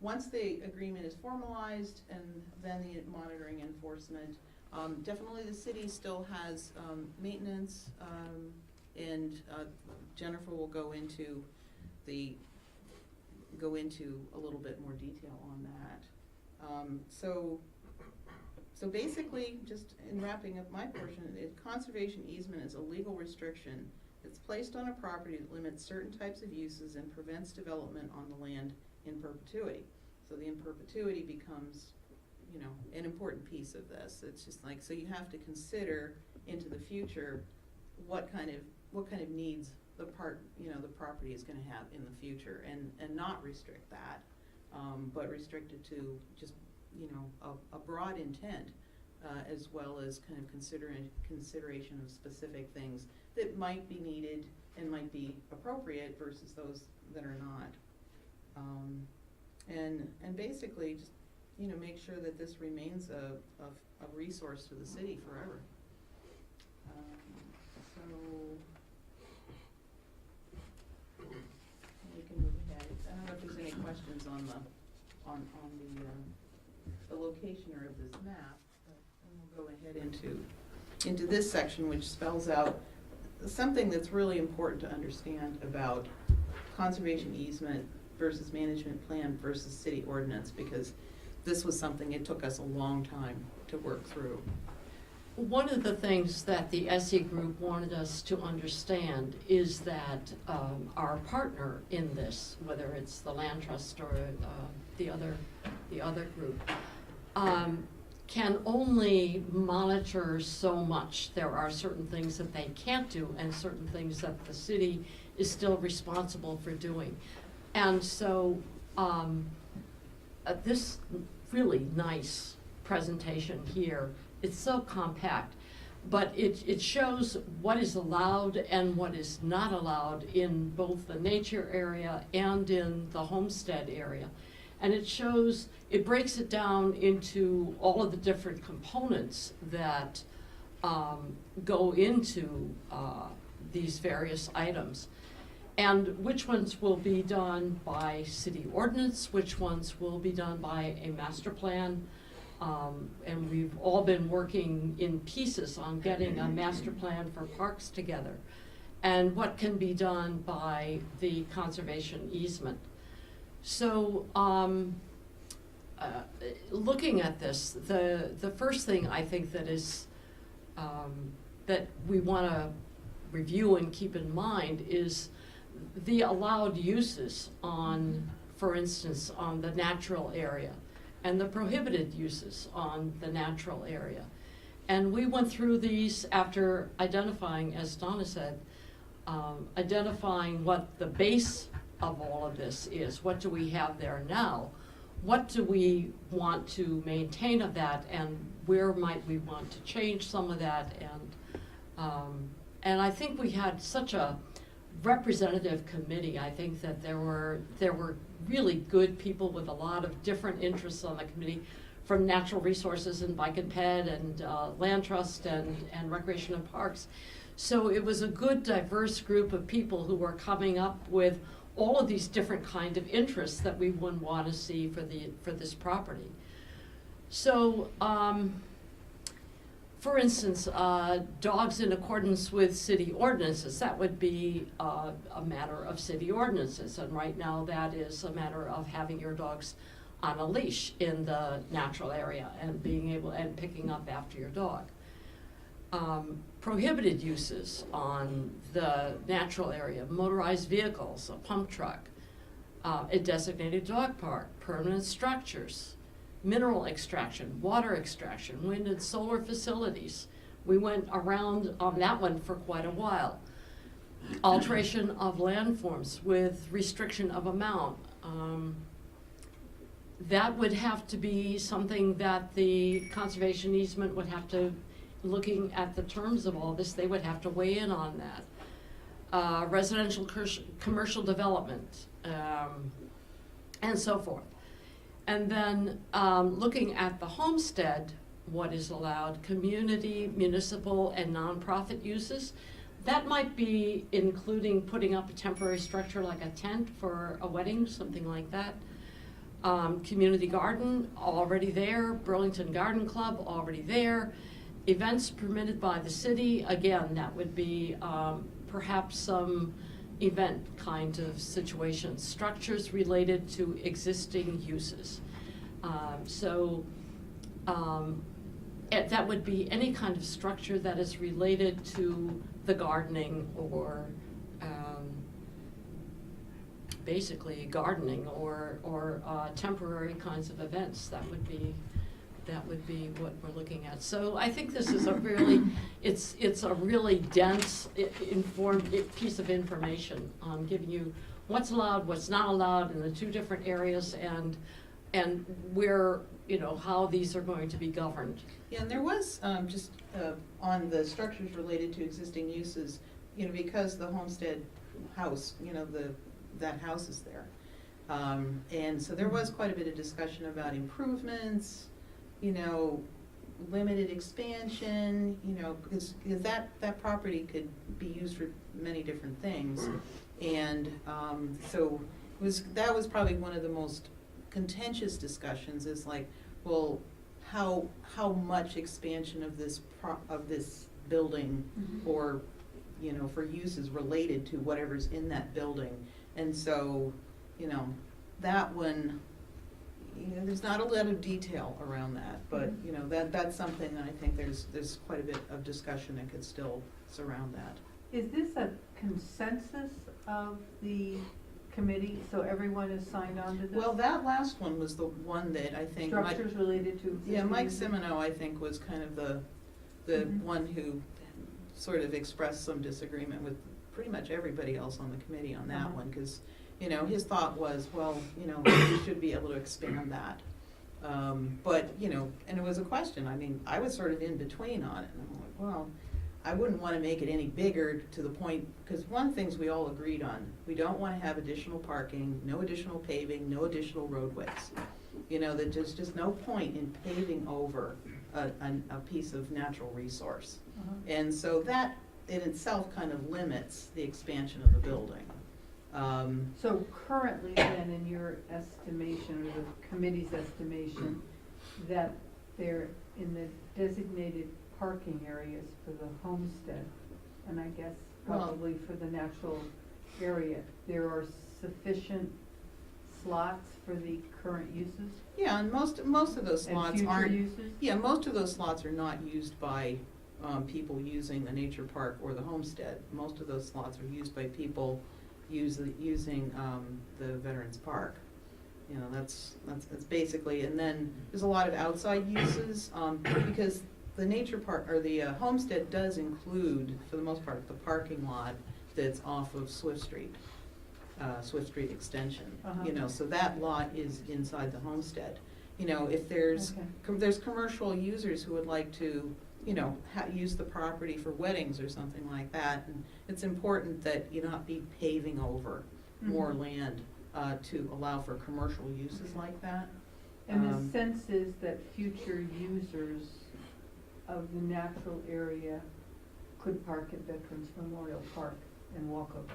once the agreement is formalized and then the monitoring enforcement, definitely the city still has maintenance, and Jennifer will go into a little bit more detail on that. So basically, just in wrapping up my portion, conservation easement is a legal restriction that's placed on a property that limits certain types of uses and prevents development on the land in perpetuity. So the in perpetuity becomes, an important piece of this. It's just like, so you have to consider into the future what kind of needs the property is going to have in the future, and not restrict that, but restrict it to just a broad intent, as well as kind of consideration of specific things that might be needed and might be appropriate versus those that are not, and basically just make sure that this remains a resource to the city forever. So we can move ahead. I don't know if there's any questions on the locationer of this map, but we'll go ahead into this section, which spells out something that's really important to understand about conservation easement versus management plan versus city ordinance, because this was something it took us a long time to work through. One of the things that the SE group wanted us to understand is that our partner in this, whether it's the land trust or the other group, can only monitor so much. There are certain things that they can't do and certain things that the city is still responsible for doing. And so this really nice presentation here, it's so compact, but it shows what is allowed and what is not allowed in both the nature area and in the homestead area. And it breaks it down into all of the different components that go into these various items. And which ones will be done by city ordinance, which ones will be done by a master plan. And we've all been working in pieces on getting a master plan for parks together. And what can be done by the conservation easement. So, looking at this, the first thing I think that is, that we want to review and keep in mind is the allowed uses on, for instance, on the natural area, and the prohibited uses on the natural area. And we went through these after identifying, as Donna said, identifying what the base of all of this is. What do we have there now? What do we want to maintain of that, and where might we want to change some of that? And I think we had such a representative committee. I think that there were really good people with a lot of different interests on the committee, from natural resources and bike and ped and land trust and recreation and parks. So it was a good, diverse group of people who were coming up with all of these different kind of interests that we would want to see for this property. So, for instance, dogs in accordance with city ordinances, that would be a matter of city ordinances. And right now that is a matter of having your dogs on a leash in the natural area and being able, and picking up after your dog. Prohibited uses on the natural area, motorized vehicles, a pump truck, a designated dog park, permanent structures, mineral extraction, water extraction, wind and solar facilities. We went around on that one for quite a while. Alteration of landforms with restriction of amount. That would have to be something that the conservation easement would have to, looking at the terms of all this, they would have to weigh in on that. Residential commercial development, and so forth. And then looking at the homestead, what is allowed, community, municipal, and nonprofit uses. That might be including putting up a temporary structure like a tent for a wedding, something like that. Community garden, already there. Burlington Garden Club, already there. Events permitted by the city, again, that would be perhaps some event kind of situations. Structures related to existing uses. That would be any kind of structure that is related to the gardening or basically gardening or temporary kinds of events. That would be what we're looking at. So I think this is a really, it's a really dense, informed piece of information, giving you what's allowed, what's not allowed in the two different areas, and where, how these are going to be governed. Yeah, and there was just on the structures related to existing uses, because the homestead house, that house is there. And so there was quite a bit of discussion about improvements, limited expansion, because that property could be used for many different things. And so that was probably one of the most contentious discussions, is like, well, how much expansion of this building or for uses related to whatever's in that building. And so that one, there's not a lot of detail around that, but that's something that I think there's quite a bit of discussion that could still surround that. Is this a consensus of the committee, so everyone is signed on to this? Well, that last one was the one that I think structures related to yeah, Mike Semino, I think, was kind of the one who sort of expressed some disagreement with pretty much everybody else on the committee on that one, because his thought was, well, we should be able to expand that. But, and it was a question. I mean, I was sort of in between on it. And I'm like, well, I wouldn't want to make it any bigger to the point, because one of the things we all agreed on, we don't want to have additional parking, no additional paving, no additional roadways. That there's just no point in paving over a piece of natural resource. And so that in itself kind of limits the expansion of the building. So currently then, in your estimation, or the committee's estimation, that they're in the designated parking areas for the homestead, and I guess probably for the natural area, there are sufficient slots for the current uses? Yeah, and most of those And slots future aren't. uses? Yeah, most of those slots are not used by people using the nature park or the homestead. Most of those slots are used by people using the Veterans Park. You know, that's basically, and then there's a lot of outside uses, because the nature park, or the homestead does include, for the most part, the parking lot that's off of Swift Street Extension. You know, so that lot is inside the homestead. You know, if there's, there's commercial users who would like to, you know, use the property for weddings or something like that, and it's important that you not be paving over more land to allow for commercial uses like that. And the sense is that future users of the natural area could park at Veterans Memorial Park and walk over.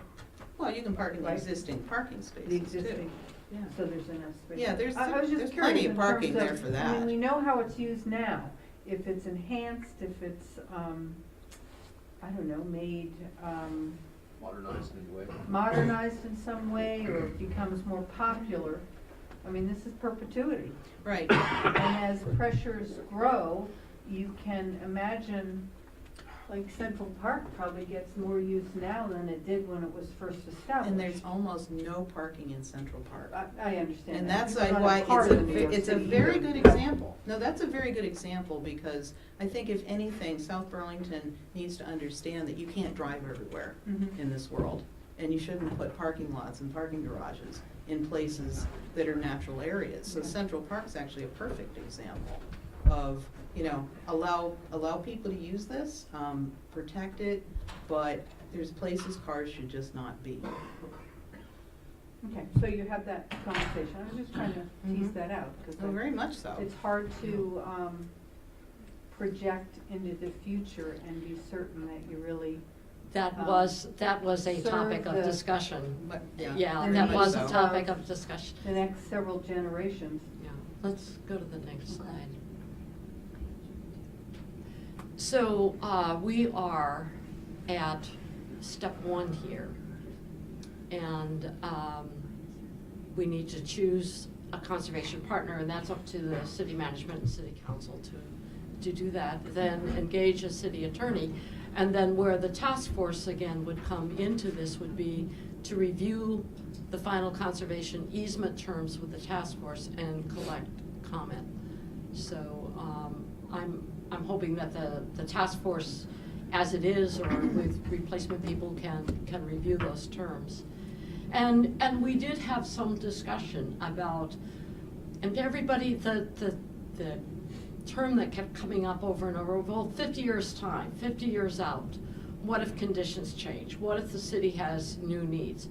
Well, you can park in the existing parking spaces The existing, too. Yeah. so there's enough space. Yeah, there's I was just there's curious plenty of in parking terms there of- for I that. mean, we know how it's used now. If it's enhanced, if it's, I don't know, made, Modernized in any way. modernized in some way, or becomes more popular, I mean, this is perpetuity. Right. And as pressures grow, you can imagine, like Central Park probably gets more use now than it did when it was first established. And there's almost no parking in Central Park. I understand And that. that's It's not why part of New York it's a City very either. good example. No, that's a very good example, because I think if anything, South Burlington needs to understand that you can't drive everywhere Mhm. in this world. And you shouldn't put parking lots and parking garages in places that are natural areas. So Yeah. Central Park's actually a perfect example of, you know, allow people to use this, protect it, but there's places cars should just not be. Okay, so you have that conversation. I was just trying to tease that out, because Oh, very much so. it's hard to project into the future and be certain that you really. That was a topic serve of the- discussion. But, Yeah, the that was a needs topic of of discussion. The next several generations. Yeah, let's go to the next slide. So, we are at step 1 here. And, we need to choose a conservation partner, and that's up to the city management and city council to do that. Then engage a city attorney. And then where the task force again would come into this would be to review the final conservation easement terms with the task force and collect comment. So, I'm hoping that the task force, as it is, or with replacement people, can review those terms. And we did have some discussion about, and everybody, the term that kept coming up over and over, well, 50 years time, 50 years out, what if conditions change? What if the city has new needs?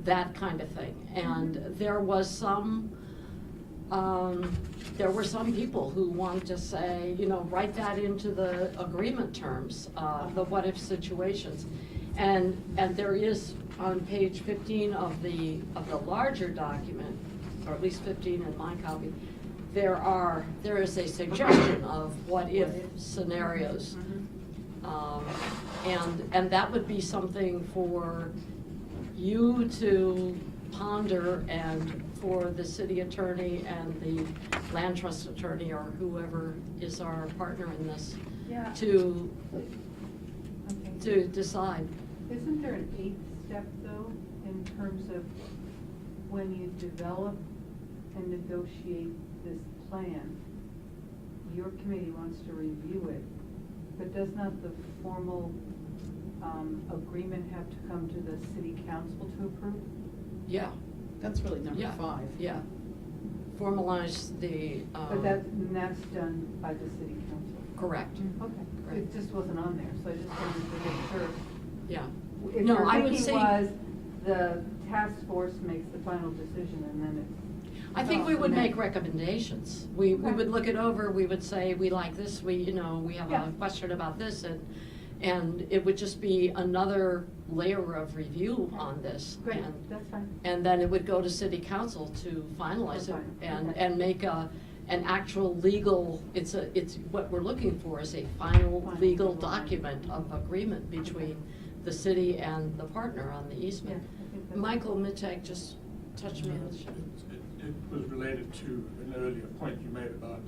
That kind of thing. And there were some people who wanted to say, you know, write that into the agreement terms, the what if situations. And there is on page 15 of the larger document, or at least 15 in my copy, there is a suggestion of what if scenarios. And that would be something for you to ponder, and for the city attorney and the land trust attorney, or whoever is our partner in this, Yeah. to decide. Isn't there an 8th step, though, in terms of when you develop and negotiate this plan? Your committee wants to review it, but does not the formal agreement have to come to the city council to approve? Yeah. That's really number Yeah. 5. Yeah. Formalize the. But that's done by the city council? Correct. Okay, Right. it just wasn't on there, so I just wanted to make sure. Yeah. If No, your I would thinking say. was the task force makes the final decision and then it's. I think we would and then- make recommendations. We would look it over, we would say, we like this, we have Yeah. a question about this, and it would just be another layer of review on this. Great, and- that's fine. And then it would go to city council to finalize That's it fine. and, Okay. and make an actual legal, it's what we're looking for is a final legal document of agreement between the city and the partner on the easement. Michael Mitek just touched me on the shoulder. It was related to an earlier point you made about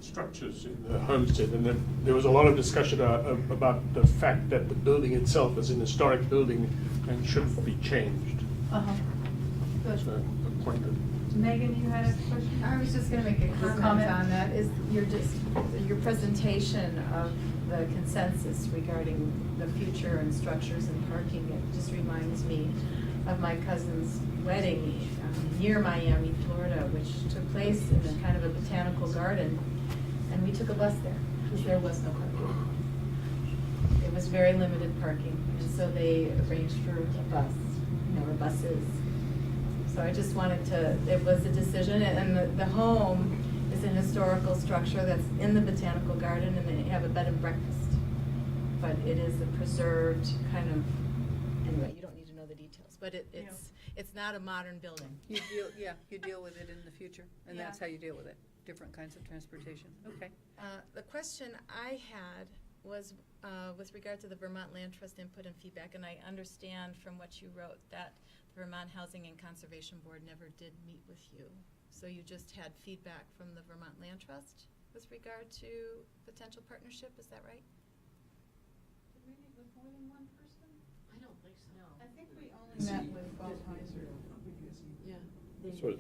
structures in the homestead, and then there was a lot of discussion about the fact that the building itself is an historic building and shouldn't be changed. Good. So a point that Megan, you had a question? I was just gonna make a comment on that, is your presentation of the consensus regarding the future and structures and parking, it just reminds me of my cousin's wedding near Miami, Florida, which took place in a kind of a botanical garden, and we took a bus there, because there was no parking. It was very limited parking, and so they arranged for a bus, or buses. So I just wanted to, it was a decision, and the home is an historical structure that's in the botanical garden, and they have a bed and breakfast. But it is a preserved kind of, anyway, you don't need to know the details, but it's not a modern building. You deal with it in the future, and that's how you deal with it, different kinds of transportation. Okay. The question I had was with regard to the Vermont Land Trust input and feedback, and I understand from what you wrote that the Vermont Housing and Conservation Board never did meet with you. So you just had feedback from the Vermont Land Trust with regard to potential partnership, is that right? Did we meet with more than one person? I don't think so. I think we only met with both Heiser. Yeah.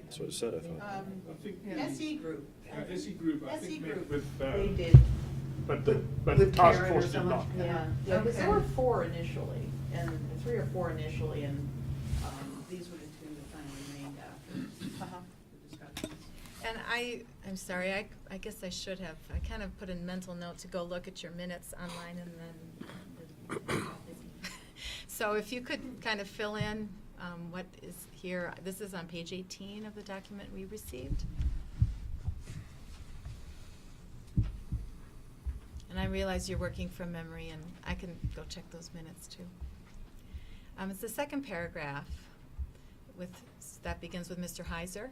So it said, I thought. I think SE Group. SE Group, I SE think, Group. met with, They did. but the With task Karen or force did someone? not. Yeah. Yeah, because there Okay. were 4 initially, and 3 or 4 initially, and These were the 2 that finally remained after the discussions. And I'm sorry, I guess I should have, I kind of put a mental note to go look at your minutes online and then. So if you could kind of fill in what is here, this is on page 18 of the document we received. And I realize you're working from memory, and I can go check those minutes too. It's the second paragraph that begins with Mr. Heiser.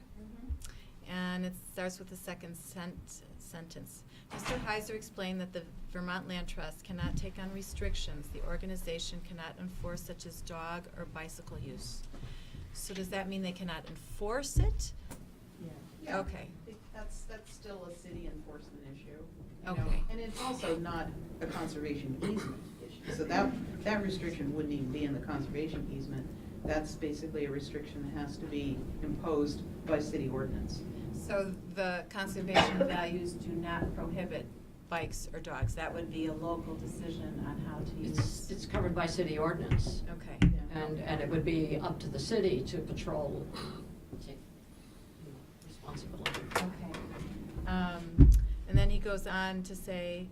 And it starts with the second sentence. Mr. Heiser explained that the Vermont Land Trust cannot take on restrictions the organization cannot enforce, such as dog or bicycle use. So does that mean they cannot enforce it? Yeah. Okay. That's still a city enforcement issue. you know, Okay. And it's also not a conservation easement issue. So that restriction wouldn't even be in the conservation easement. That's basically a restriction that has to be imposed by city ordinance. So the conservation values do not prohibit bikes or dogs. That would be a local decision on how to use. It's covered by city ordinance. Okay. And it would be up to the city to patrol, take responsibility. Okay. And then he goes on to say,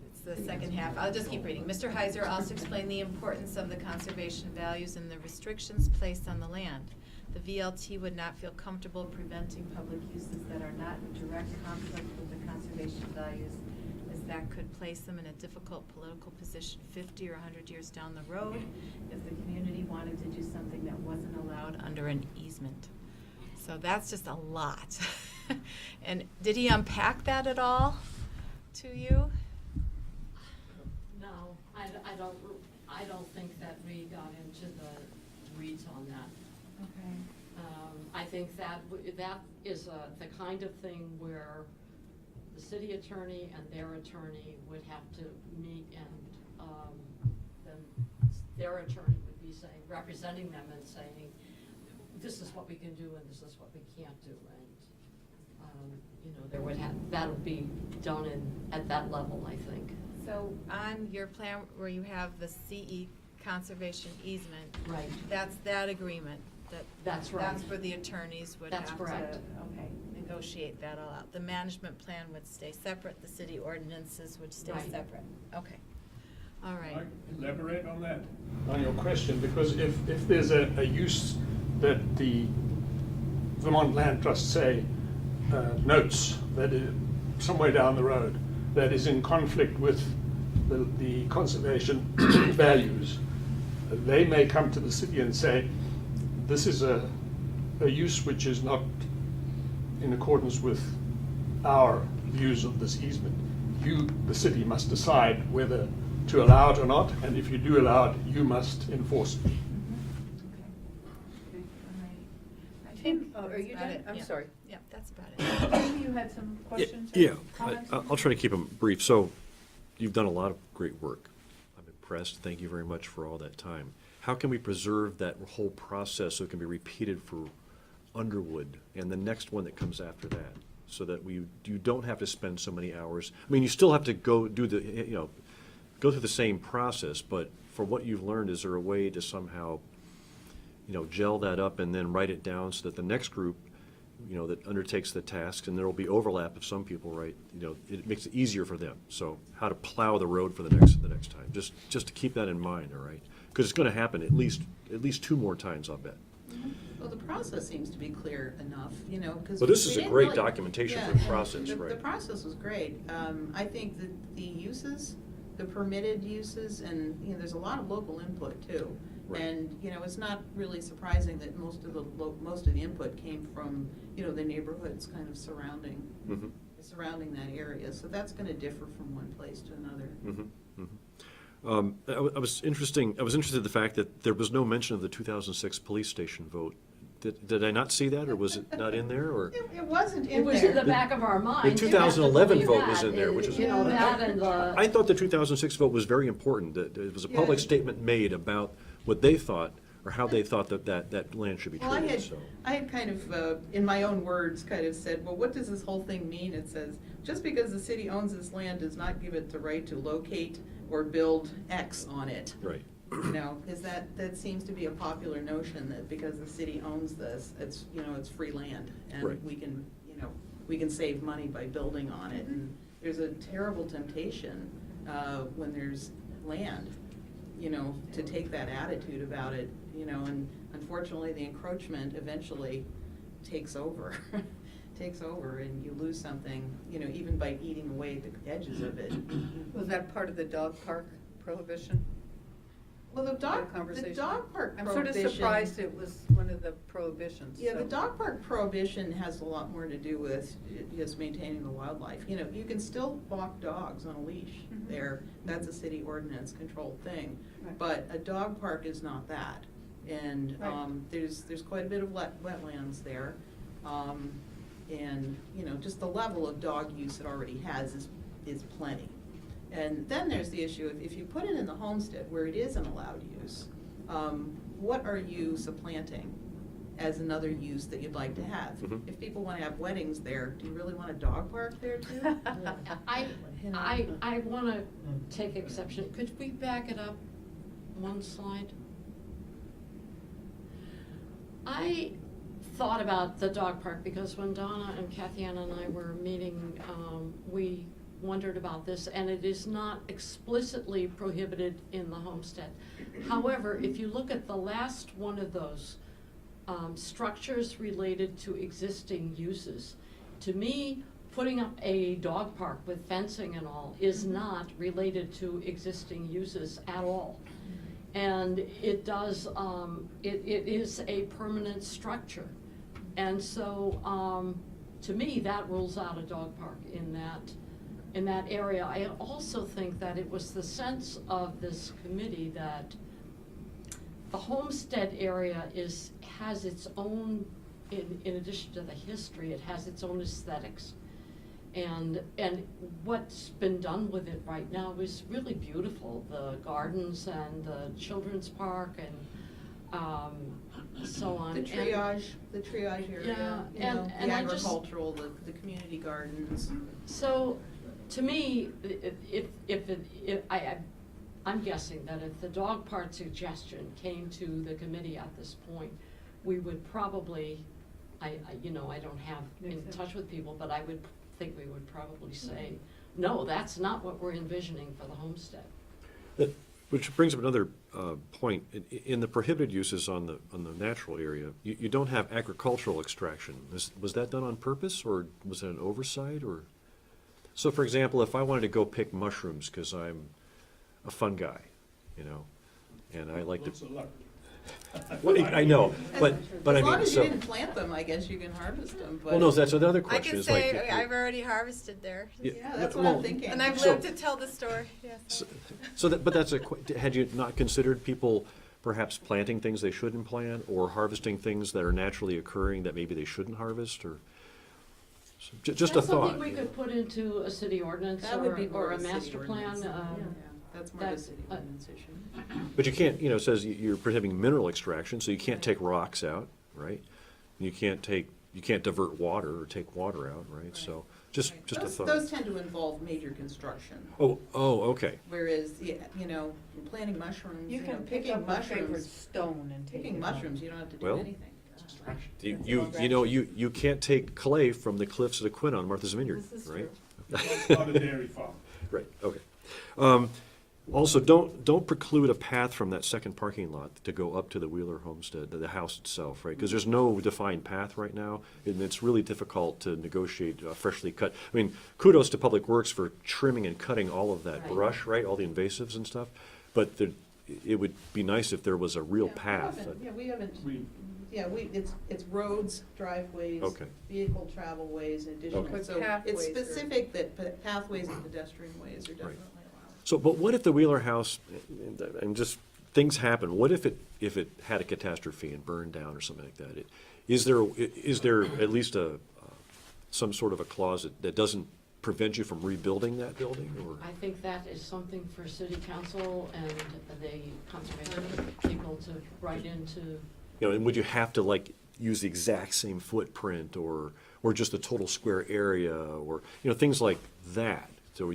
it's the second half, I'll just keep reading. Mr. Heiser also explained the importance of the conservation values and the restrictions placed on the land. The VLT would not feel comfortable preventing public uses that are not in direct conflict with the conservation values, as that could place them in a difficult political position 50 or 100 years down the road if the community wanted to do something that wasn't allowed under an easement. So that's just a lot. And did he unpack that at all to you? No, I don't think that we got into the weeds on that. Okay. I think that is the kind of thing where the city attorney and their attorney would have to meet, and then their attorney would be saying, representing them and saying, this is what we can do and this is what we can't do, and that'll be done at that level, I think. So on your plan where you have the CE conservation easement, Right. that's that agreement. That's right. That's where the attorneys would That's have correct. to, okay, negotiate that all out. The management plan would stay separate, the city ordinances would stay Right. separate. Okay. All right. Can I elaborate on that? On your question, because if there's a use that the Vermont Land Trust say notes that is somewhere down the road that is in conflict with the conservation values, they may come to the city and say, this is a use which is not in accordance with our views of this easement. You, the city, must decide whether to allow it or not, and if you do allow it, you must enforce it. Tim, Are you done? done? I'm Yeah. sorry. Yeah, that's about it. Tim, you had some questions or Yeah, comments? I'll try to keep them brief. So you've done a lot of great work. I'm impressed. Thank you very much for all that time. How can we preserve that whole process so it can be repeated for Underwood and the next one that comes after that? So that you don't have to spend so many hours. I mean, you still have to go do go through the same process, but for what you've learned, is there a way to somehow, gel that up and then write it down so that the next group, that undertakes the tasks, and there will be overlap of some people, right? It makes it easier for them. So how to plow the road for the next time, just to keep that in mind, all right? Because it's going to happen at least 2 more times, I'll bet. Well, the process seems to be clear enough, because. Well, this is a great documentation for the Yeah, process, the right? process was great. I think that the uses, the permitted uses, and, there's a lot of local input too. Right. And, it's not really surprising that most of the input came from, the neighborhoods kind of surrounding that area. So that's gonna differ from one place to another. I was interested in the fact that there was no mention of the 2006 police station vote. Did I not see that, or was it not in there, or? It wasn't in there. It was in the back of our minds. The You have to 2011 believe vote was that. in there, which is. That and the. I thought the 2006 vote was very important, that it was a public statement made about what they thought, or how they thought that land should be Well, treated, so. I had kind of, in my own words, kind of said, well, what does this whole thing mean? It says, just because the city owns this land does not give it the right to locate or build X on it. Right. Is that seems to be a popular notion, that because the city owns this, it's, it's free land. And Right. we can save money by building on it. And there's a terrible temptation, when there's land, to take that attitude about it, and unfortunately, the encroachment eventually takes over. Takes over, and you lose something, even by eating away the edges of it. Was that part of the dog park prohibition? Well, the dog Conversation. park I'm sort of prohibition. surprised it was one of the prohibitions. Yeah, so. the dog park prohibition has a lot more to do with just maintaining the wildlife. You can still walk dogs on a leash there. That's a city ordinance controlled thing. Right. But a dog park is not that. And Right. there's quite a bit of wetlands there. And, just the level of dog use it already has is plenty. And then there's the issue of, if you put it in the homestead where it is an allowed use, what are you supplanting as another use that you'd like to have? If people want to have weddings there, do you really want a dog park there too? I want to take exception. Could we back it up one slide? I thought about the dog park because when Donna and Kathy Ann and I were meeting, we wondered about this, and it is not explicitly prohibited in the homestead. However, if you look at the last one of those, structures related to existing uses, to me, putting up a dog park with fencing and all is not related to existing uses at all. And it does, it is a permanent structure. And so, to me, that rules out a dog park in that area. I also think that it was the sense of this committee that the homestead area has its own, in addition to the history, it has its own aesthetics. And what's been done with it right now is really beautiful. The gardens and the children's park and so on. The triage area, Yeah, the and I just- agricultural, the community gardens. So, to me, I'm guessing that if the dog park suggestion came to the committee at this point, we would probably, I don't have in touch with people, but I would think we would probably say, no, that's not what we're envisioning for the homestead. Which brings up another point. In the prohibited uses on the natural area, you don't have agricultural extraction. Was that done on purpose, or was it an oversight, or? So, for example, if I wanted to go pick mushrooms because I'm a fun guy, you know, and I like to. Lots of luck. Well, I know, but I As long mean, as you so. didn't plant them, I guess you can harvest them, but. Well, no, that's another I question. can is like, say, I've already harvested there. Yeah, that's what well, I'm thinking. And I've So- lived to tell the story, yes. So that, but that's had you not considered people perhaps planting things they shouldn't plant, or harvesting things that are naturally occurring that maybe they shouldn't harvest, or just a That's thought? something we could put into a city ordinance That would be more or a of a city master plan. ordinance. That's more of a that- city ordinance issue. But you can't, you know, it says you're prohibiting mineral extraction, so you can't take rocks out, right? You can't divert water or take water out, right? So just a thought. Those tend to involve major construction. Oh, okay. Whereas, yeah, you know, planting mushrooms, You you know, can pick picking up a favorite mushrooms, stone and take picking it home. mushrooms, you don't have to do Well, anything. You can't take clay from the cliffs of the Quinn on Martha's Vineyard, This is right? Not a dairy farm. Right, okay. Also, don't preclude a path from that second parking lot to go up to the Wheeler homestead, the house itself, right? Because there's no defined path right now, and it's really difficult to negotiate freshly cut. I mean, kudos to Public Works for trimming and cutting all of that Right. brush, right, all the invasives and stuff, but it would be nice if there was a real path. We haven't, it's roads, driveways, Okay. vehicle travel ways, and additional, Okay. so Pathways it's are- specific that pathways and pedestrian ways are definitely allowed. So, but what if the Wheeler house, and just, things happen, what if it had a catastrophe and burned down or something like that? Is there at least some sort of a clause that doesn't prevent you from rebuilding that building, or? I think that is something for city council and the conservation people to write into. You know, and would you have to like use the exact same footprint, or just the total square area, or, you know, things like that? So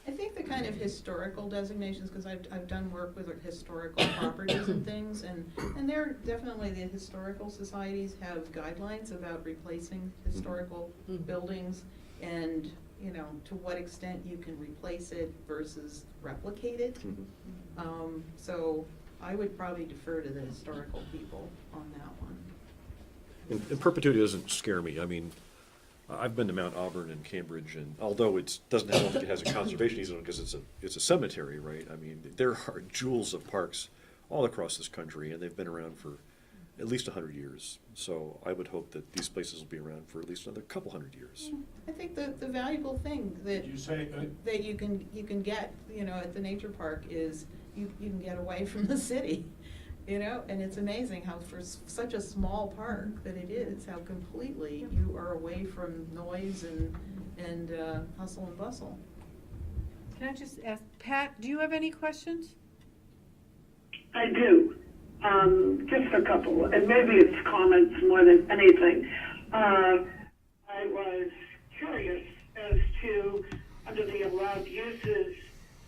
I think the kind of historical designations, because I've done work with historical properties and things, and there definitely, the historical societies have guidelines about replacing historical buildings, and, you know, to what extent you can replace it versus replicate it. So I would probably defer to the historical people on that one. and perpetuity doesn't scare me. I mean, I've been to Mount Auburn and Cambridge, and although it has a conservation easement because it's a cemetery, right? I mean, there are jewels of parks all across this country, and they've been around for at least 100 years. So I would hope that these places will be around for at least another couple hundred years. I think the valuable thing that You say, that you can get, you know, at the nature park is you can get away from the city, you know, and it's amazing how for such a small park that it is, how completely you are away from noise and hustle and bustle. Can I just ask, Pat, do you have any questions? I do. Just a couple, and maybe it's comments more than anything. I was curious as to, under the allowed uses,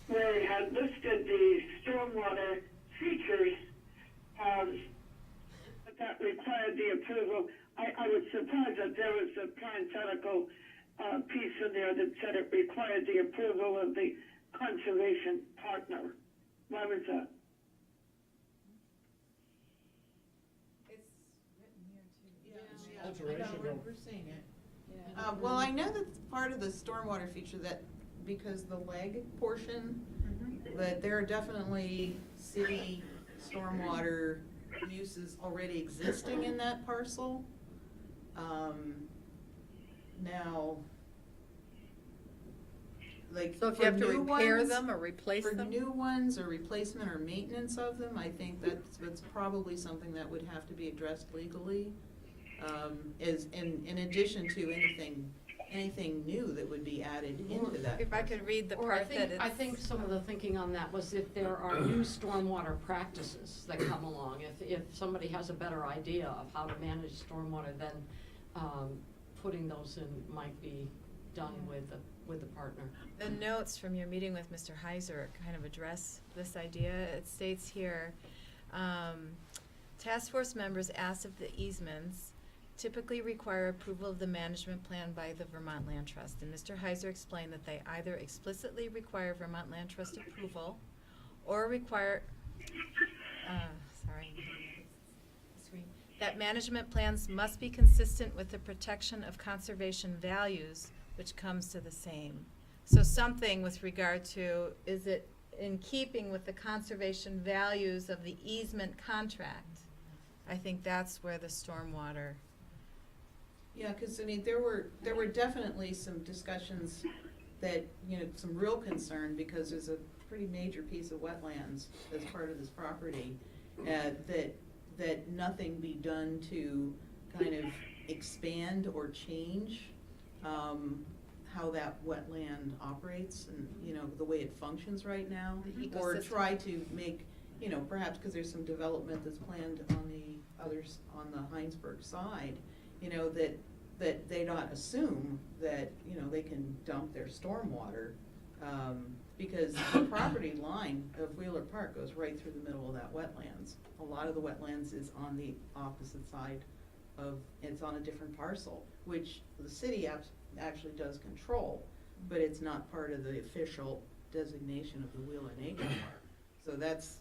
where it had listed the stormwater features, that required the approval. I was surprised that there was a parenthetical piece in there that said it required the approval of the conservation partner. Why was that? We're seeing it. Well, I know that's part of the stormwater feature, that because the leg portion, that there are definitely city stormwater uses already existing in that parcel. Now, like, So if for you have to new repair ones- them or replace For them? new ones or replacement or maintenance of them, I think that's probably something that would have to be addressed legally. Is in addition to anything new that would be added into that. If I could read the Or I part that think, it's. I think some of the thinking on that was if there are new stormwater practices that come along, if somebody has a better idea of how to manage stormwater, then putting those in might be done with the partner. The notes from your meeting with Mr. Heiser kind of address this idea. It states here, task force members asked if the easements typically require approval of the management plan by the Vermont Land Trust. And Mr. Heiser explained that they either explicitly require Vermont Land Trust approval or require, that management plans must be consistent with the protection of conservation values, which comes to the same. So something with regard to, is it in keeping with the conservation values of the easement contract. I think that's where the stormwater. Yeah, because I mean, there were definitely some discussions that, you know, some real concern, because there's a pretty major piece of wetlands as part of this property, that nothing be done to kind of expand or change how that wetland operates and, you know, the way it functions right now. The Or ecosystem. try to make, you know, perhaps because there's some development that's planned on the others, on the Heinsberg side, you know, that they not assume that, you know, they can dump their stormwater, because the property line of Wheeler Park goes right through the middle of that wetlands. A lot of the wetlands is on the opposite side of, it's on a different parcel, which the city actually does control, but it's not part of the official designation of the Wheeler Nature Park. So that's,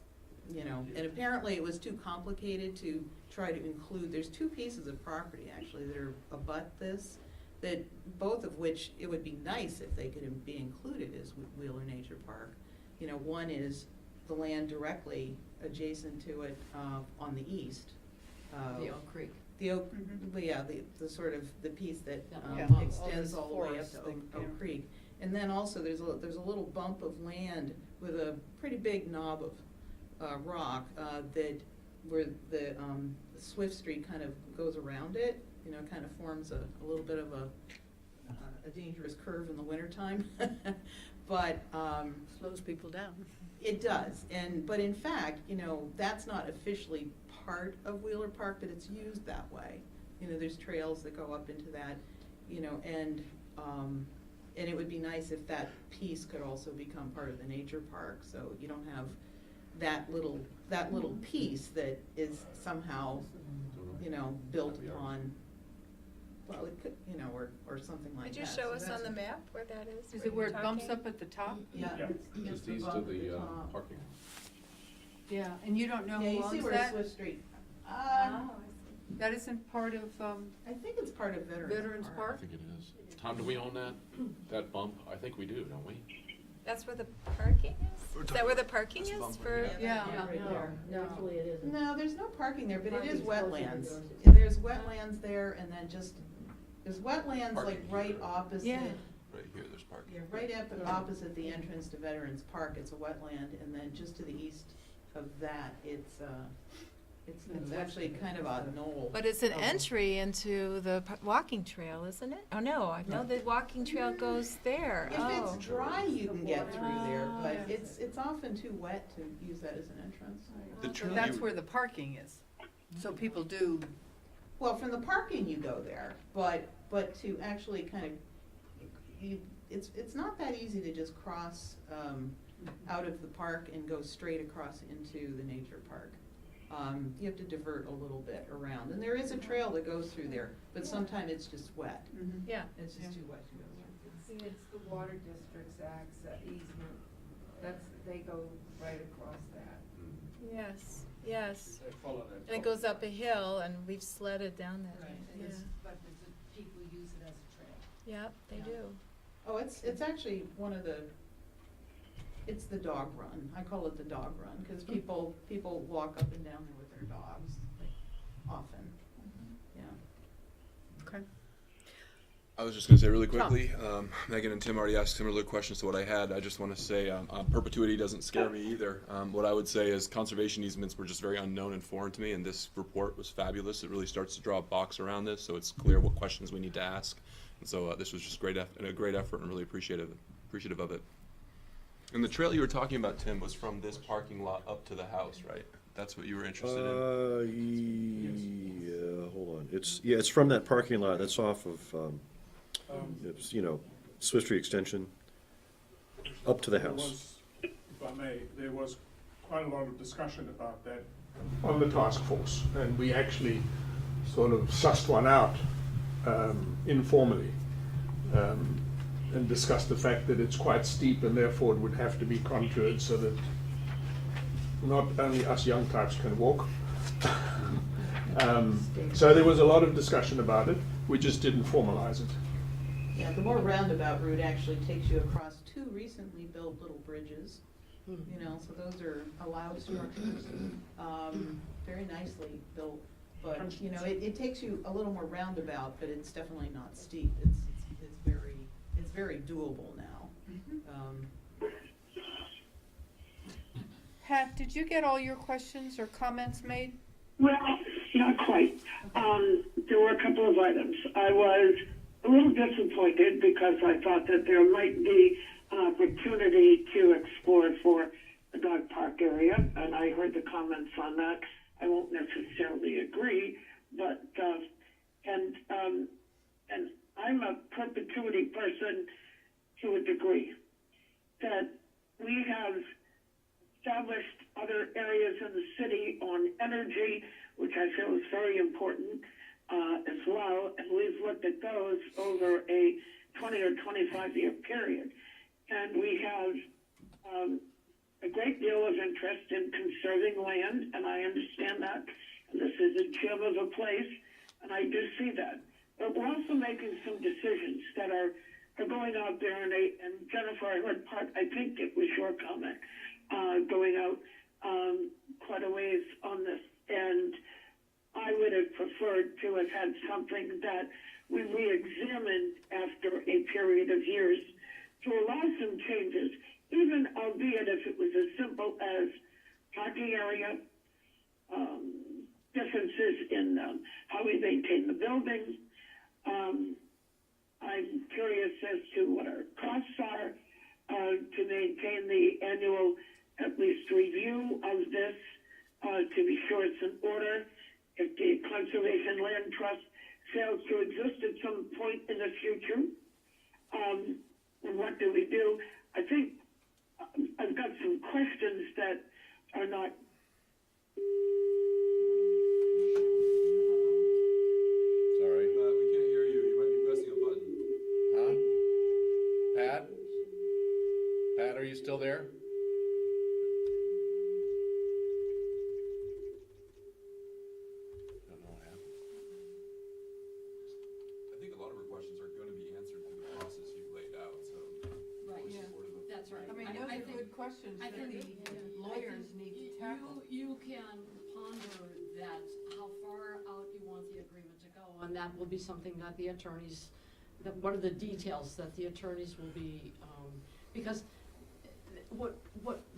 you know, and apparently it was too complicated to try to include, there's two pieces of property actually that are abut this, that both of which it would be nice if they could be included as Wheeler Nature Park. You know, one is the land directly adjacent to it on the east. The Oak Creek. The Oak, yeah, the sort of, the piece that Yeah. extends all the way up Forest to thing, Oak yeah. Creek. And then also there's a little bump of land with a pretty big knob of rock that, where the Swift Street kind of goes around it, you know, kind of forms a little bit of a dangerous curve in the wintertime. But Slows people down. it does, but in fact, you know, that's not officially part of Wheeler Park, but it's used that way. You know, there's trails that go up into that, you know, and it would be nice if that piece could also become part of the nature park, so you don't have that little piece that is somehow, you know, built upon, well, it could, you know, or something like that. Could you So show us that's- on the map where that is? Is it where it you're bumps talking? up at the top? Yeah, it's Just the east bump of at the top. parking. Yeah, and you don't know Yeah, who you see owns where that? Swift Street, That isn't part of, I think it's part of Veterans I Park? think it is. Tom, do we own that bump? I think we do, don't we? That's where the parking is? Is that where the parking is for? Yeah. Actually, it isn't. No, there's no parking there, but it is Parking's closer to wetlands. yours. There's wetlands there, and then just, there's wetlands like Parking. right opposite. Yeah. Right here, there's parking. Yeah, right opposite the entrance to Veterans Park, it's a wetland, and then just to the east of that, it's actually kind of a knoll. But it's an of- entry into the walking trail, isn't it? Oh, no, I know the walking trail goes there. If Oh. it's dry, you can get through there, Oh. but it's often too wet to use that as an entrance. The So trail that's you- where the parking is. So people do, Well, from the parking, you go there, but to actually kind of, it's not that easy to just cross out of the park and go straight across into the nature park. You have to divert a little bit around, and there is a trail that goes through there, but sometimes it's just wet. Yeah. It's just too wet to go through. See, it's the water district's easement, they go right across that. Yes, yes. They follow that. And it goes up a hill, and we've sledded down that. Right, Yeah. but the people use it as a trail. Yep, they Yeah. do. Oh, it's actually it's the dog run. I call it the dog run, because people walk up and down there with their dogs, like, often, yeah. okay. I was just going to say really quickly, Megan and Tim already asked similar questions to what I had. I just want to say perpetuity doesn't scare me either. What I would say is conservation easements were just very unknown and foreign to me, and this report was fabulous. It really starts to draw a box around this, so it's clear what questions we need to ask. And so this was just a great effort, and really appreciative of it. And the trail you were talking about, Tim, was from this parking lot up to the house, right? That's what you were interested in? Yeah, hold on. It's from that parking lot. That's off of, it's, Swift Street Extension, up to the There house. was, if I may, there was quite a lot of discussion about that on the task force, and we actually sort of sussed one out informally, and discussed the fact that it's quite steep and therefore it would have to be contoured so that not only us young types can walk. So there was a lot of discussion about it. We just didn't formalize it. Yeah, the more roundabout route actually takes you across two recently built little bridges You know, so those are allowed structures, very nicely built. But, you know, it takes you a little more roundabout, but it's definitely not steep. It's very doable now. Pat, did you get all your questions or comments made? Well, not quite. There were a couple of items. I was a little disappointed because I thought that there might be an opportunity to explore for the dog park area, and I heard the comments on that. I won't necessarily agree, but and I'm a perpetuity person to a degree. That we have established other areas in the city on energy, which I feel is very important as well, and we've looked at those over a 20 or 25-year period. And we have a great deal of interest in conserving land, and I understand that. And this is a gem of a place, and I do see that. But we're also making some decisions that are going out there, and Jennifer, I heard part, I think it was your comment, going out quite a ways on this. And I would have preferred to have had something that we re-examined after a period of years to allow some changes, even albeit if it was as simple as parking area, differences in how we maintain the buildings. I'm curious as to what our costs are to maintain the annual, at least, review of this, to be sure it's in order. If the Conservation Land Trust fails to exist at some point in the future, what do we do? I think I've got some questions that are not. Sorry. We can't hear you. You might be pressing a button. Huh? Pat? Pat, are you still there? Don't know what happened. I think a lot of her questions are going to be answered through the process you've laid out, so. Right, we're Yeah. supportive of that's right. I mean, those are good questions I that think the lawyers need to tackle. You can ponder that, how far out you want the agreement to go, and that will be something that the attorneys, what are the details that the attorneys will be, because what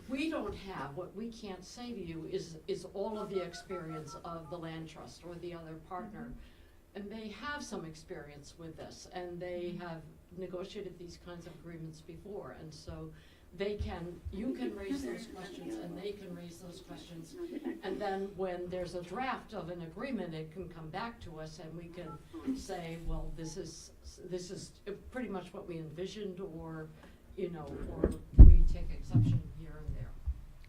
we don't have, what we can't say to you is all of the experience of the land trust or the other partner. And they have some experience with this, and they have negotiated these kinds of agreements before, and so you can raise those questions and they can raise those questions. And then when there's a draft of an agreement, it can come back to us and we can say, well, this is pretty much what we envisioned, or, or we take exception here and there,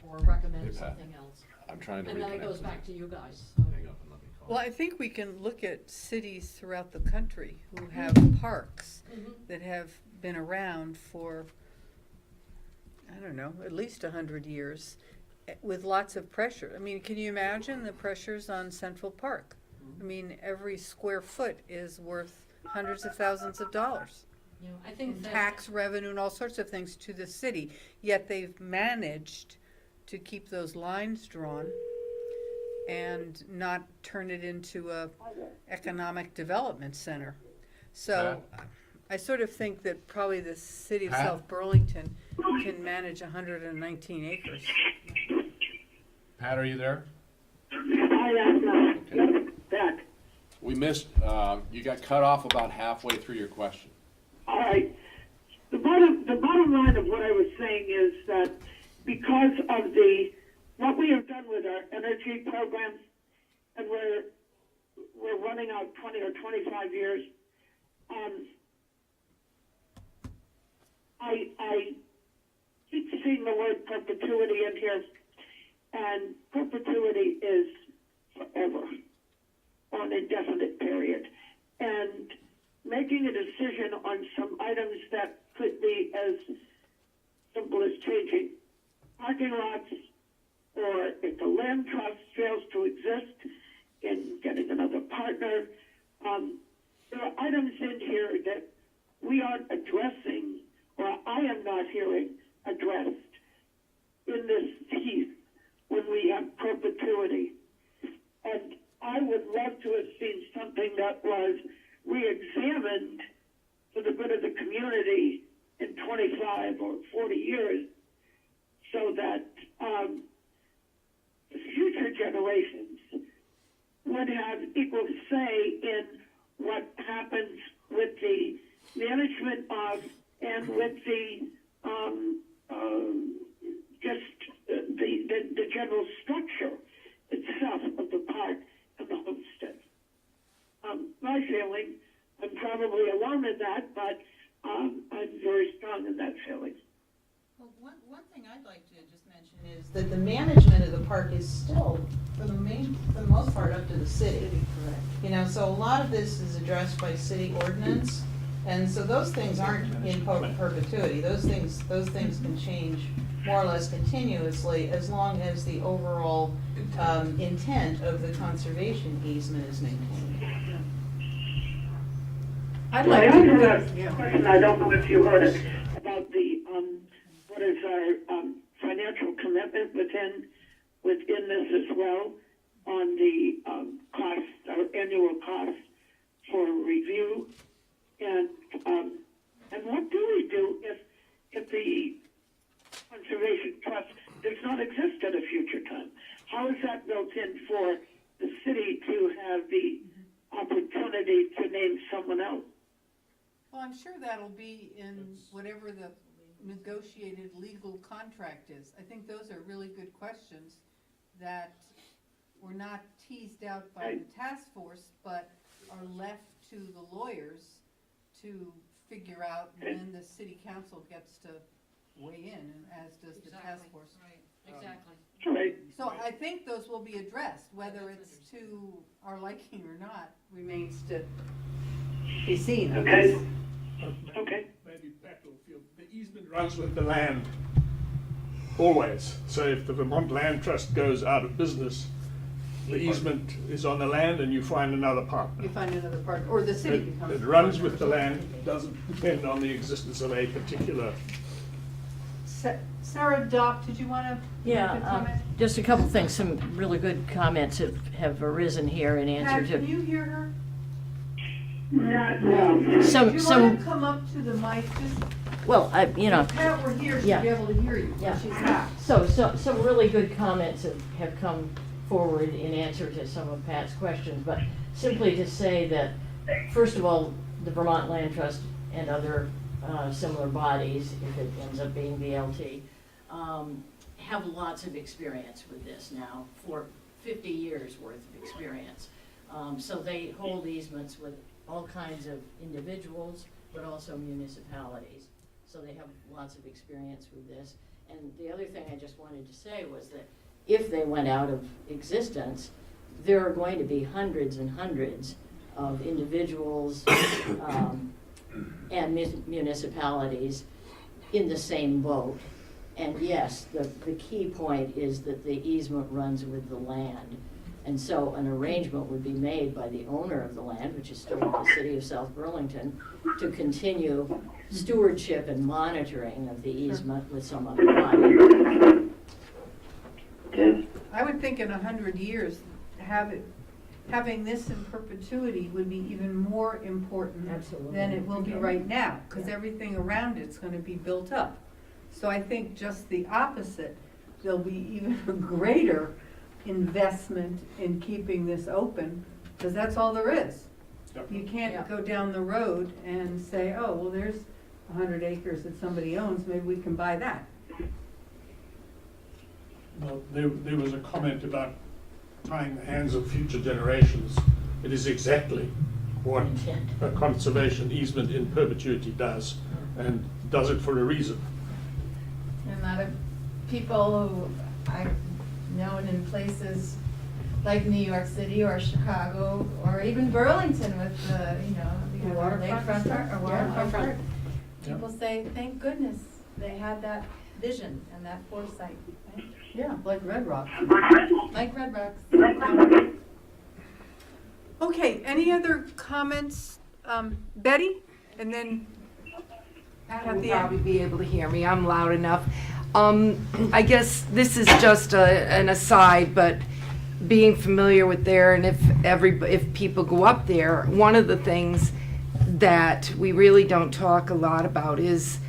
or recommend Hey, Pat. something else. I'm trying to reconnect. And then it goes with back you. to you guys, so. Hang up and let me call. Well, I think we can look at cities throughout the country who have parks that have been around for, I don't know, at least 100 years, with lots of pressure. I mean, can you imagine the pressures on Central Park? I mean, every square foot is worth hundreds of thousands of dollars. I think that Tax revenue and all sorts of things to the city, yet they've managed to keep those lines drawn and not turn it into a economic development center. So I sort of think that probably the city of Pat? South Burlington can manage 119 acres. Pat, are you there? I am not. Okay. Back. We missed, you got cut off about halfway through your question. All right. The bottom line of what I was saying is that because of what we have done with our energy programs, and we're running out 20 or 25 years, I keep seeing the word perpetuity in here, and perpetuity is forever, or an indefinite period. And making a decision on some items that could be as simple as changing parking lots, or if the land trust fails to exist, in getting another partner. There are items in here that we aren't addressing, or I am not hearing addressed in this teeth when we have perpetuity. And I would love to have seen something that was re-examined for the good of the community in 25 or 40 years, so that future generations would have equal say in what happens with the management of and with the the general structure itself of the park and the homestead. My feeling, I'm probably alone in that, but I'm very strong in that feeling. Well, one thing I'd like to just mention is that the management of the park is still, for the most part, up to the city. Correct. You know, so a lot of this is addressed by city ordinance, and so those things aren't in perpetuity. Those things can change more or less continuously as long as the overall intent of the conservation easement is maintained. I also have a question, I don't know if you heard it, about the, what is our financial commitment within this as well, on the cost, our annual cost for review, and what do we do if the Conservation Trust does not exist at a future time? How is that built in for the city to have the opportunity to name someone else? Well, I'm sure that'll be in whatever the negotiated legal contract is. I think those are really good questions that were not teased out by the task force, but are left to the lawyers to figure out when the city council gets to weigh in, and as does the task force. Right, exactly. Right. So I think those will be addressed, whether it's to our liking or not, remains to be seen. Okay. Okay. Maybe battlefield, the easement runs with the land, always. So if the Vermont Land Trust goes out of business, the easement is on the land and you find another partner. You find another partner, or the city becomes. It runs with the land, doesn't depend on the existence of a particular. Sarah Dopp, did you want to make a comment? Just a couple things. Some really good comments have arisen here in answer Pat, to. can you hear her? No. Do you want to come up to the mic? Just, Well, if Pat were here, she'd Yeah. be able to hear you. Yeah. She's not. So some really good comments have come forward in answer to some of Pat's questions, but simply to say that, first of all, the Vermont Land Trust and other similar bodies, if it ends up being VLT, have lots of experience with this now, for 50 years worth of experience. So they hold easements with all kinds of individuals, but also municipalities. So they have lots of experience with this. And the other thing I just wanted to say was that if they went out of existence, there are going to be hundreds and hundreds of individuals and municipalities in the same boat. And yes, the key point is that the easement runs with the land. And so an arrangement would be made by the owner of the land, which is still the City of South Burlington, to continue stewardship and monitoring of the easement with some other body. I would think in 100 years, having this in perpetuity would be even more important than it will be right now, because everything around it's going to be built up. So I think just the opposite, there'll be even a greater investment in keeping this open, because that's all there is. You can't go down the road and say, oh, well, there's 100 acres that somebody owns, maybe we can buy that. Well, there was a comment about tying the hands of future generations. It is exactly what a conservation easement in perpetuity does, and does it for a reason. And a lot of people who I've known in places like New York City or Chicago or even Burlington with the, the lakefront park or waterfront park. People say, thank goodness they had that vision and that foresight. Right? Yeah, like Red Rock. Like Red Rocks. Okay, any other comments? Betty? And then Pat will probably be able to hear me. I'm loud enough. I guess this is just an aside, but being familiar with there, and if people go up there, one of the things that we really don't talk a lot about is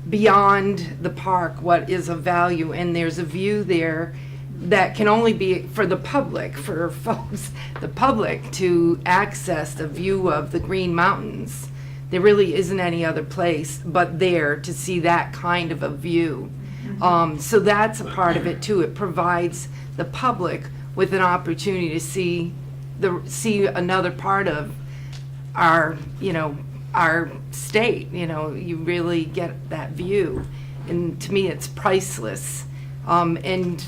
beyond the park, what is of value, and there's a view there that can only be for the public, for folks, the public to access the view of the Green Mountains. There really isn't any other place but there to see that kind of a view. So that's a part of it too. It provides the public with an opportunity to see another part of our, our state. You really get that view, and to me, it's priceless. And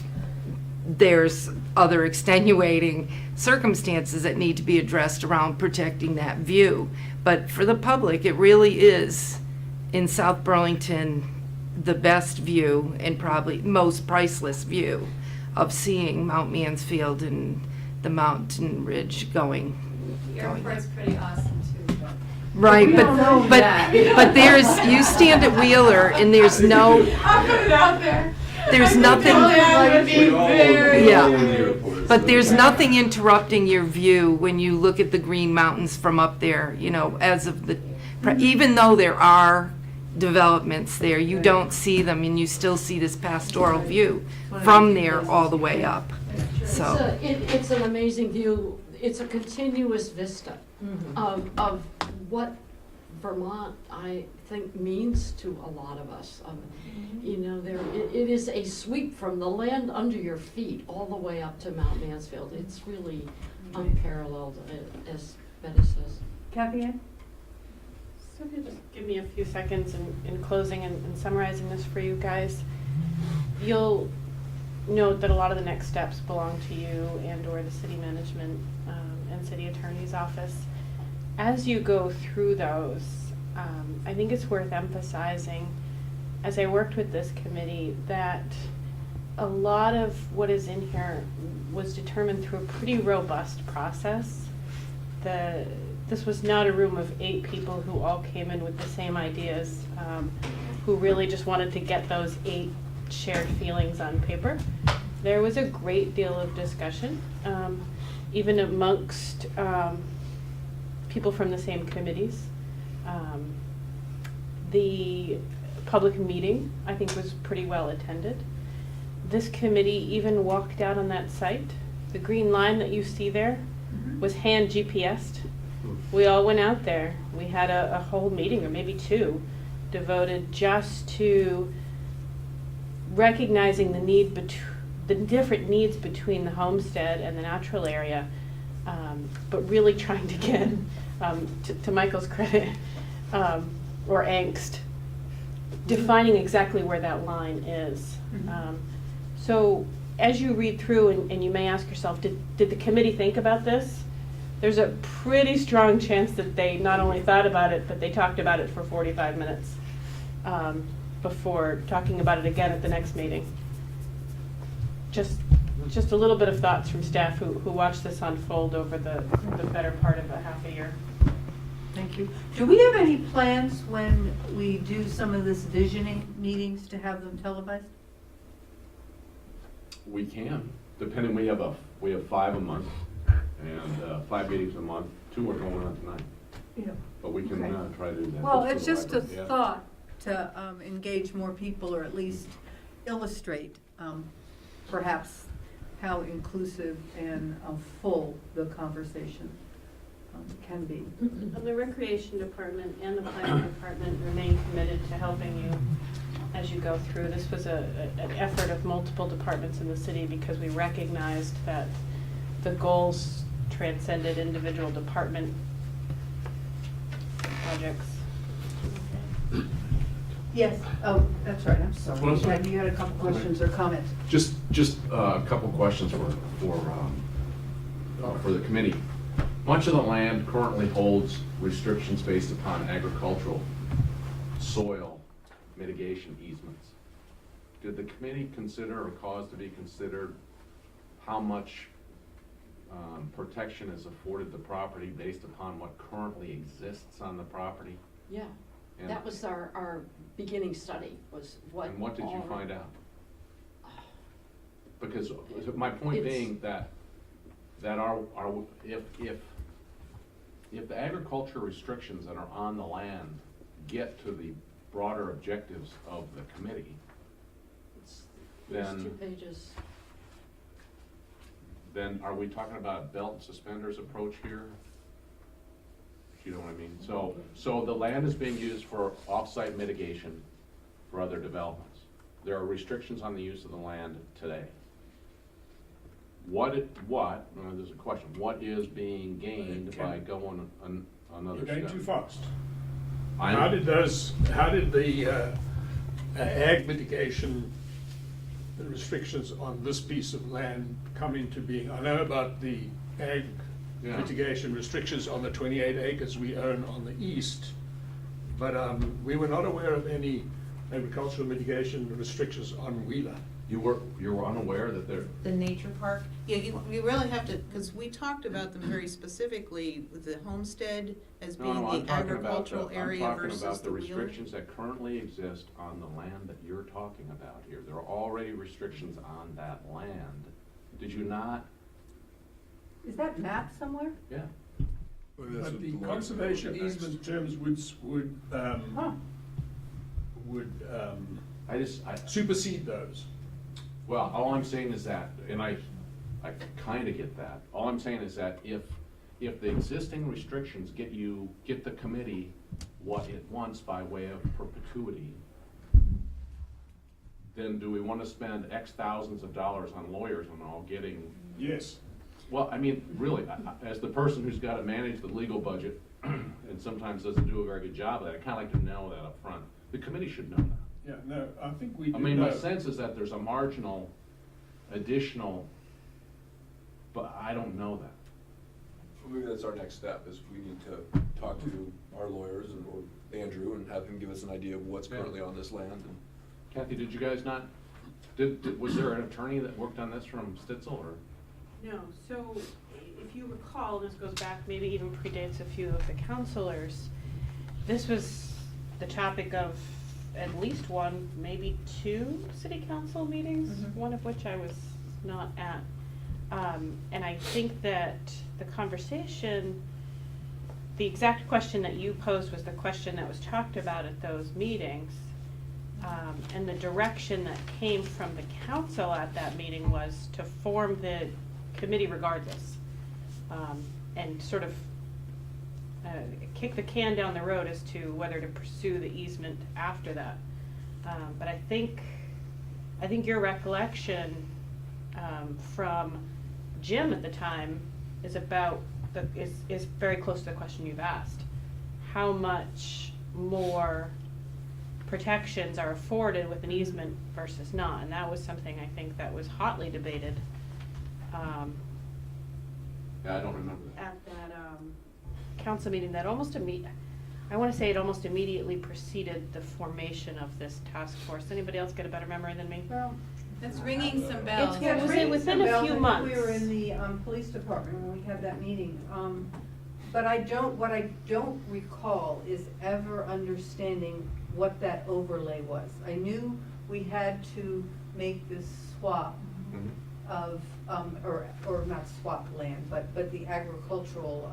there's other extenuating circumstances that need to be addressed around protecting that view. But for the public, it really is, in South Burlington, the best view and probably most priceless view of seeing Mount Mansfield and the mountain ridge going. The airport's pretty awesome too, but. Right, but there's, you stand at Wheeler and there's no, I'll put it out there. there's nothing, Yeah. but there's nothing interrupting your view when you look at the Green Mountains from up there, as of even though there are developments there, you don't see them, and you still see this pastoral view from there all the way up. So It's an amazing view. It's a continuous vista of what Vermont, I think, means to a lot of us. It is a sweep from the land under your feet all the way up to Mount Mansfield. It's really unparalleled, as Betty says. Kathy Ann? So if you just give me a few seconds in closing and summarizing this for you guys, you'll note that a lot of the next steps belong to you and/or the city management and city attorney's office. As you go through those, I think it's worth emphasizing, as I worked with this committee, that a lot of what is in here was determined through a pretty robust process. This was not a room of 8 people who all came in with the same ideas, who really just wanted to get those 8 shared feelings on paper. There was a great deal of discussion, even amongst people from the same committees. The public meeting, I think, was pretty well attended. This committee even walked out on that site. The green line that you see there was hand GPS'd. We all went out there. We had a whole meeting, or maybe 2, devoted just to recognizing the different needs between the homestead and the natural area, but really trying to get, to Michael's credit, or angst, defining exactly where that line is. So as you read through, and you may ask yourself, did the committee think about this? There's a pretty strong chance that they not only thought about it, but they talked about it for 45 minutes before talking about it again at the next meeting. Just a little bit of thoughts from staff who watched this unfold over the better part of a half a year. Thank you. Do we have any plans when we do some of this visioning meetings to have them televised? We can, depending, we have 5 a month, and 5 meetings a month. 2 are going on tonight. Yeah. But we can Okay. try to do that. Well, for it's the just a library, yeah. thought to engage more people, or at least illustrate perhaps how inclusive and full the conversation can be. The recreation department and the planning department remain committed to helping you as you go through. This was an effort of multiple departments in the city because we recognized that the goals transcended individual department projects. Yes, oh, that's right, I'm sorry. Well, sorry. You had a couple questions or comments. Just a couple questions for the committee. Much of the land currently holds restrictions based upon agricultural soil mitigation easements. Did the committee consider, or cause to be considered, how much protection is afforded the property based upon what currently exists on the property? Yeah. And- That was our beginning study, was what. And what did you all- find out? Because my point It's- being that if the agriculture restrictions that are on the land get to the broader objectives of the committee, There's then 2 pages. then are we talking about a belt and suspenders approach here? You know what I mean? So the land is being used for off-site mitigation for other developments. There are restrictions on the use of the land today. There's a question, what is being gained by going another You're step? going too fast. I'm- How did the ag mitigation restrictions on this piece of land come into being? I know about the ag Yeah. mitigation restrictions on the 28 acres we own on the east, but we were not aware of any agricultural mitigation restrictions on Wheeler. You were unaware that there, The nature park? Yeah, you really have to, because we talked about them very specifically with the homestead as being no, I'm the talking about agricultural area I'm talking versus about the the wheeler. restrictions that currently exist on the land that you're talking about here. There are already restrictions on that land. Did you not? Is that map somewhere? Yeah. But the conservation easement terms would supersede those. Well, all I'm saying is that, and I kind of get that. All I'm saying is that if the existing restrictions get the committee what it wants by way of perpetuity, then do we want to spend X thousands of dollars on lawyers and all getting? Yes. Well, I mean, really, as the person who's got to manage the legal budget and sometimes doesn't do a very good job of that, I kind of like to know that up front. The committee should know that. Yeah, no, I think we do I mean, my know. sense is that there's a marginal additional, but I don't know that. Well, maybe that's our next step, is we need to talk to our lawyers or Andrew and have him give us an idea of what's currently on this land. And Kathy, did you guys not, was there an attorney that worked on this from Stitzel, or? No, so if you recall, this goes back, maybe even predates a few of the councilors, this was the topic of at least one, maybe 2 city council meetings, one of which I was not at. And I think that the conversation, the exact question that you posed was the question that was talked about at those meetings. And the direction that came from the council at that meeting was to form the committee regardless, and sort of kick the can down the road as to whether to pursue the easement after that. But I think your recollection from Jim at the time is about is very close to the question you've asked. How much more protections are afforded with an easement versus not? And that was something I think that was hotly debated Yeah, I don't remember that. at that council meeting that almost I want to say it almost immediately preceded the formation of this task force. Anybody else get a better memory than me? Well, That's ringing some bells. Yeah, it was within a few months. We were in the police department when we had that meeting. But what I don't recall is ever understanding what that overlay was. I knew we had to make this swap of, or not swap land, but the agricultural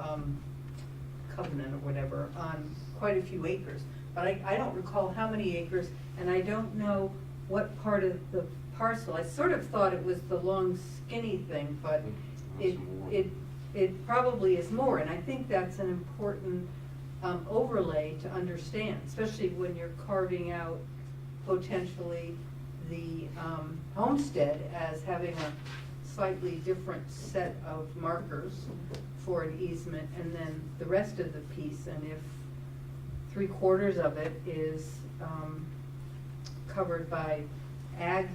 covenant or whatever on quite a few acres. But I don't recall how many acres, and I don't know what part of the parcel. I sort of thought it was the long skinny thing, but it probably is more. And I think that's an important overlay to understand, especially when you're carving out potentially the homestead as having a slightly different set of markers for an easement, and then the rest of the piece. And if 3/4 of it is covered by ag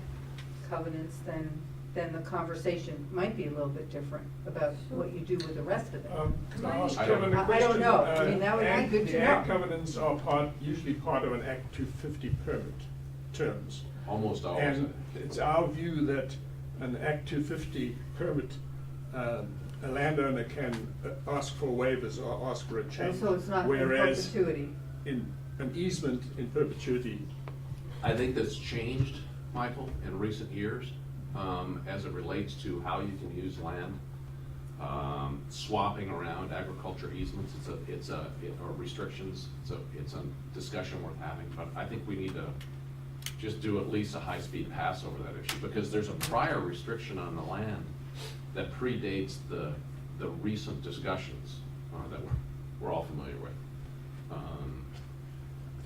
covenants, then the conversation might be a little bit different about what you do with the rest of it. Can I ask I don't- Kevin a question? I don't know. I mean, that would be good to The know. ag covenants are usually part of an Act 250 permit terms. Almost always. And it's our view that an Act 250 permit, a landowner can ask for waivers or ask for a change. So it's not in Whereas perpetuity. in an easement in perpetuity. I think that's changed, Michael, in recent years, as it relates to how you can use land. Swapping around agriculture easements, or restrictions, it's a discussion worth having, but I think we need to just do at least a high-speed pass over that issue, because there's a prior restriction on the land that predates the recent discussions that we're all familiar with.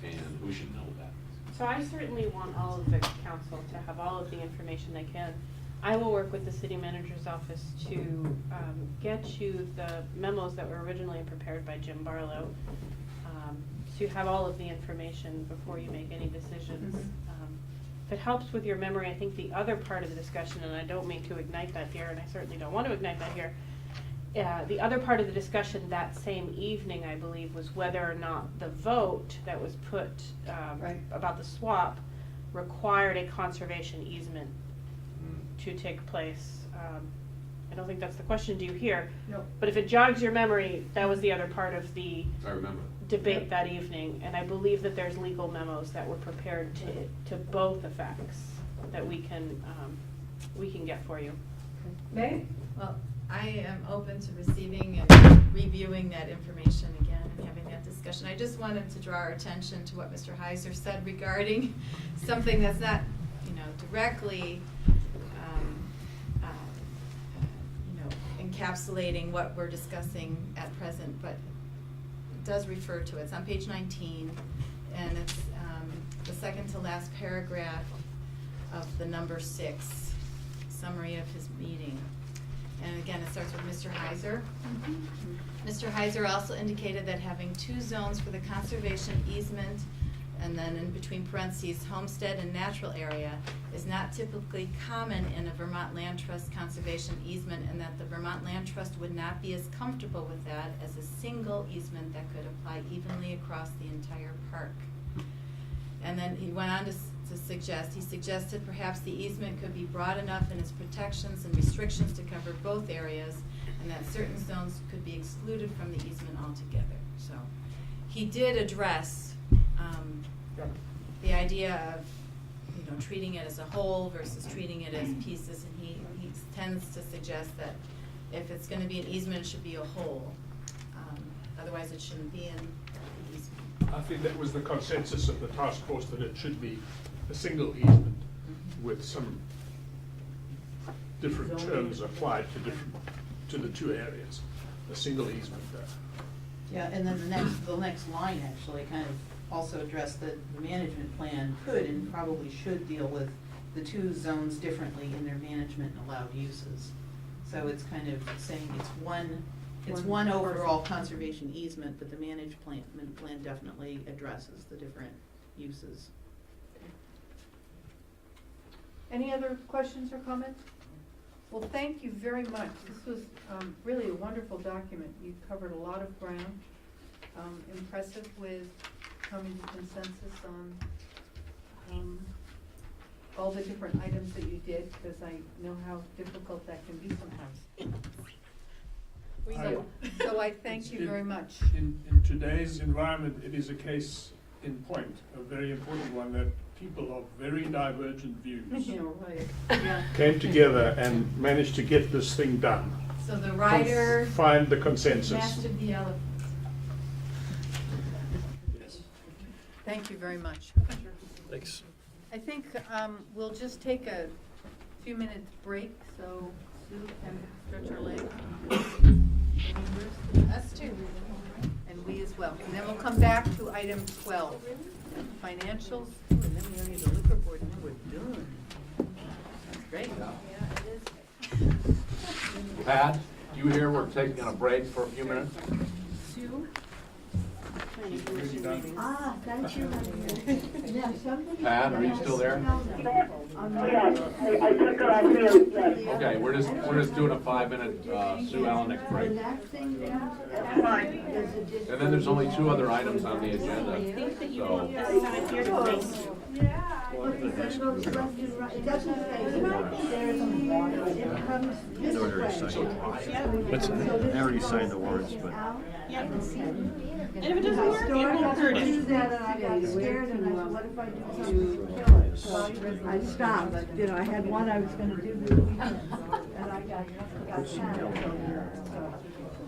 And we should know that. So I certainly want all of the council to have all of the information they can. I will work with the city manager's office to get you the memos that were originally prepared by Jim Barlow, to have all of the information before you make any decisions. If it helps with your memory, I think the other part of the discussion, and I don't mean to ignite that here, and I certainly don't want to ignite that here, the other part of the discussion that same evening, I believe, was whether or not the vote that was put about the swap required a conservation easement to take place. I don't think that's the question due here. No. But if it jogs your memory, that was the other part of the I remember. debate that evening, and I believe that there's legal memos that were prepared to both effects that we can get for you. Okay? Well, I am open to receiving and reviewing that information again and having that discussion. I just wanted to draw our attention to what Mr. Heiser said regarding something that's not, directly, encapsulating what we're discussing at present, but it does refer to it. It's on page 19, and it's the second to last paragraph of the number 6 summary of his meeting. And again, it starts with Mr. Heiser. Mr. Heiser also indicated that having 2 zones for the conservation easement, and then in between parentheses, homestead and natural area, is not typically common in a Vermont Land Trust conservation easement, and that the Vermont Land Trust would not be as comfortable with that as a single easement that could apply evenly across the entire park. And then he went on to suggested perhaps the easement could be broad enough in its protections and restrictions to cover both areas, and that certain zones could be excluded from the easement altogether. So he did address the idea of treating it as a whole versus treating it as pieces, and he tends to suggest that if it's going to be an easement, it should be a whole. Otherwise, it shouldn't be an easement. I think that was the consensus of the task force, that it should be a single easement with some different terms applied to the 2 areas. A single easement there. Yeah, and then the next line actually kind of also addressed that the management plan could and probably should deal with the 2 zones differently in their management and allowed uses. So it's kind of saying it's one overall conservation easement, but the management plan definitely addresses the different uses. Any other questions or comments? Well, thank you very much. This was really a wonderful document. You covered a lot of ground. Impressive with coming to consensus on all the different items that you did, because I know how difficult that can be sometimes. So I thank you very much. In today's environment, it is a case in point, a very important one, that people of very divergent views Yeah, right. Yeah. came together and managed to get this thing done. So the writer Find the consensus. mastered the elephant. Thank you very much. Thanks. I think we'll just take a few minutes break, so Sue can stretch her legs. Us too. And we as well. And then we'll come back to item 12, financials. And then we only need the liquor board, and then we're done. That's great. Yeah, it is. Pat, you hear we're taking a break for a few minutes? Sue? Ah, thank you. Yeah, somebody. Pat, are you still there? I took it off here. Okay, we're just doing a 5-minute Sue Allenek break. And that thing there, That's fine. And then there's only 2 other items on the agenda, so. It doesn't say there's some water, it comes this I already way. signed. What's I already signed the warrants, but. Yeah. And if it doesn't I work, it started won't hurt to do it. that and I got scared and I said, what if I do something to kill it? So I stopped, I had one I was gonna do this weekend, and I got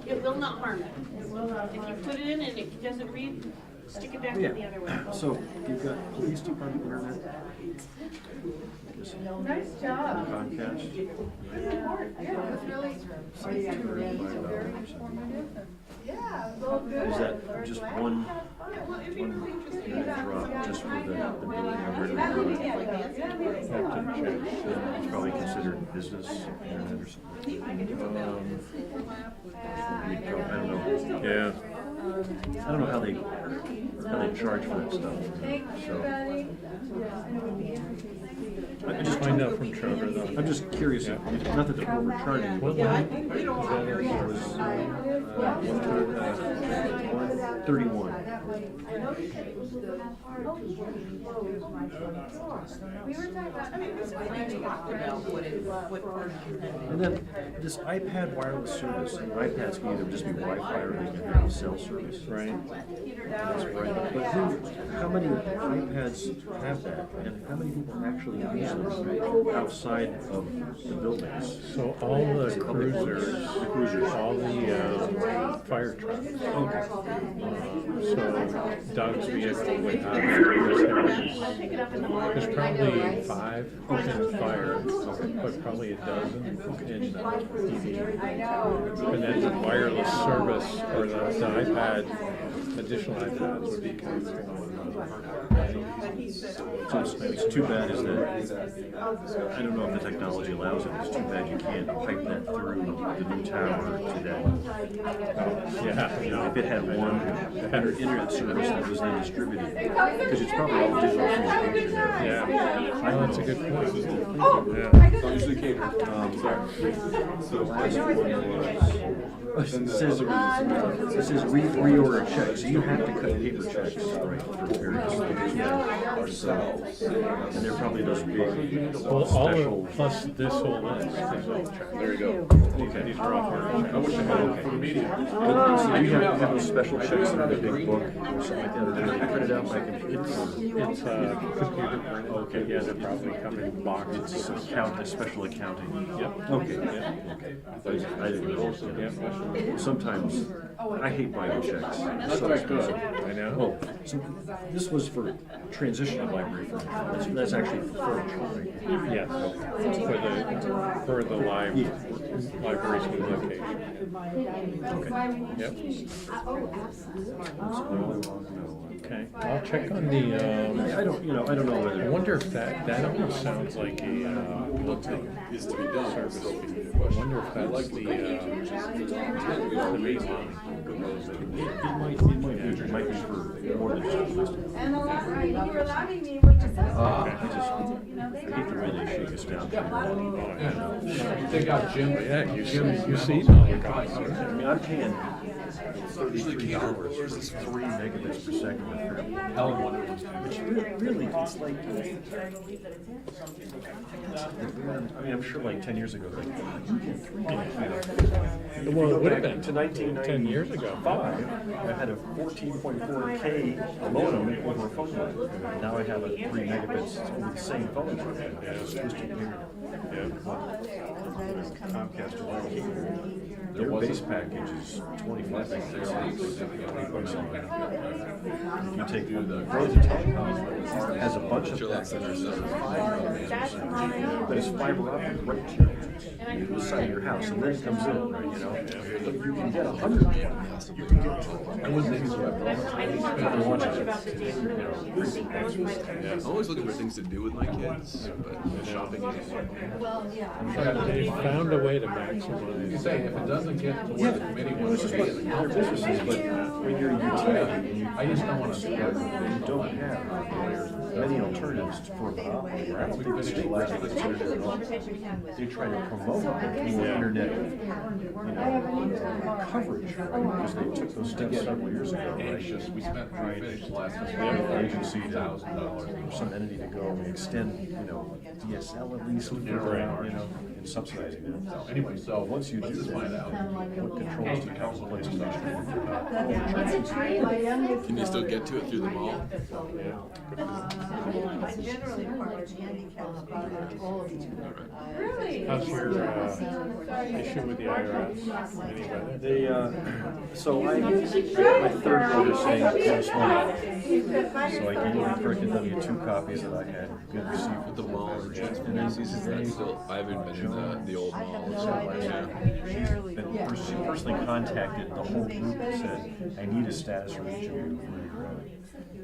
It will not harm it. It will not If you harm put it in and it doesn't read, stick it back in the other way. So you've got police department internet. Nice job. Comcast. Yeah, it's really, very informative. Yeah, well, good. Is that just one internet drop just for the building number? It's probably considered business internet or something. I don't know. Yeah. I don't know how they charge for that stuff. Thank you, So, Betty. I just Find out from Trevor though. I'm just curious, not that they're overcharging. What line? Is that It was 31. And then this iPad wireless service, iPads can either just be Wi-Fi or they can have cell service. Right. That's right. But how many iPads have that, and how many people actually use them outside of the buildings? So all the cruisers, all the fire trucks. Okay. So Doug's vehicle would have, there's probably 5 in fire, but probably a dozen in EV. And then the wireless service or the iPad, additional iPads would be coming from. So it's too bad is that, I don't know if the technology allows it, it's too bad you can't pipe that through the new tower today. Yeah. You know, if it had one internet service that was then distributed, because it's probably all digital communication now. Yeah. Well, that's a good point. Yeah. So the last one was, it says reorder checks, so you have to cut paper checks, right, for various things. And they're probably those big Well, all special. of, plus this whole list is all checked. There you go. Okay. These are all hard checks. I wish I had it for the media. So you have those special checks in a big book or something like that, or they're printed out by computer? It's computer printed. Okay. Yeah, they probably come in boxes. It's a special accounting. Yep. Okay, yeah, okay. I didn't know. Yep. Sometimes, I hate buying checks. That's what I could. I know. Well, so this was for transition of library furniture. That's actually for furniture, right? Yes, for the library's new location. Yep. Okay, I'll check on the, I don't know I whether. wonder if that almost sounds like a, Is to be done. service fee. I wonder if that's the rate line. It might be for more than just. And you were allowing me what you said. I hate the way they shake us down. Take out Jim. Yeah, you see all the costs. I mean, I'm paying $33 for 3 megabits per second. Which really, it's like, I mean, I'm sure like 10 years ago, like, you get 3 megabits. Well, it would have Back been to 1995. 10 years ago. I had a 14.4K modem over a phone line. Now I have a 3 megabits over the same phone line. It's twisted weird. Comcast or cable. Their base package is 25 megabits. If you take the Burlington Telecom, has a bunch of packages that are 5 megabits, but it's fiber optic right to the side of your house, and then it comes in, right, you know? But you can get 100 megabits. You can get I wasn't even sure. I'm watching it. Yeah, I'm always looking for things to do with my kids, but shopping is. They found a way to You maximize. say if it doesn't get to where the committee wants to be, Other businesses, but when you're a utility and you I just don't want to. you don't have many alternatives for the operator. I don't think the state legislators consider it at all. They try to promote internet coverage, because they took those steps several years ago, right? Anxious, we spent, we finished the last The other agency $1,000. or some entity to go and extend, DSL at least, and subsidizing that. So anyway, so Once you let's do just find that, out. what controls do you have in place to make sure Can you still get to it through the mall? I generally park handicapped all of them. Really? How's your issue with the IRS? Any better? They, so I, my third quarter saying this morning, so I gave you the corrected W-2 copies that I had good received At the mall or just and then Macy's, is that still, I haven't been in the old mall. been personally contacted the whole group and said, I need a status review.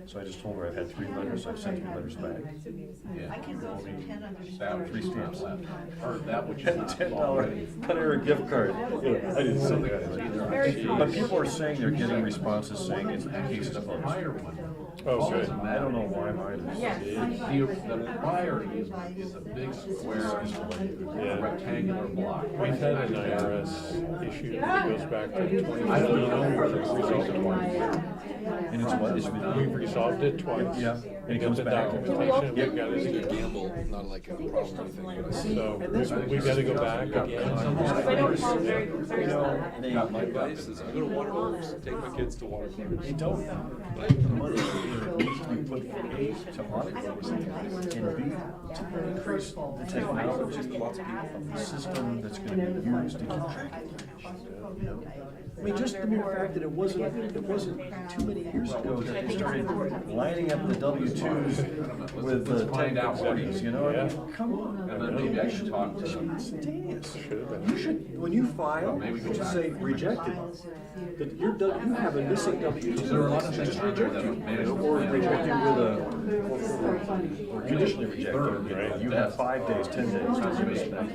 So I just told her I've had 3 letters, I've sent 3 letters back. I can go through 10 others. That which 3 is not stamps. left, or that which is And not $10 already. Panera gift card. I didn't say that. But people are saying they're getting responses saying it's cases The closed. prior one. Oh, good. I don't know why mine is. The prior easement is a big square, rectangular block. We've had an IRS issue that goes back to 2015. I don't know where the Resolved it twice. And it's what? We've resolved it twice. Yeah. And it comes the documentation, we got It's a it. gamble, not like a problem or anything, but I see. So we gotta go back again. My advice is I go to Waterworks, take my kids to Waterworks. They don't put the money where it needs to be put, A, to audit those things, and B, to increase the technology of the system that's gonna be used to keep track of it. I mean, just the mere fact that it wasn't too many years ago that they started lining up the W-2s with the find out what it 1040s, is. I mean, come on. And then maybe I should talk to them. Instantaneous. You should, when you file, you should say rejected, that you have a missing W-2. There are a lot of things out there that are managed. Or rejected with or conditionally rejected, you have 5 days, 10 days to give us back.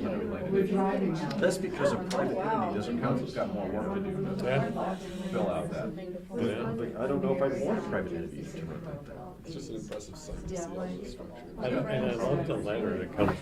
That's because a private entity doesn't Council's count. got more work to do to fill out that. But I don't know if I'd want a private entity to do it like that. It's just an impressive sight to see all this structure. And I love the letter that comes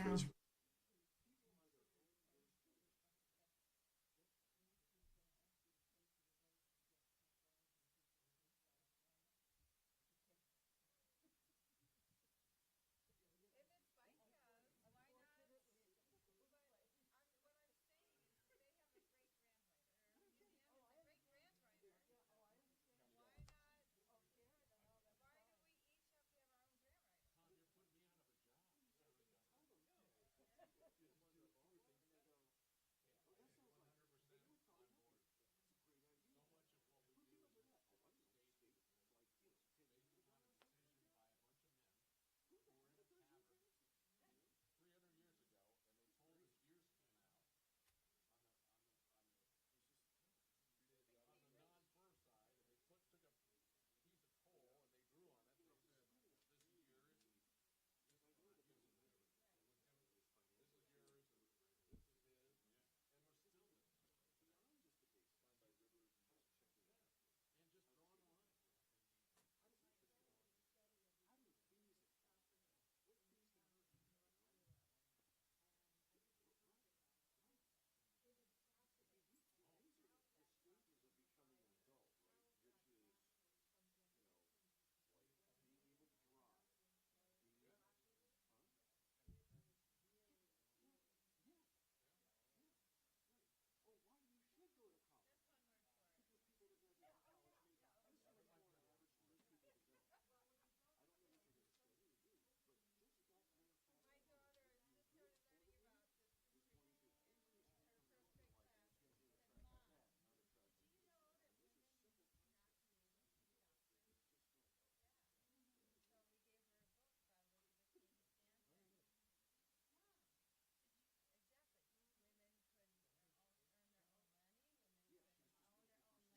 phrase.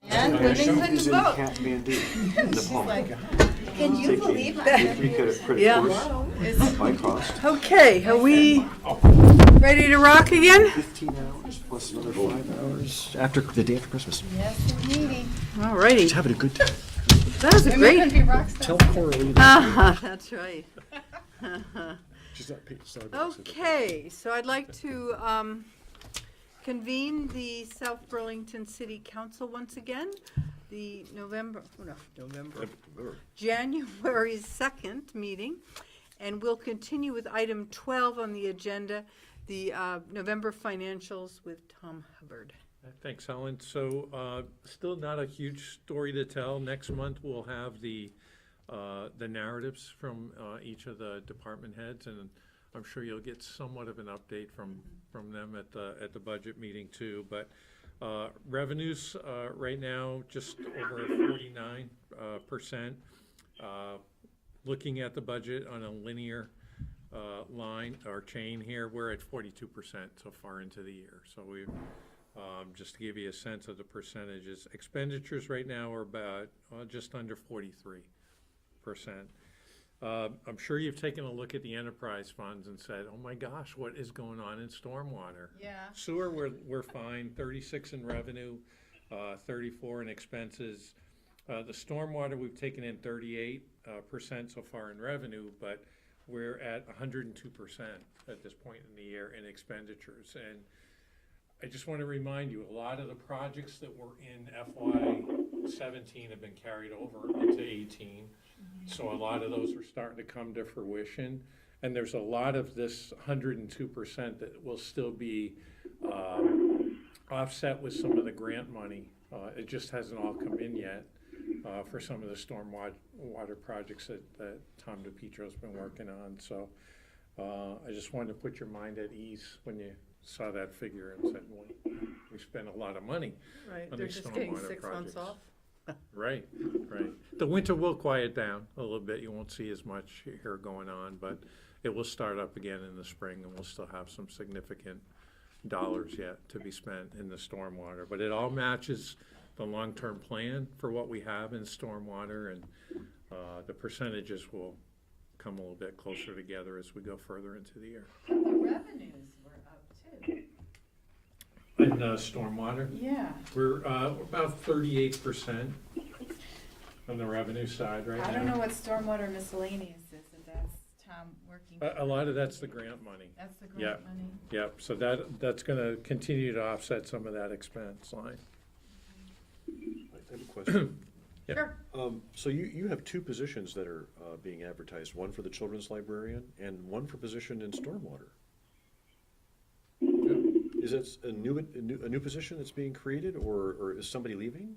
And women couldn't vote. Can you believe that? Yeah. By cost, Okay, are we ready to rock again? 15 hours plus another 5 hours after the day after Christmas. Yes, indeed. All righty. Just having a good time. That was a great. Tell Coralie that. Ah, that's right. She's not paid. It's not a good Okay, so I'd like to convene the South Burlington City Council once again. The January 2nd meeting. And we'll continue with item 12 on the agenda, the November financials with Tom Hubbard. Thanks, Helen. So, still not a huge story to tell. Next month, we'll have the narratives from each of the department heads, and I'm sure you'll get somewhat of an update from them at the budget meeting too. But revenues right now just over 49%. Looking at the budget on a linear line or chain here, we're at 42% so far into the year. So we've just to give you a sense of the percentages. Expenditures right now are about just under 43%. I'm sure you've taken a look at the enterprise funds and said, oh my gosh, what is going on in stormwater? Yeah. Sewer, we're fine, 36 in revenue, 34 in expenses. The stormwater, we've taken in 38% so far in revenue, but we're at 102% at this point in the year in expenditures. And I just want to remind you, a lot of the projects that were in FY17 have been carried over into 18. So a lot of those are starting to come to fruition. And there's a lot of this 102% that will still be offset with some of the grant money. It just hasn't all come in yet for some of the storm water projects that Tom DePietro's been working on. So I just wanted to put your mind at ease when you saw that figure and said, well, we spent a lot of money Right, on they're these just getting stormwater 6 months projects. off. Right, right. The winter will quiet down a little bit. You won't see as much here going on, but it will start up again in the spring, and we'll still have some significant dollars yet to be spent in the stormwater. But it all matches the long-term plan for what we have in stormwater, and the percentages will come a little bit closer together as we go further into the year. The revenues were up too. In stormwater, Yeah. we're about 38% on the revenue side right now. I don't know what stormwater miscellaneous is, and that's Tom working. A lot of that's the grant money. That's the Yeah. grant money. Yep, so that's gonna continue to offset some of that expense line. I have a question. Yep. Sure. So you have two positions that are being advertised, one for the children's librarian and one for position in stormwater. Is that a new position that's being created, or is somebody leaving?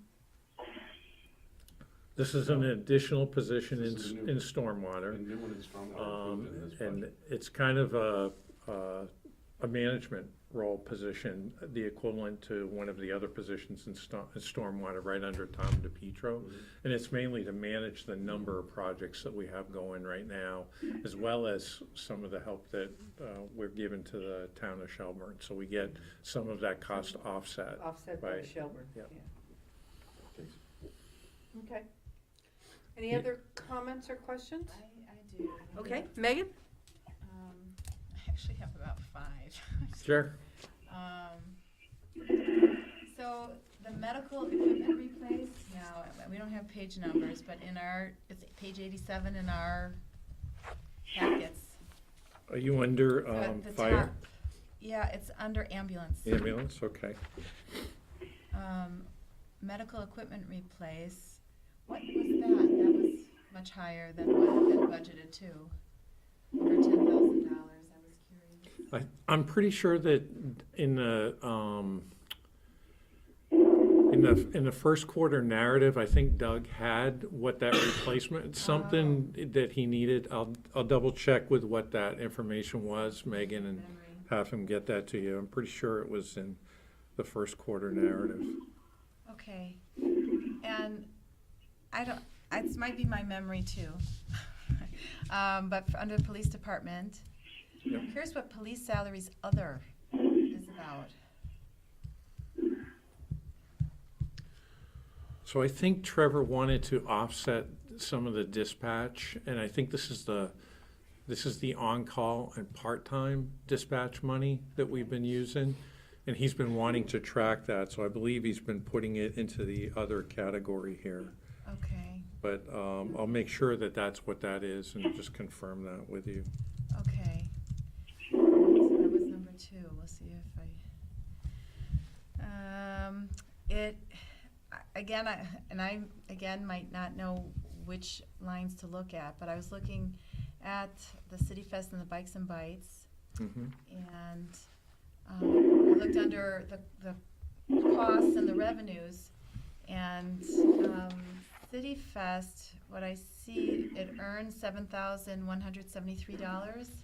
This is an additional position This is a new- in stormwater. A new one in stormwater approved in this And budget. it's kind of a management role position, the equivalent to one of the other positions in stormwater, right under Tom DePietro. And it's mainly to manage the number of projects that we have going right now, as well as some of the help that we're giving to the town of Shelburne. So we get some of that cost offset. Offset by Right. Shelburne, yeah. Yeah. Okay. Any Yeah. other comments or questions? I do. Okay, Megan? I actually have about 5. Sure. So the medical equipment replace, now, we don't have page numbers, but it's page 87 in our packets. Are you under So at the fire? top, yeah, it's under ambulance. Ambulance, okay. Medical equipment replace, what was that? That was much higher than what had been budgeted too. Over $10,000, I was curious. I'm pretty sure that in the first quarter narrative, I think Doug had what that replacement, something that he needed. I'll double check with what that information was, Megan, and Memory. have him get that to you. I'm pretty sure it was in the first quarter narrative. Okay, and it might be my memory too. But under police department, Yep. here's what police salaries other is about. So I think Trevor wanted to offset some of the dispatch, and I think this is the on-call and part-time dispatch money that we've been using. And he's been wanting to track that, so I believe he's been putting it into the other category here. Okay, But I'll make sure that that's what that is and just confirm that with you. okay. So that was number 2, we'll see if I might not know which lines to look at, but I was looking at the City Fest and the Bikes and Bites, Mhm. and I looked under the costs and the revenues, and City Fest, what I see, it earned $7,173.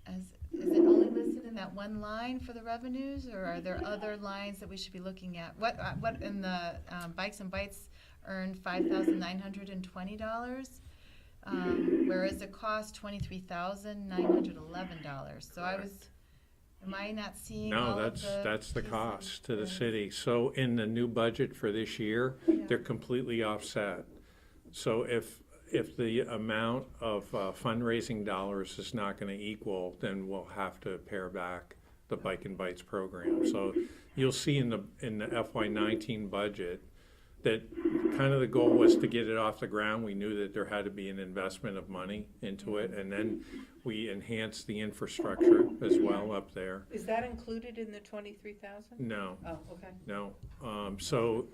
Is it only listed in that one line for the revenues, or are there other lines that we should be looking at? What in the Bikes and Bites earned $5,920, whereas it cost $23,911. So am I not seeing all No, of the that's the pieces? cost to the Right. city. So in the new budget for this year, Yeah. they're completely offset. So if the amount of fundraising dollars is not gonna equal, then we'll have to pare back the Bike and Bites program. So you'll see in the FY19 budget that kind of the goal was to get it off the ground. We knew that there had to be an investment of money into it, and then we enhanced the infrastructure as well up there. Is that included in the 23,000? No, Oh, okay. no. So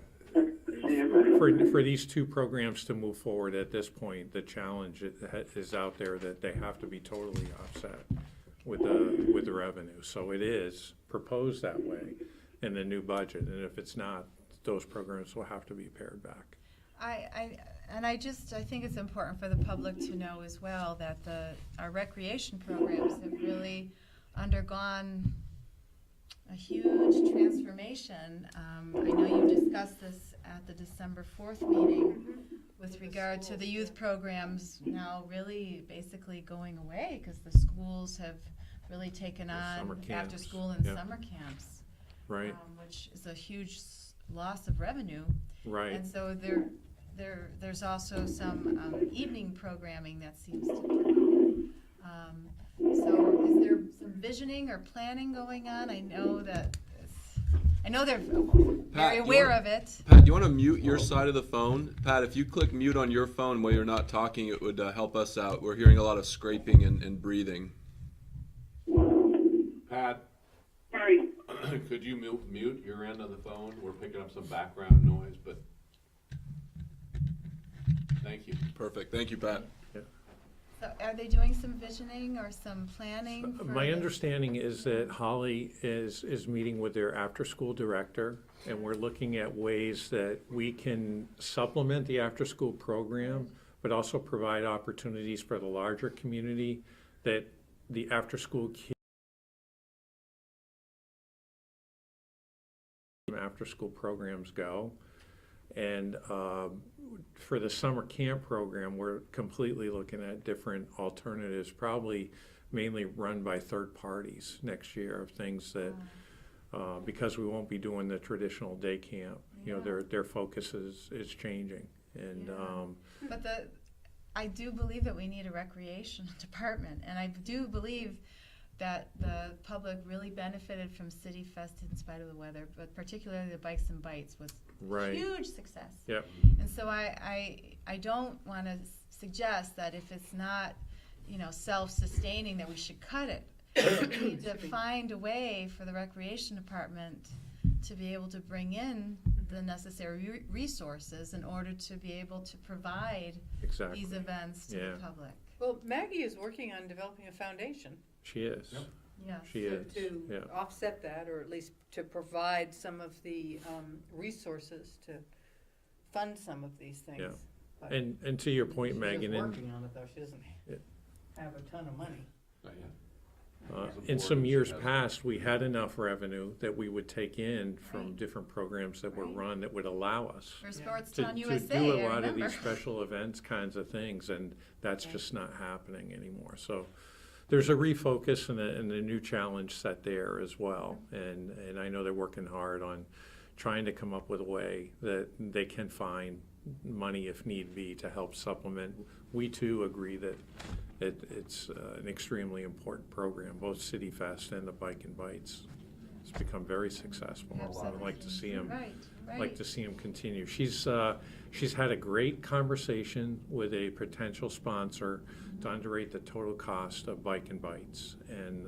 for these two programs to move forward at this point, the challenge is out there that they have to be totally offset with the revenue. So it is proposed that way in the new budget, and if it's not, those programs will have to be pared back. I think it's important for the public to know as well that our recreation programs have really undergone a huge transformation. I know you discussed this at the December 4th meeting with regard to the youth programs now really basically going away because the schools have really taken Summer on camps, after school and yep. summer camps, Right, which is a huge loss of revenue. right. And so there's also some evening programming that seems to be. So is there some visioning or planning going on? I know that I know they're Pat, very you aware wanna- of it. Pat, you want to mute your side of the phone? Pat, if you click mute on your phone while you're not talking, it would help us out. We're hearing a lot of scraping and breathing. Pat, Sorry. could you mute your end on the phone? We're picking up some background noise, but thank you. Perfect. Thank you, Pat. So are they doing some visioning or some planning? for My the- understanding is that Holly is meeting with their after-school director, and we're looking at ways that we can supplement the after-school program, but also provide opportunities for the larger community that the after-school after-school programs go. And for the summer camp program, we're completely looking at different alternatives, probably mainly run by third parties next year, of things that, because we won't be doing the traditional day camp, you know, their focus is changing. And But I do believe that we need a recreation department, and I do believe that the public really benefited from City Fest in spite of the weather, but particularly the Bikes and Bites was Right. huge success. Yep. And so I don't want to suggest that if it's not, you know, self-sustaining, that we should cut it. We need to find a way for the recreation department to be able to bring in the necessary resources in order to be able to provide Exactly. these events to Yeah. the public. Well, Maggie is working on developing a foundation She is. Yes. She is. to Yeah. offset that, or at least to provide some of the resources to fund some of these things. Yeah. But And to your point, she is Megan, working on it, though. She doesn't Yeah. have a ton of money. Not yet. in some years past, we had enough revenue that we would take in from different programs that were Right. run that would allow us For Sports to Town USA, do a I lot of these remember. special events kinds of things, and that's Right. just not happening anymore. So there's a refocus and a new challenge set there as well. And I know they're working hard on trying to come up with a way that they can find money if need be to help supplement. We too agree that it's an extremely important program, both City Fest and the Bike and Bites. It's become very successful. I would like to see them Right, like right. to see him continue. She's had a great conversation with a potential sponsor to underrate the total cost of Bike and Bites, and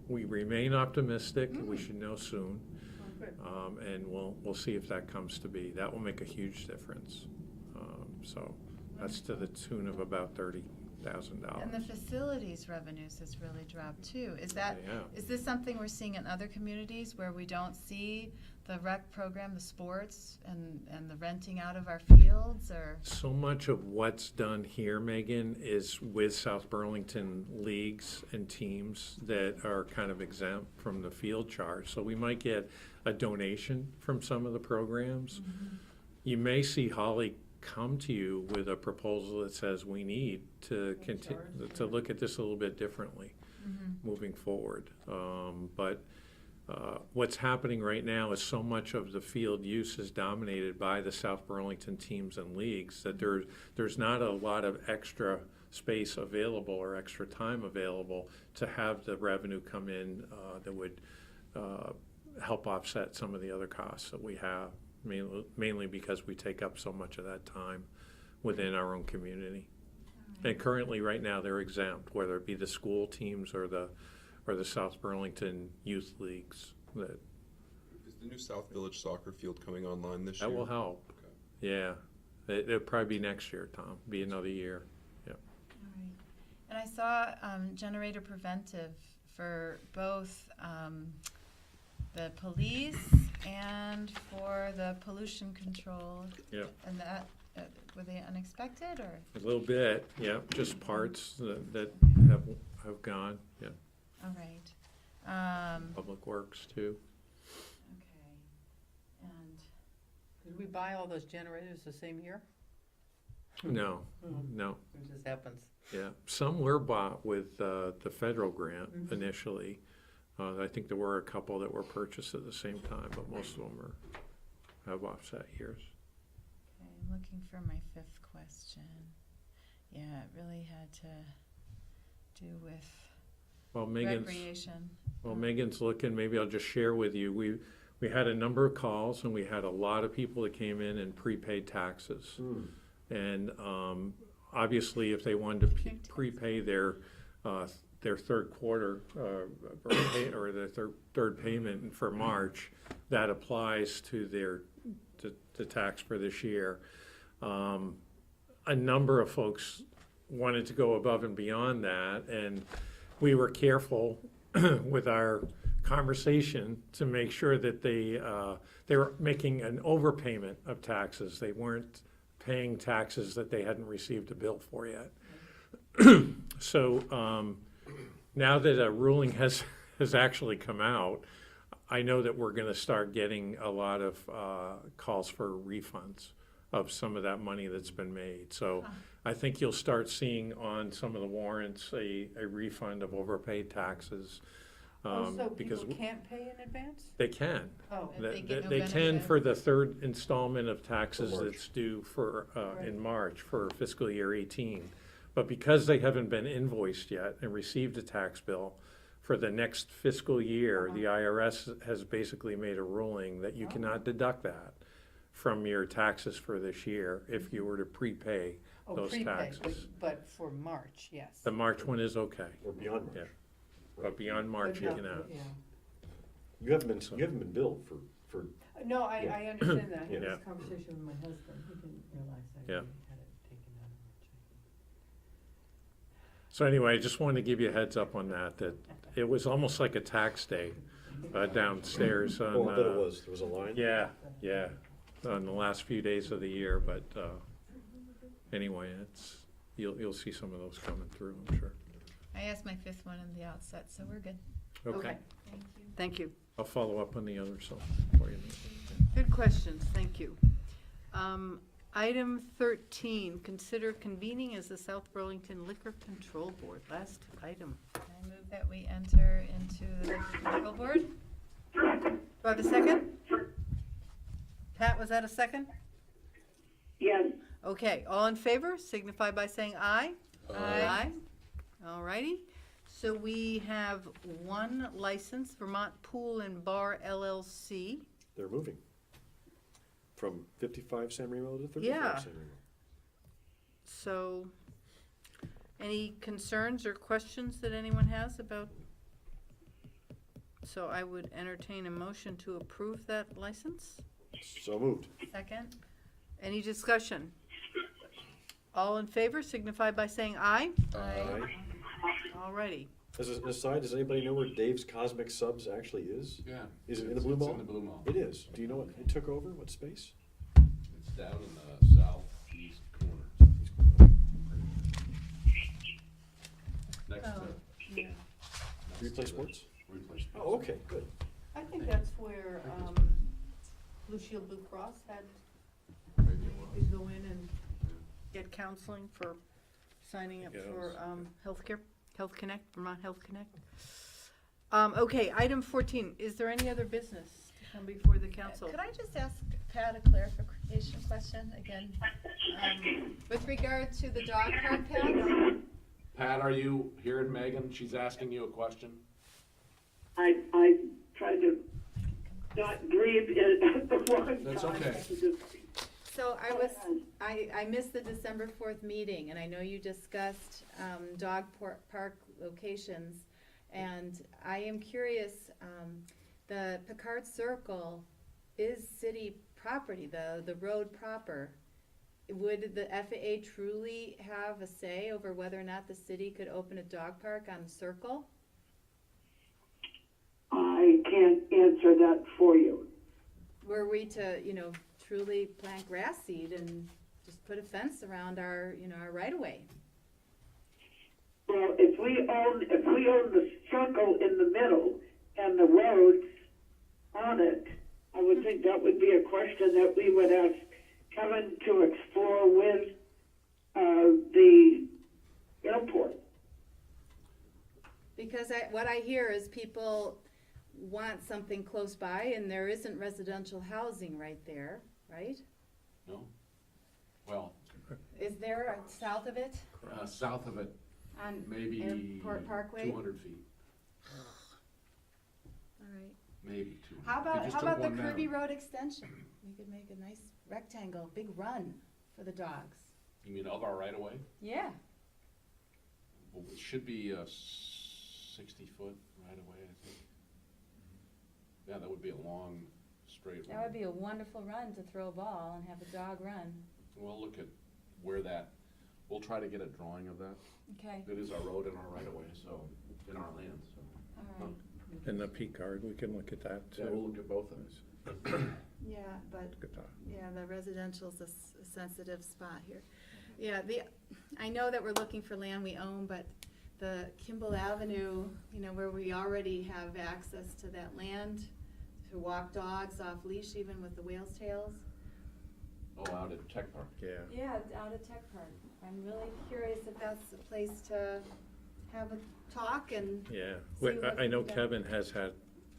we remain optimistic. We should know soon, and we'll see if that comes to be. That will make a huge difference. So that's to the tune of about $30,000. And the facilities revenues has really dropped too. Is Yeah. this something we're seeing in other communities where we don't see the rec program, the sports, and the renting out of our fields, or? So much of what's done here, Megan, is with South Burlington leagues and teams that are kind of exempt from the field charge. So we might get a donation from some of the programs. You may see Holly come to you with a proposal that says we need to to look at this a little bit differently moving forward. But what's happening right now is so much of the field use is dominated by the South Burlington teams and leagues that there's not a lot of extra space available or extra time available to have the revenue come in that would help offset some of the other costs that we have, mainly because we take up so much of that time within our own community. And currently, right now, they're exempt, whether it be the school teams or the South Burlington youth leagues. That Is the new South Village soccer field coming online this year? will help. Okay. Yeah, it'll probably be next year, Tom. Be another year. Yeah. All right. And I saw generator preventive for both the police and for the pollution control. Yeah. And that, were they unexpected, or? A little bit. Yeah. Just parts that have gone. Yeah. All right. Public Works too. Okay. And Did we buy all those generators the same year? No. No. It just happens. Yeah, some were bought with the federal grant initially. I think there were a couple that were purchased at the same time, but most of them have offset years. Okay, I'm looking for my fifth question. Yeah, it really had to do with Well, Megan's recreation. looking. Maybe I'll just share with you. We we had a number of calls, and we had a lot of people that came in and prepaid taxes. And obviously, if they wanted to prepay their third quarter or their third payment for March, that applies to the tax for this year. A number of folks wanted to go above and beyond that, and we were careful with our conversation to make sure that they were making an overpayment of taxes. They weren't paying taxes that they hadn't received a bill for yet. So now that a ruling has actually come out, I know that we're going to start getting a lot of calls for refunds of some of that money that's been made. So I think you'll start seeing on some of the warrants a refund of overpaid taxes. Also, Because people can't pay in advance? they can. Oh, And they get no They can benefit. for the third installment of taxes For March. that's due for, Right. in March for fiscal year 18. But because they haven't been invoiced yet and received a tax bill for the next fiscal year, the IRS has basically made a ruling that you cannot deduct that from your taxes for this year if you were to prepay Oh, those prepay, taxes. but for March, yes. The March one is okay, Or beyond March. Yeah. but beyond March you But no, cannot. yeah. You haven't been billed for, No, I Yeah. understand that. I had Yeah. this conversation with my husband. He didn't realize that Yeah. he had it taken out of my check. So anyway, I just wanted to give you a heads up on that it was almost like a tax day downstairs on. oh, I bet it was, there was a line? Yeah, on the last few days of the year, but anyway, you'll see some of those coming through, I'm sure. I asked my fifth one in the outset, so we're good. Okay, Thank you. Thank you. I'll follow up on the other so for you. Good questions, thank you. Item 13, consider convening as the South Burlington Liquor Control Board. Last item. I move that we enter into the Liquor Control Board. Do I have a second? Pat, was that a second? Yes. Okay, all in favor, signify by saying aye. Aye. All righty. So we have one license, Vermont Pool and Bar LLC. They're moving from 55 San Remo to 35 Yeah. San Remo. So, any concerns or questions that anyone has about? So I would entertain a motion to approve that license. So moved. Second? Any discussion? All in favor signify by saying aye. Aye. Alrighty. As an aside, does anybody know where Dave's Cosmic Subs actually is? Yeah. Is it in the Blue Mall? It's in the Blue Mall. It is. Do you know what it took over? What space? It's down in the southeast corner. Next to. Yeah. Replay Sports? Replay Sports. Oh, okay, good. I think that's where, Blue Shield Blue Cross had, Maybe it was. you go in and get counseling for signing up for, healthcare, Health Connect, Vermont Health Connect. Okay, item 14, is there any other business to come before the council? Could I just ask Pat a clarification question again? With regard to the dog park path? Pat, are you hearing Megan? She's asking you a question. I tried to not breathe at the wrong time. That's okay. So I missed the December 4th meeting, and I know you discussed dog park locations, and I am curious, the Picard Circle is city property, the road proper. Would the FAA truly have a say over whether or not the city could open a dog park on the circle? I can't answer that for you. Were we to, truly plant grass seed and just put a fence around our, our right of way? Well, if we own the circle in the middle and the roads on it, I would think that would be a question that we would ask Kevin to explore with the airport. Because what I hear is people want something close by, and there isn't residential housing right there, right? No? Well, Is there south of it? south of it, On maybe Airport Parkway? 200 feet. All right. maybe two. How They about, just how took about the one down. Kirby Road extension? We could make a nice rectangle, big run for the dogs. You mean of our right of way? Yeah. Well, it should be a 60-foot right of way, I think. Yeah, that would be a long, straight run. That would be a wonderful run to throw a ball and have a dog run. We'll look at where that, we'll try to get a drawing of that. Okay, It is our road and our right of way, so, in our land, so. all right. And the P card, we can look at that Yeah, we'll too. look at both of those. Yeah, but, Look at that. yeah, the residential's a sensitive spot here. Yeah, I know that we're looking for land we own, but the Kimball Avenue, you know, where we already have access to that land to walk dogs off leash, even with the whale's tails. Oh, out at Tech Park. Yeah. Yeah, it's out at Tech Park. I'm really curious if that's a place to have a talk and, Yeah, See Wait, what I know can be done. Kevin has had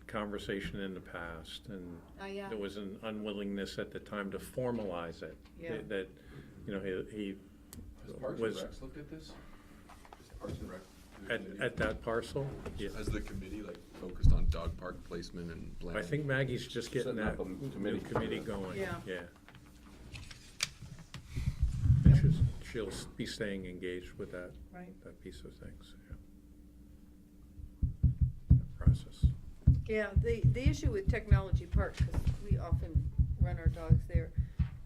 conversation in the past, and yeah. there was an unwillingness at the time to formalize it. Yeah. That, you know, he Has Parks and was, Recs looked at this? Is Parks and Rec? at that parcel, yeah. Has the committee like focused on dog park placement and planning? I think Maggie's just getting Setting that up a new committee. committee going, Yeah. yeah. And she'll be staying engaged with that, Right. that piece of things, yeah. That process. Yeah, the issue with Technology Park, because we often run our dogs there,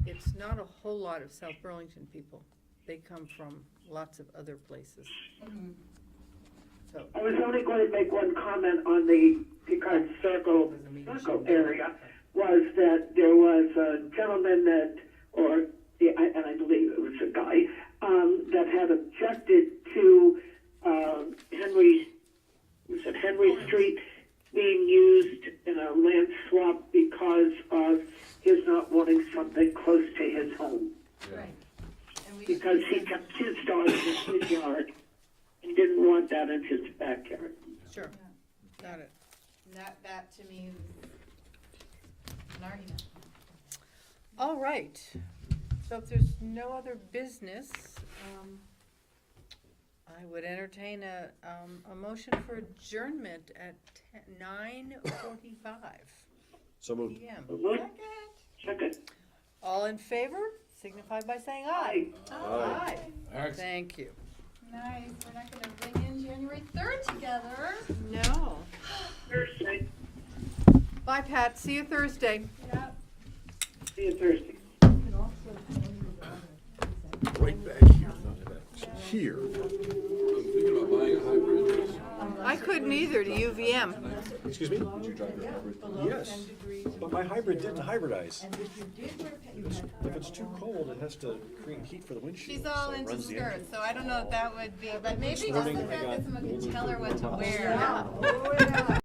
it's not a whole lot of South Burlington people. They come from lots of other places. So, I was only going to make one comment on the Picard Circle area, was that there was a gentleman that, and I believe it was a guy, that had objected to Henry Street being used in a land swap because of his not wanting something close to his home. Right. And we Because he kept his dogs in his yard and didn't want that in his backyard. sure, got it. That to me is an argument. All right, so if there's no other business, I would entertain a motion for adjournment at 9:45 So moved. PM. Second. All in favor, signify by saying aye. Aye. Aye. Thank you. Nice, we're not gonna ring in January 3rd together. No. Thursday. Bye, Pat, see you Thursday. Yep. See you Thursday. Right back here. Here. I'm thinking about buying a hybrid. I couldn't either to UVM. Excuse me? Did you drive your hybrid? Yes, but my hybrid didn't hybridize. If it's too cold, it has to create heat for the windshield. She's all so it into runs the engine. skirts, so I don't know if that would be, but maybe just morning the I fact got that someone can golden tell her what to purple wear.